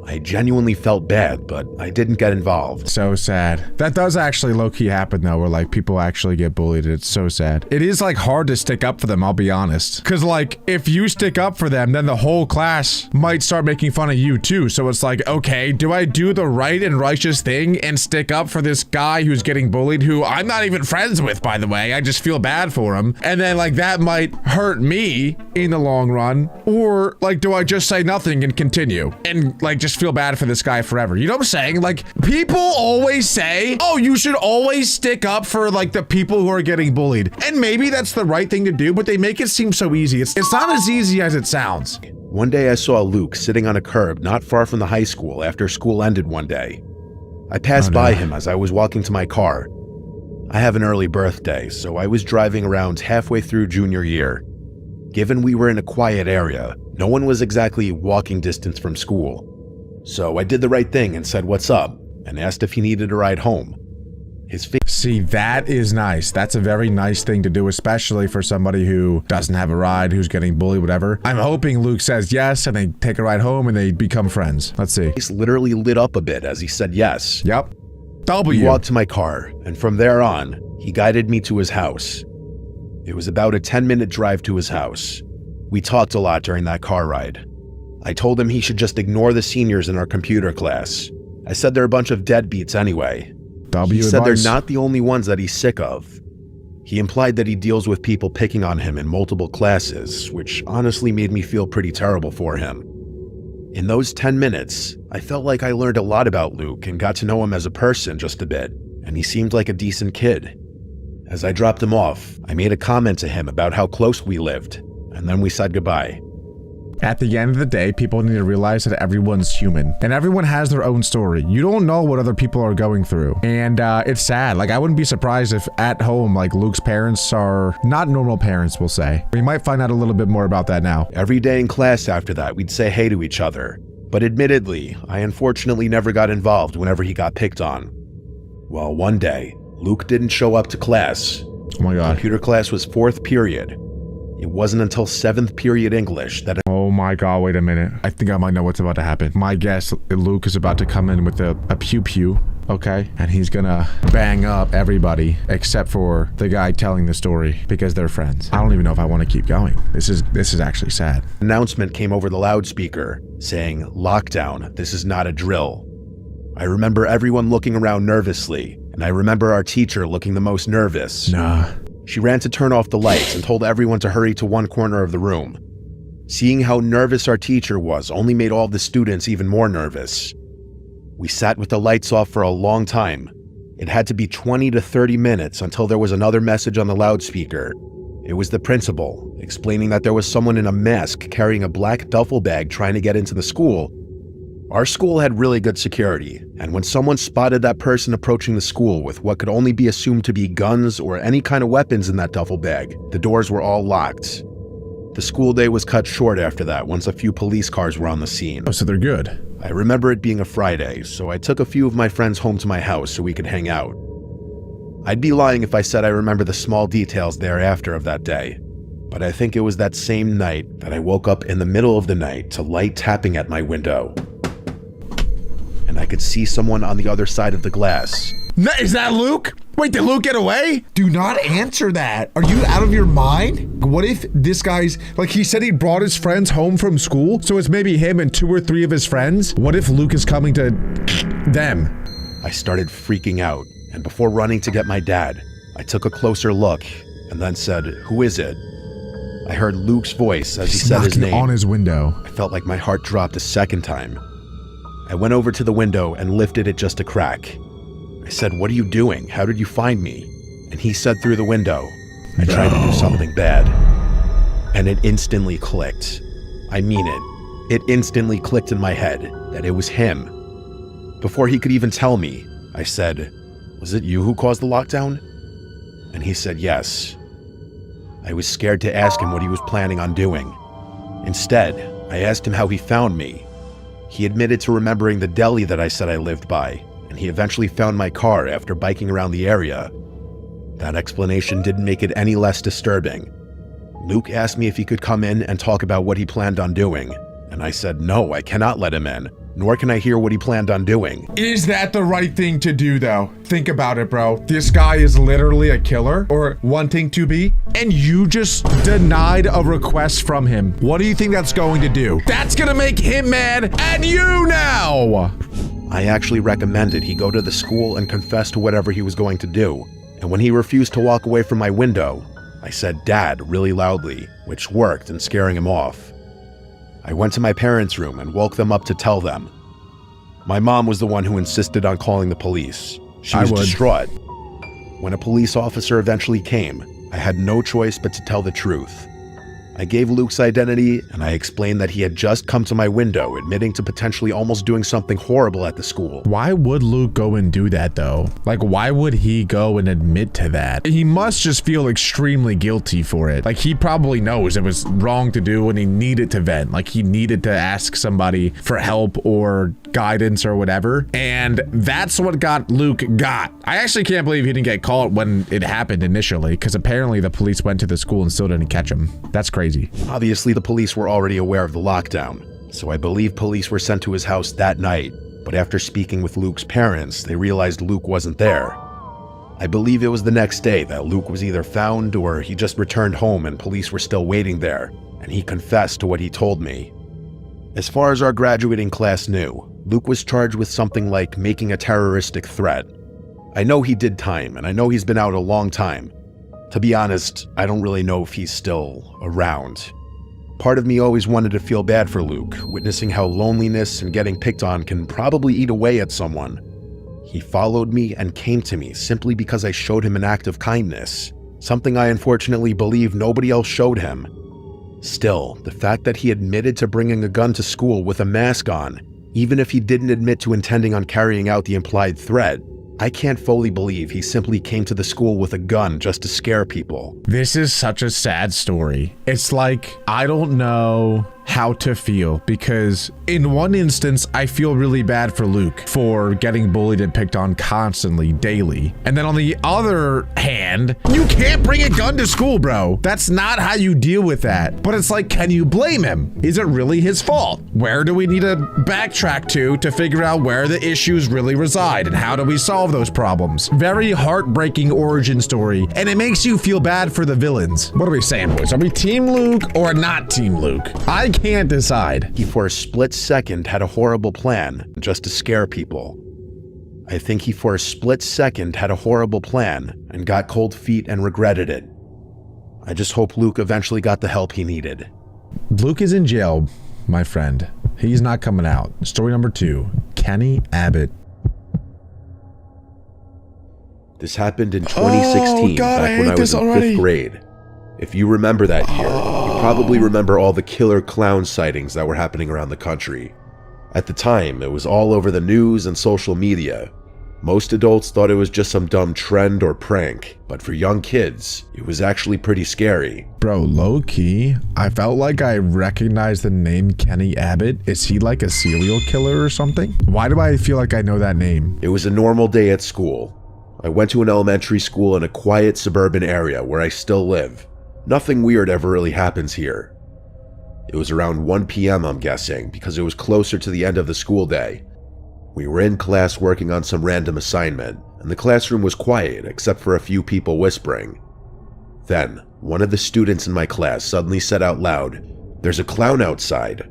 I genuinely felt bad, but I didn't get involved. So sad. That does actually low-key happen though, where like people actually get bullied. It's so sad. It is like hard to stick up for them, I'll be honest. Cause like if you stick up for them, then the whole class might start making fun of you too. So it's like, okay, do I do the right and righteous thing and stick up for this guy who's getting bullied, who I'm not even friends with, by the way? I just feel bad for him. And then like that might hurt me in the long run. Or like, do I just say nothing and continue and like just feel bad for this guy forever? You know what I'm saying? Like people always say, oh, you should always stick up for like the people who are getting bullied. And maybe that's the right thing to do, but they make it seem so easy. It's not as easy as it sounds. One day I saw Luke sitting on a curb not far from the high school after school ended one day. I passed by him as I was walking to my car. I have an early birthday, so I was driving around halfway through junior year. Given we were in a quiet area, no one was exactly walking distance from school. So I did the right thing and said, "What's up?" and asked if he needed a ride home. His face. See, that is nice. That's a very nice thing to do, especially for somebody who doesn't have a ride, who's getting bullied, whatever. I'm hoping Luke says yes and they take a ride home and they become friends. Let's see. Face literally lit up a bit as he said yes. Yep. We walked to my car, and from there on, he guided me to his house. It was about a 10-minute drive to his house. We talked a lot during that car ride. I told him he should just ignore the seniors in our computer class. I said they're a bunch of deadbeats anyway. He said they're not the only ones that he's sick of. He implied that he deals with people picking on him in multiple classes, which honestly made me feel pretty terrible for him. In those 10 minutes, I felt like I learned a lot about Luke and got to know him as a person just a bit, and he seemed like a decent kid. As I dropped him off, I made a comment to him about how close we lived, and then we said goodbye. At the end of the day, people need to realize that everyone's human and everyone has their own story. You don't know what other people are going through. And it's sad. Like, I wouldn't be surprised if at home, like, Luke's parents are not normal parents, we'll say. We might find out a little bit more about that now. Every day in class after that, we'd say hey to each other. But admittedly, I unfortunately never got involved whenever he got picked on. Well, one day, Luke didn't show up to class. Oh my God. Computer class was 4th period. It wasn't until 7th period English that— Oh my God, wait a minute. I think I might know what's about to happen. My guess, Luke is about to come in with a pew-pew, okay? And he's gonna bang up everybody except for the guy telling the story because they're friends. I don't even know if I want to keep going. This is actually sad. Announcement came over the loudspeaker saying, "Lockdown, this is not a drill." I remember everyone looking around nervously, and I remember our teacher looking the most nervous. Nah. She ran to turn off the lights and told everyone to hurry to one corner of the room. Seeing how nervous our teacher was only made all the students even more nervous. We sat with the lights off for a long time. It had to be 20 to 30 minutes until there was another message on the loudspeaker. It was the principal, explaining that there was someone in a mask carrying a black duffel bag trying to get into the school. Our school had really good security, and when someone spotted that person approaching the school with what could only be assumed to be guns or any kind of weapons in that duffel bag, the doors were all locked. The school day was cut short after that once a few police cars were on the scene. Oh, so they're good. I remember it being a Friday, so I took a few of my friends home to my house so we could hang out. I'd be lying if I said I remember the small details thereafter of that day, but I think it was that same night that I woke up in the middle of the night to light tapping at my window. And I could see someone on the other side of the glass. Is that Luke? Wait, did Luke get away? Do not answer that. Are you out of your mind? What if this guy's, like he said he brought his friends home from school, so it's maybe him and 2 or 3 of his friends? What if Luke is coming to them? I started freaking out, and before running to get my dad, I took a closer look and then said, "Who is it?" I heard Luke's voice as he said his name. On his window. I felt like my heart dropped a second time. I went over to the window and lifted it just a crack. I said, "What are you doing? How did you find me?" And he said through the window, "I tried to do something bad." And it instantly clicked. I mean it. It instantly clicked in my head that it was him. Before he could even tell me, I said, "Was it you who caused the lockdown?" And he said yes. I was scared to ask him what he was planning on doing. Instead, I asked him how he found me. He admitted to remembering the deli that I said I lived by, and he eventually found my car after biking around the area. That explanation didn't make it any less disturbing. Luke asked me if he could come in and talk about what he planned on doing, and I said no, I cannot let him in, nor can I hear what he planned on doing. Is that the right thing to do, though? Think about it, bro. This guy is literally a killer, or wanting to be, and you just denied a request from him. What do you think that's going to do? That's gonna make him mad, and you now! I actually recommended he go to the school and confess to whatever he was going to do, and when he refused to walk away from my window, I said "Dad" really loudly, which worked in scaring him off. I went to my parents' room and woke them up to tell them. My mom was the one who insisted on calling the police. She was distraught. When a police officer eventually came, I had no choice but to tell the truth. I gave Luke's identity, and I explained that he had just come to my window, admitting to potentially almost doing something horrible at the school. Why would Luke go and do that, though? Like, why would he go and admit to that? He must just feel extremely guilty for it. Like, he probably knows it was wrong to do and he needed to vent. Like, he needed to ask somebody for help or guidance or whatever. And that's what got Luke got. I actually can't believe he didn't get caught when it happened initially, because apparently the police went to the school and still didn't catch him. That's crazy. Obviously, the police were already aware of the lockdown, so I believe police were sent to his house that night, but after speaking with Luke's parents, they realized Luke wasn't there. I believe it was the next day that Luke was either found or he just returned home and police were still waiting there, and he confessed to what he told me. As far as our graduating class knew, Luke was charged with something like making a terroristic threat. I know he did time, and I know he's been out a long time. To be honest, I don't really know if he's still around. Part of me always wanted to feel bad for Luke, witnessing how loneliness and getting picked on can probably eat away at someone. He followed me and came to me simply because I showed him an act of kindness, something I unfortunately believe nobody else showed him. Still, the fact that he admitted to bringing a gun to school with a mask on, even if he didn't admit to intending on carrying out the implied threat, I can't fully believe he simply came to the school with a gun just to scare people. This is such a sad story. It's like, I don't know how to feel, because in one instance, I feel really bad for Luke for getting bullied and picked on constantly, daily. And then on the other hand, you can't bring a gun to school, bro. That's not how you deal with that. But it's like, can you blame him? Is it really his fault? Where do we need to backtrack to figure out where the issues really reside and how do we solve those problems? Very heartbreaking origin story, and it makes you feel bad for the villains. What are we saying, boys? Are we Team Luke or not Team Luke? I can't decide. He for a split second had a horrible plan just to scare people. I think he for a split second had a horrible plan and got cold feet and regretted it. I just hope Luke eventually got the help he needed. Luke is in jail, my friend. He's not coming out. Story number 2, Kenny Abbott. This happened in 2016, back when I was in 5th grade. If you remember that year, you probably remember all the killer clown sightings that were happening around the country. At the time, it was all over the news and social media. Most adults thought it was just some dumb trend or prank, but for young kids, it was actually pretty scary. Bro, low-key, I felt like I recognized the name Kenny Abbott. Is he like a serial killer or something? Why do I feel like I know that name? It was a normal day at school. I went to an elementary school in a quiet suburban area where I still live. Nothing weird ever really happens here. It was around 1 p.m. I'm guessing, because it was closer to the end of the school day. We were in class working on some random assignment, and the classroom was quiet except for a few people whispering. Then, one of the students in my class suddenly said out loud, "There's a clown outside."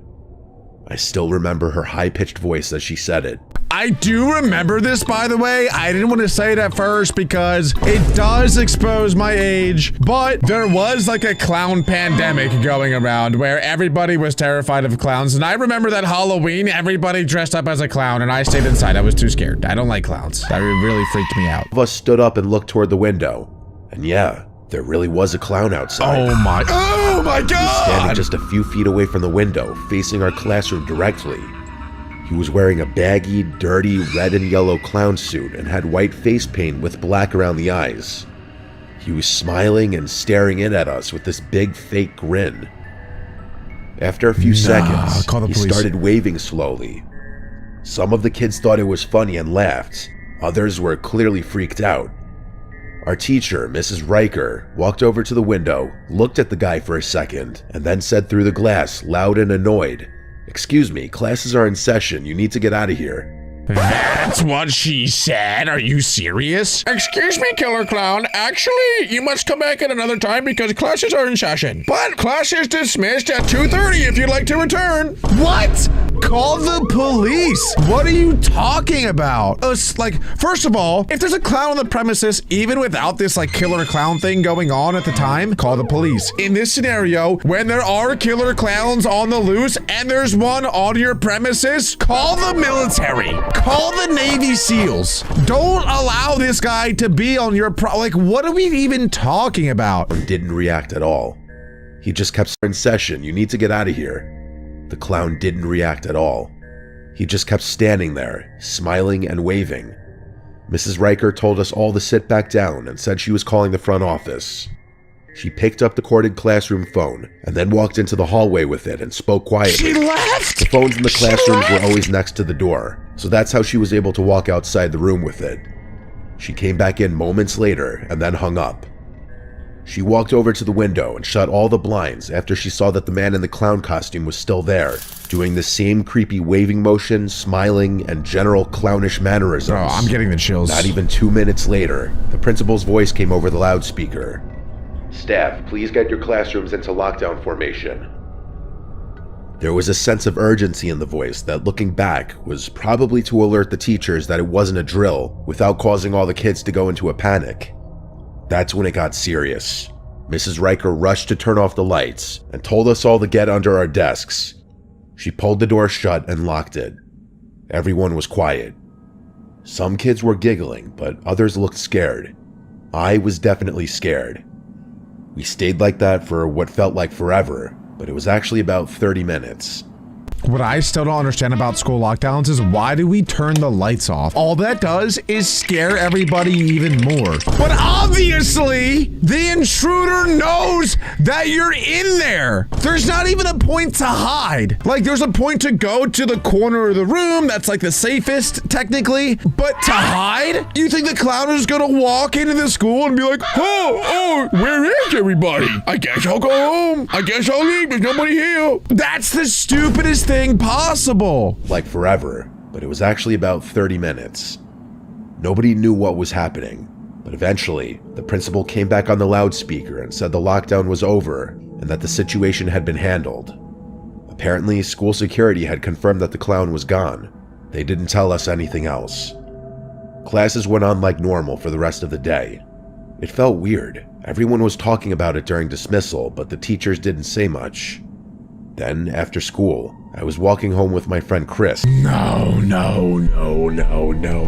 I still remember her high-pitched voice as she said it. I do remember this, by the way. I didn't want to say it at first because it does expose my age, but there was like a clown pandemic going around where everybody was terrified of clowns. And I remember that Halloween, everybody dressed up as a clown and I stayed inside. I was too scared. I don't like clowns. That really freaked me out. All of us stood up and looked toward the window. And yeah, there really was a clown outside. Oh my God! He was standing just a few feet away from the window, facing our classroom directly. He was wearing a baggy, dirty red and yellow clown suit and had white face paint with black around the eyes. He was smiling and staring in at us with this big fake grin. After a few seconds, he started waving slowly. Some of the kids thought it was funny and laughed. Others were clearly freaked out. Our teacher, Mrs. Riker, walked over to the window, looked at the guy for a second, and then said through the glass, loud and annoyed, "Excuse me, classes are in session. You need to get out of here." That's what she said. Are you serious? Excuse me, Killer Clown. Actually, you must come back at another time because classes are in session. But class is dismissed at 2:30 if you'd like to return. What? Call the police. What are you talking about? First of all, if there's a clown on the premises, even without this killer clown thing going on at the time, call the police. In this scenario, when there are killer clowns on the loose and there's one on your premises, call the military. Call the Navy SEALs. Don't allow this guy to be on your what are we even talking about? Didn't react at all. He just kept in session. You need to get out of here. The clown didn't react at all. He just kept standing there, smiling and waving. Mrs. Riker told us all to sit back down and said she was calling the front office. She picked up the corded classroom phone and then walked into the hallway with it and spoke quietly. She left! The phones in the classrooms were always next to the door, so that's how she was able to walk outside the room with it. She came back in moments later and then hung up. She walked over to the window and shut all the blinds after she saw that the man in the clown costume was still there, doing the same creepy waving motion, smiling, and general clownish mannerisms. Oh, I'm getting the chills. Not even 2 minutes later, the principal's voice came over the loudspeaker. "Staff, please get your classrooms into lockdown formation." There was a sense of urgency in the voice that, looking back, was probably to alert the teachers that it wasn't a drill without causing all the kids to go into a panic. That's when it got serious. Mrs. Riker rushed to turn off the lights and told us all to get under our desks. She pulled the door shut and locked it. Everyone was quiet. Some kids were giggling, but others looked scared. I was definitely scared. We stayed like that for what felt like forever, but it was actually about 30 minutes. What I still don't understand about school lockdowns is why do we turn the lights off? All that does is scare everybody even more. But obviously, the intruder knows that you're in there. There's not even a point to hide. There's a point to go to the corner of the room. That's the safest, technically. But to hide? You think the clown is gonna walk into the school and be like, oh, where is everybody? I guess I'll go home. I guess I'll leave. There's nobody here. That's the stupidest thing possible. Forever, but it was actually about 30 minutes. Nobody knew what was happening, but eventually, the principal came back on the loudspeaker and said the lockdown was over and that the situation had been handled. Apparently, school security had confirmed that the clown was gone. They didn't tell us anything else. Classes went on like normal for the rest of the day. It felt weird. Everyone was talking about it during dismissal, but the teachers didn't say much. Then, after school, I was walking home with my friend Chris. No.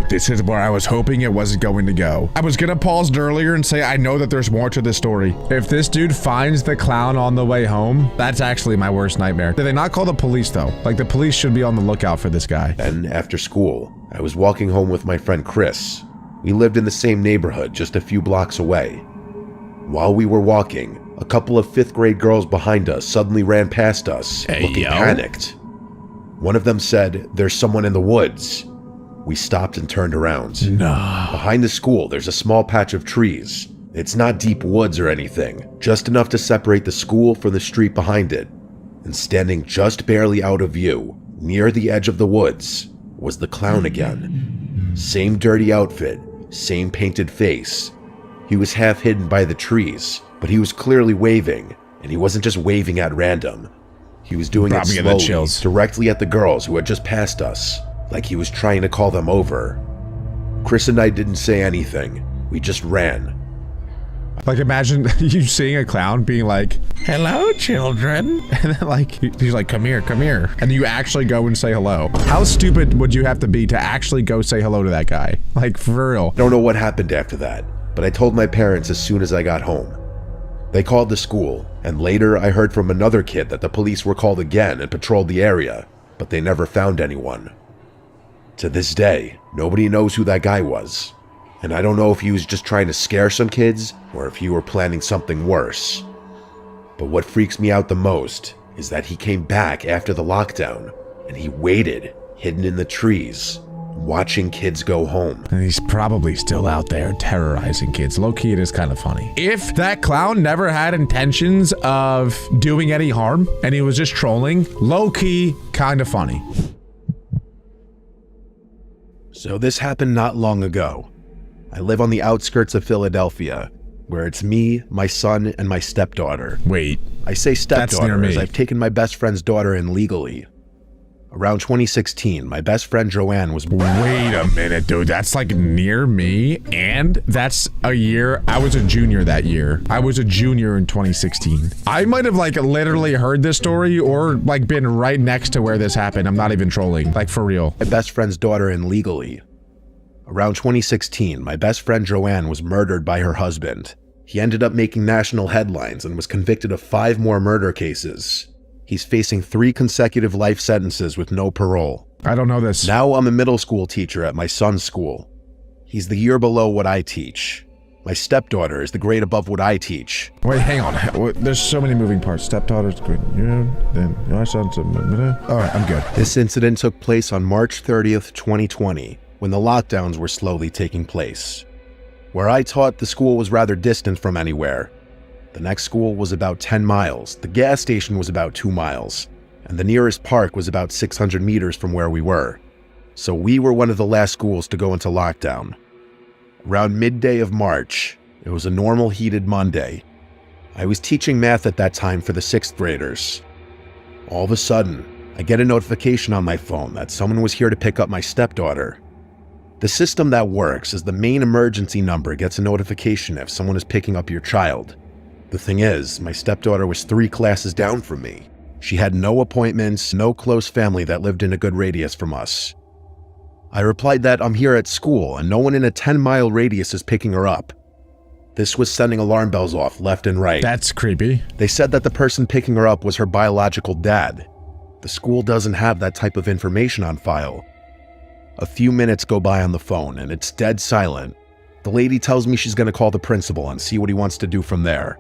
This is where I was hoping it wasn't going to go. I was gonna pause it earlier and say I know that there's more to this story. If this dude finds the clown on the way home, that's actually my worst nightmare. Did they not call the police though? The police should be on the lookout for this guy. Then, after school, I was walking home with my friend Chris. We lived in the same neighborhood, just a few blocks away. While we were walking, a couple of 5th grade girls behind us suddenly ran past us, looking panicked. One of them said, "There's someone in the woods." We stopped and turned around. No. Behind the school, there's a small patch of trees. It's not deep woods or anything, just enough to separate the school from the street behind it. And standing just barely out of view, near the edge of the woods, was the clown again. Same dirty outfit, same painted face. He was half hidden by the trees, but he was clearly waving, and he wasn't just waving at random. He was doing it slowly, directly at the girls who had just passed us, like he was trying to call them over. Chris and I didn't say anything. We just ran. Like, imagine you seeing a clown being like, "Hello, children," and then like he's like, "Come here, come here," and you actually go and say hello. How stupid would you have to be to actually go say hello to that guy? Like, for real. I don't know what happened after that, but I told my parents as soon as I got home. They called the school, and later I heard from another kid that the police were called again and patrolled the area, but they never found anyone. To this day, nobody knows who that guy was. And I don't know if he was just trying to scare some kids or if he were planning something worse. But what freaks me out the most is that he came back after the lockdown and he waited, hidden in the trees, watching kids go home. And he's probably still out there terrorizing kids. Low-key, it is kind of funny. If that clown never had intentions of doing any harm and he was just trolling, low-key, kind of funny. So this happened not long ago. I live on the outskirts of Philadelphia, where it's me, my son, and my stepdaughter. Wait. I say stepdaughter near me. as I've taken my best friend's daughter in legally. Around 2016, my best friend Joanne was born. Wait a minute, dude. That's like near me, and that's a year. I was a junior that year. I was a junior in 2016. I might have like literally heard this story or like been right next to where this happened. I'm not even trolling. Like, for real. My best friend's daughter in legally. Around 2016, my best friend Joanne was murdered by her husband. He ended up making national headlines and was convicted of 5 more murder cases. He's facing 3 consecutive life sentences with no parole. I don't know this. Now I'm a middle school teacher at my son's school. He's the year below what I teach. My stepdaughter is the grade above what I teach. Wait, hang on. There's so many moving parts. Stepdaughter's good. Yeah, then my son's a... All right, I'm good. This incident took place on March 30th, 2020, when the lockdowns were slowly taking place. Where I taught, the school was rather distant from anywhere. The next school was about 10 miles, the gas station was about 2 miles, and the nearest park was about 600 meters from where we were. So we were one of the last schools to go into lockdown. Around midday of March, it was a normal heated Monday. I was teaching math at that time for the 6th graders. All of a sudden, I get a notification on my phone that someone was here to pick up my stepdaughter. The system that works is the main emergency number gets a notification if someone is picking up your child. The thing is, my stepdaughter was 3 classes down from me. She had no appointments, no close family that lived in a good radius from us. I replied that I'm here at school and no one in a 10-mile radius is picking her up. This was sending alarm bells off left and right. That's creepy. They said that the person picking her up was her biological dad. The school doesn't have that type of information on file. A few minutes go by on the phone and it's dead silent. The lady tells me she's going to call the principal and see what he wants to do from there.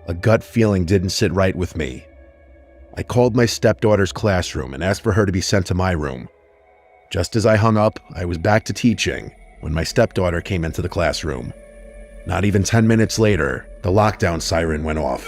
A gut feeling didn't sit right with me. I called my stepdaughter's classroom and asked for her to be sent to my room. Just as I hung up, I was back to teaching when my stepdaughter came into the classroom. Not even 10 minutes later, the lockdown siren went off.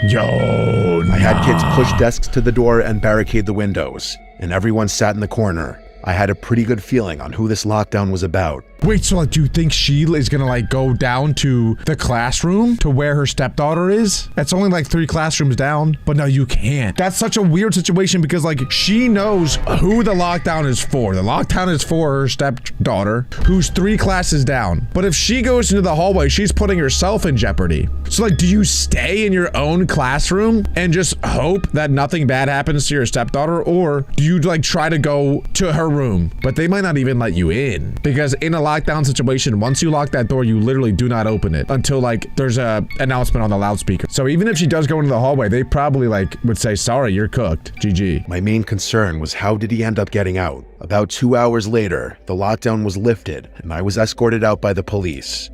Yo, I had kids push desks to the door and barricade the windows, and everyone sat in the corner. I had a pretty good feeling on who this lockdown was about. Wait, so like, do you think she is gonna like go down to the classroom to where her stepdaughter is? It's only like 3 classrooms down, but no, you can't. That's such a weird situation because like she knows who the lockdown is for. The lockdown is for her stepdaughter who's 3 classes down. But if she goes into the hallway, she's putting herself in jeopardy. So like, do you stay in your own classroom and just hope that nothing bad happens to your stepdaughter? Or do you like try to go to her room? But they might not even let you in because in a lockdown situation, once you lock that door, you literally do not open it until like there's a announcement on the loudspeaker. So even if she does go into the hallway, they probably like would say, sorry, you're cooked, GG. My main concern was how did he end up getting out? About 2 hours later, the lockdown was lifted and I was escorted out by the police.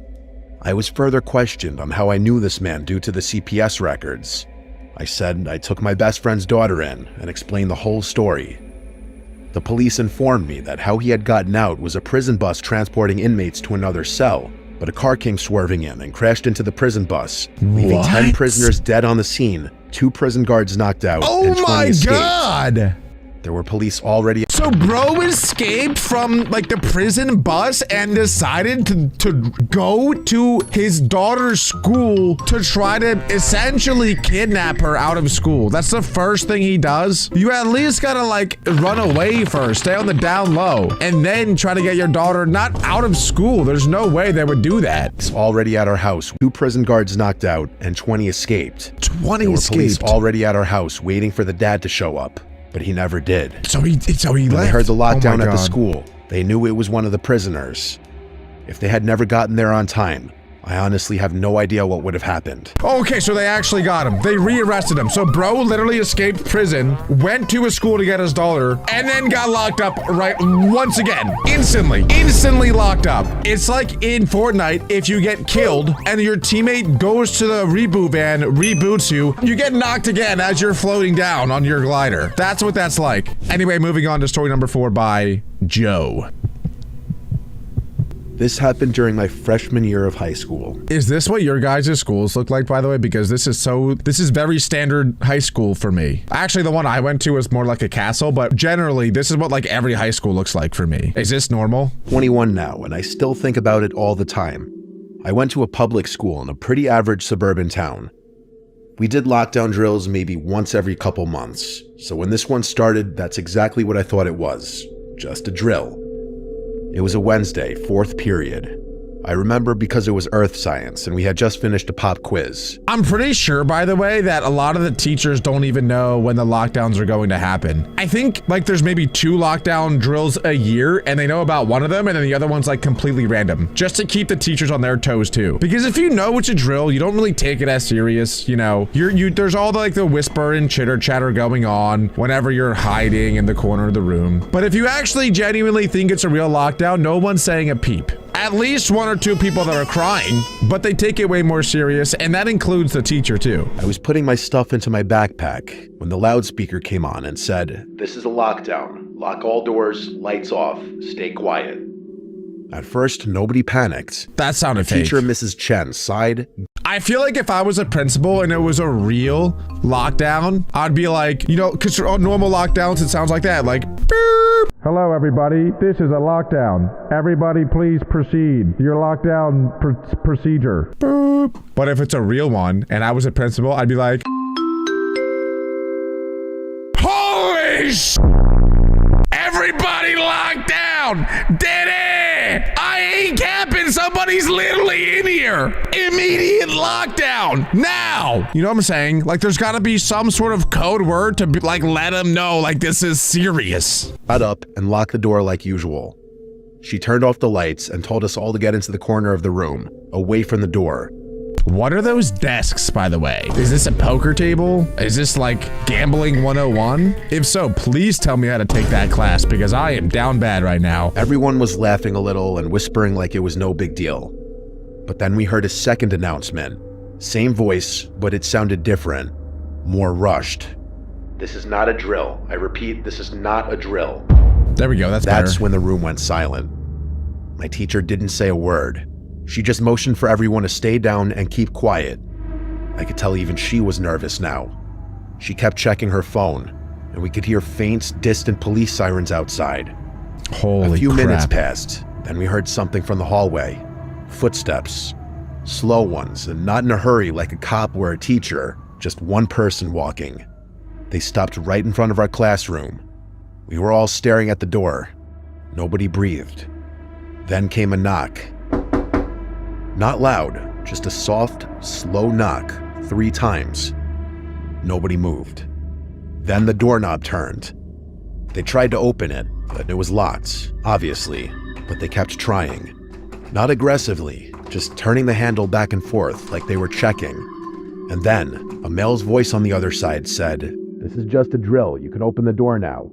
I was further questioned on how I knew this man due to the CPS records. I said I took my best friend's daughter in and explained the whole story. The police informed me that how he had gotten out was a prison bus transporting inmates to another cell, but a car came swerving in and crashed into the prison bus, leaving 10 prisoners dead on the scene, 2 prison guards knocked out, and 20 escaped. God! There were police already. So bro escaped from like the prison bus and decided to go to his daughter's school to try to essentially kidnap her out of school. That's the first thing he does. You at least gotta like run away first, stay on the down low, and then try to get your daughter not out of school. There's no way they would do that. It's already at our house. 2 prison guards knocked out and 20 escaped. 20 There were escaped. police already at our house waiting for the dad to show up, but he never did. So he When left. they heard the Oh my lockdown at the God. school, they knew it was one of the prisoners. If they had never gotten there on time, I honestly have no idea what would have happened. Okay, so they actually got him. They rearrested him. So bro literally escaped prison, went to a school to get his daughter, and then got locked up right once again. Instantly locked up. It's like in Fortnite, if you get killed and your teammate goes to the reboot van, reboots you, you get knocked again as you're floating down on your glider. That's what that's like. Anyway, moving on to story number 4 by Joe. This happened during my freshman year of high school. Is this what your guys' schools look like, by the way? Because this is very standard high school for me. Actually, the one I went to was more like a castle, but generally, this is what like every high school looks like for me. Is this normal? 21 now, and I still think about it all the time. I went to a public school in a pretty average suburban town. We did lockdown drills maybe once every couple months, so when this one started, that's exactly what I thought it was. Just a drill. It was a Wednesday, 4th period. I remember because it was earth science and we had just finished a pop quiz. I'm pretty sure, by the way, that a lot of the teachers don't even know when the lockdowns are going to happen. I think like there's maybe 2 lockdown drills a year and they know about one of them and then the other one's like completely random, just to keep the teachers on their toes too. Because if you know it's a drill, you don't really take it as serious, you know. There's all the like the whisper and chitter chatter going on whenever you're hiding in the corner of the room. But if you actually genuinely think it's a real lockdown, no one's saying a peep. At least 1 or 2 people that are crying, but they take it way more serious, and that includes the teacher too. I was putting my stuff into my backpack when the loudspeaker came on and said, "This is a lockdown. Lock all doors, lights off, stay quiet." At first, nobody panicked. That sounded fake. Teacher Mrs. Chen sighed. I feel like if I was a principal and it was a real lockdown, I'd be like, you know, because on normal lockdowns, it sounds like that, like, beep. Hello, everybody. This is a lockdown. Everybody, please proceed. Your lockdown procedure. Boop. But if it's a real one and I was a principal, I'd be like, holy sh! Everybody locked down! Did it! I ain't capping. Somebody's literally in here. Immediate lockdown now. You know what I'm saying? Like, there's got to be some sort of code word to be, like let them know like this is serious. Got up and locked the door like usual. She turned off the lights and told us all to get into the corner of the room, away from the door. What are those desks, by the way? Is this a poker table? Is this like gambling 101? If so, please tell me how to take that class because I am down bad right now. Everyone was laughing a little and whispering like it was no big deal. But then we heard a second announcement. Same voice, but it sounded different. More rushed. "This is not a drill. I repeat, this is not a drill." There we go, that's better. When the room went silent. My teacher didn't say a word. She just motioned for everyone to stay down and keep quiet. I could tell even she was nervous now. She kept checking her phone, and we could hear faint, distant police sirens outside. Holy A few crap. minutes passed, then we heard something from the hallway. Footsteps. Slow ones, and not in a hurry like a cop or a teacher, just one person walking. They stopped right in front of our classroom. We were all staring at the door. Nobody breathed. Then came a knock. Not loud, just a soft, slow knock 3 times. Nobody moved. Then the doorknob turned. They tried to open it, but it was locked, obviously, but they kept trying. Not aggressively, just turning the handle back and forth like they were checking. And then, a male's voice on the other side said, "This is just a drill. You can open the door now."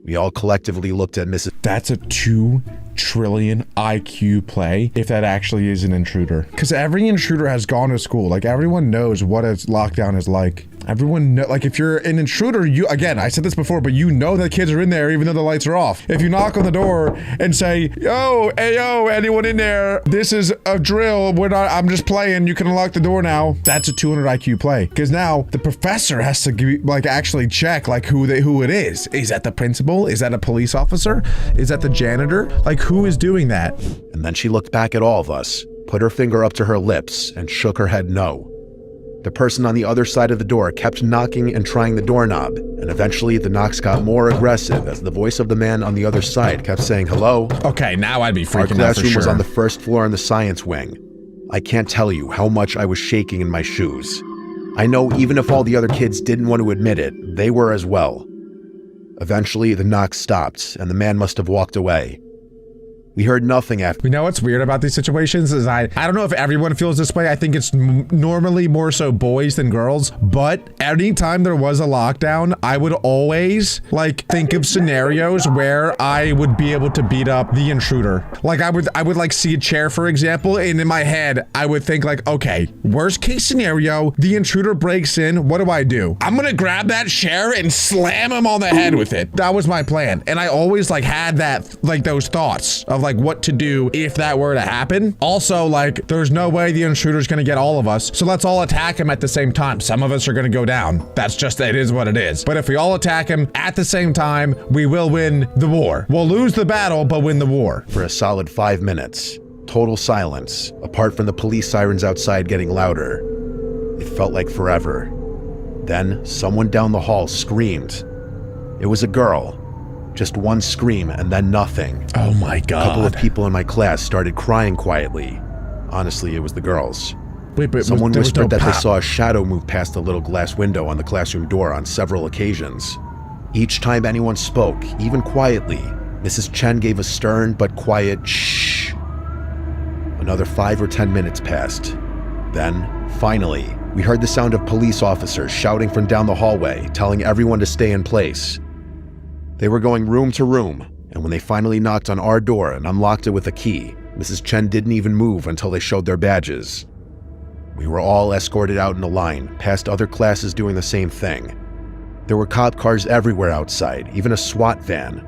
We all collectively looked at Mrs. That's a 2 trillion IQ play if that actually is an intruder. Because every intruder has gone to school. Like, everyone knows what a lockdown is like. Everyone know, like, if you're an intruder, you, again, I said this before, but you know that kids are in there even though the lights are off. If you knock on the door and say, yo, hey, yo, anyone in there? This is a drill. I'm just playing. You can unlock the door now. That's a 200 IQ play. Because now the professor has to give, like, actually check, like, who it is. Is that the principal? Is that a police officer? Is that the janitor? Like, who is doing that? And then she looked back at all of us, put her finger up to her lips, and shook her head no. The person on the other side of the door kept knocking and trying the doorknob, and eventually the knocks got more aggressive as the voice of the man on the other side kept saying hello. Okay, now I'd be freaking out for Our classroom sure. was on the first floor in the science wing. I can't tell you how much I was shaking in my shoes. I know even if all the other kids didn't want to admit it, they were as well. Eventually, the knocks stopped, and the man must have walked away. We heard nothing after. You know what's weird about these situations is I don't know if everyone feels this way. I think it's normally more so boys than girls, but anytime there was a lockdown, I would always like think of scenarios where I would be able to beat up the intruder. Like I would like see a chair, for example, and in my head, I would think like, okay, worst case scenario, the intruder breaks in. What do? I'm gonna grab that chair and slam him on the head with it. That was my plan. And I always like had that, like those thoughts of like what to do if that were to happen. Also, like, there's no way the intruder's gonna get all of us, so let's all attack him at the same time. Some of us are gonna go down. That's just, it is what it is. But if we all attack him at the same time, we will win the war. We'll lose the battle, but win the war. For a solid 5 minutes, total silence, apart from the police sirens outside getting louder. It felt like forever. Then, someone down the hall screamed. It was a girl. Just one scream and then nothing. Oh my God. A couple of people in my class started crying quietly. Honestly, it was the girls. Wait, but Someone there was whispered no that they pop. saw a shadow move past the little glass window on the classroom door on several occasions. Each time anyone spoke, even quietly, Mrs. Chen gave a stern but quiet shh. Another 5 or 10 minutes passed. Then, finally, we heard the sound of police officers shouting from down the hallway, telling everyone to stay in place. They were going room to room, and when they finally knocked on our door and unlocked it with a key, Mrs. Chen didn't even move until they showed their badges. We were all escorted out in a line, past other classes doing the same thing. There were cop cars everywhere outside, even a SWAT van.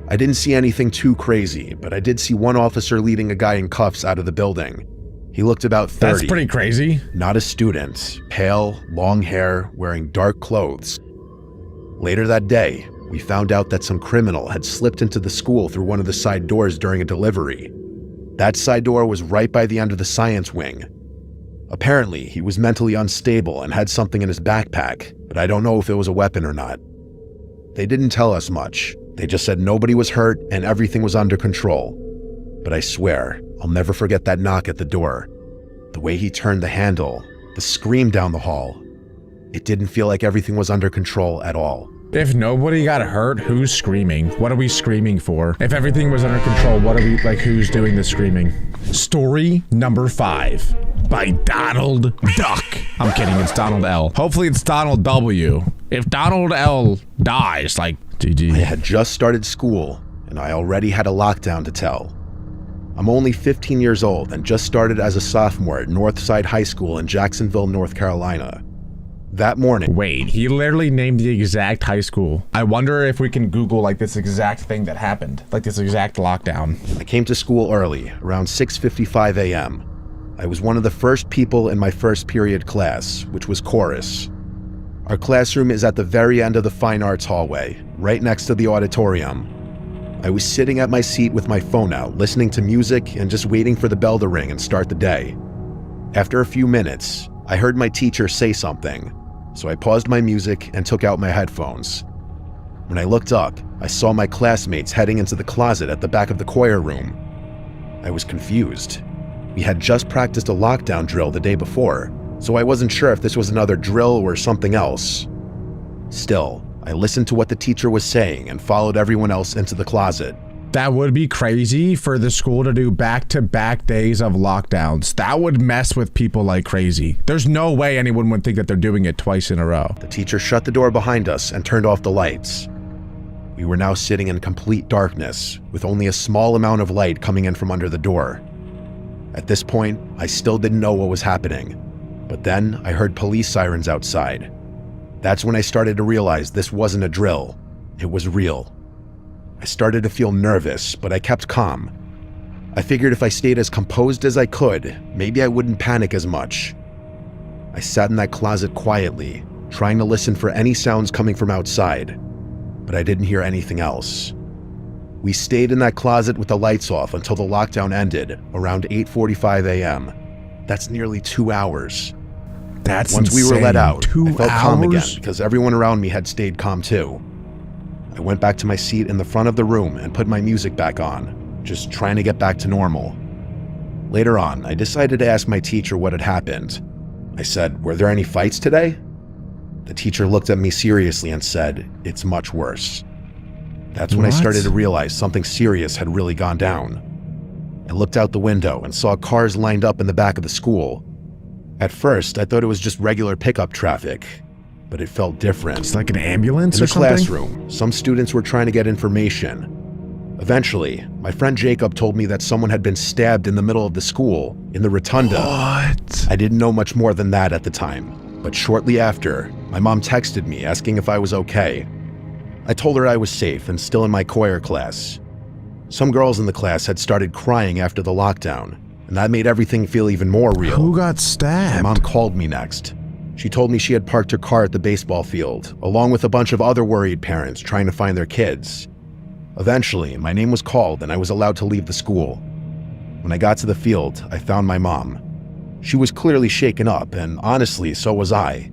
I didn't see anything too crazy, but I did see one officer leading a guy in cuffs out of the building. He looked about 30. That's pretty crazy. Not a student, pale, long hair, wearing dark clothes. Later that day, we found out that some criminal had slipped into the school through one of the side doors during a delivery. That side door was right by the end of the science wing. Apparently, he was mentally unstable and had something in his backpack, but I don't know if it was a weapon or not. They didn't tell us much. They just said nobody was hurt and everything was under control. But I swear, I'll never forget that knock at the door. The way he turned the handle, the scream down the hall. It didn't feel like everything was under control at all. If nobody got hurt, who's screaming? What are we screaming for? If everything was under control, what are we, like, who's doing the screaming? Story number 5 by Donald Duck. I'm kidding, it's Donald L. Hopefully it's Donald W. If Donald L dies, like, GG. I had just started school, and I already had a lockdown to tell. I'm only 15 years old and just started as a sophomore at Northside High School in Jacksonville, North Carolina. That morning. Wait, he literally named the exact high school. I wonder if we can Google like this exact thing that happened, like this exact lockdown. I came to school early, around 6:55 a.m. I was one of the first people in my first period class, which was chorus. Our classroom is at the very end of the fine arts hallway, right next to the auditorium. I was sitting at my seat with my phone out, listening to music and just waiting for the bell to ring and start the day. After a few minutes, I heard my teacher say something. So I paused my music and took out my headphones. When I looked up, I saw my classmates heading into the closet at the back of the choir room. I was confused. We had just practiced a lockdown drill the day before, so I wasn't sure if this was another drill or something else. Still, I listened to what the teacher was saying and followed everyone else into the closet. That would be crazy for the school to do back-to-back days of lockdowns. That would mess with people like crazy. There's no way anyone would think that they're doing it twice in a row. The teacher shut the door behind us and turned off the lights. We were now sitting in complete darkness, with only a small amount of light coming in from under the door. At this point, I still didn't know what was happening, but then I heard police sirens outside. That's when I started to realize this wasn't a drill, it was real. I started to feel nervous, but I kept calm. I figured if I stayed as composed as I could, maybe I wouldn't panic as much. I sat in that closet quietly, trying to listen for any sounds coming from outside, but I didn't hear anything else. We stayed in that closet with the lights off until the lockdown ended around 8:45 a.m. That's nearly 2 hours. That's Once we were let out, 2 I felt calm again hours? because everyone around me had stayed calm too. I went back to my seat in the front of the room and put my music back on, just trying to get back to normal. Later on, I decided to ask my teacher what had happened. I said, "Were there any fights today?" The teacher looked at me seriously and said, "It's much worse." That's when I What? started to realize something serious had really gone down. I looked out the window and saw cars lined up in the back of the school. At first, I thought it was just regular pickup traffic, but it felt different. It's like an ambulance In or the something? classroom, some students were trying to get information. Eventually, my friend Jacob told me that someone had been stabbed in the middle of the school, in the rotunda. What? I didn't know much more than that at the time, but shortly after, my mom texted me asking if I was okay. I told her I was safe and still in my choir class. Some girls in the class had started crying after the lockdown, and that made everything feel even more real. Who got My stabbed? mom called me next. She told me she had parked her car at the baseball field, along with a bunch of other worried parents trying to find their kids. Eventually, my name was called and I was allowed to leave the school. When I got to the field, I found my mom. She was clearly shaken up, and honestly, so was I.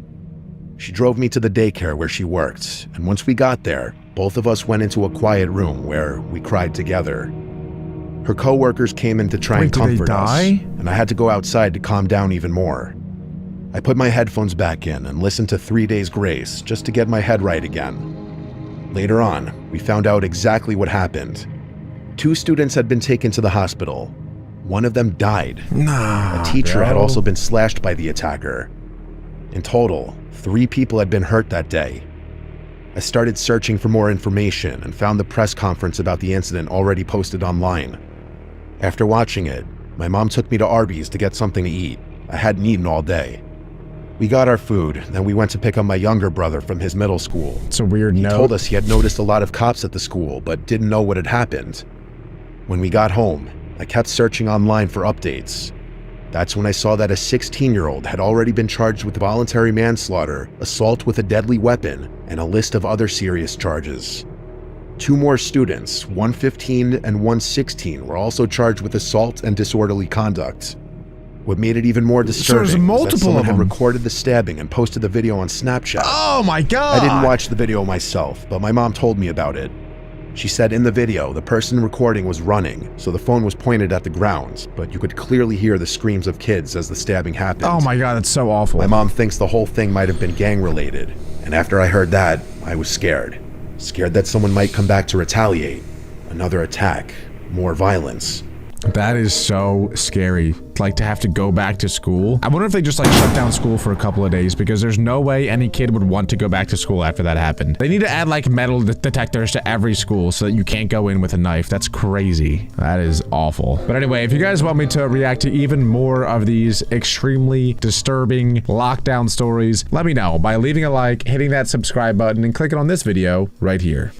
She drove me to the daycare where she worked, and once we got there, both of us went into a quiet room where we cried together. Her co-workers came in to try and Wait, did they comfort us, die? and I had to go outside to calm down even more. I put my headphones back in and listened to 3 Days Grace just to get my head right again. Later on, we found out exactly what happened. 2 students had been taken to the hospital. One of them died. Nah, A teacher had bro. also been slashed by the attacker. In total, 3 people had been hurt that day. I started searching for more information and found the press conference about the incident already posted online. After watching it, my mom took me to Arby's to get something to eat. I hadn't eaten all day. We got our food, then we went to pick up my younger brother from his middle school. It's a weird He note. told us he had noticed a lot of cops at the school, but didn't know what had happened. When we got home, I kept searching online for updates. That's when I saw that a 16-year-old had already been charged with voluntary manslaughter, assault with a deadly weapon, and a list of other serious charges. 2 more students, one 15 and one 16, were also charged with assault and disorderly conduct. What made it even more disturbing was that multiple someone of had them. recorded the stabbing and posted the video on Snapchat. Oh my god! I didn't watch the video myself, but my mom told me about it. She said in the video, the person recording was running, so the phone was pointed at the ground, but you could clearly hear the screams of kids as the stabbing happened. Oh my god, that's so awful. My mom thinks the whole thing might have been gang-related, and after I heard that, I was scared. Scared that someone might come back to retaliate. Another attack. More violence. That is so scary. Like, to have to go back to school. I wonder if they just like shut down school for a couple of days, because there's no way any kid would want to go back to school after that happened. They need to add like metal detectors to every school so that you can't go in with a knife. That's crazy. That is awful. But anyway, if you guys want me to react to even more of these extremely disturbing lockdown stories, let me know by leaving a like, hitting that subscribe button, and clicking on this video right here.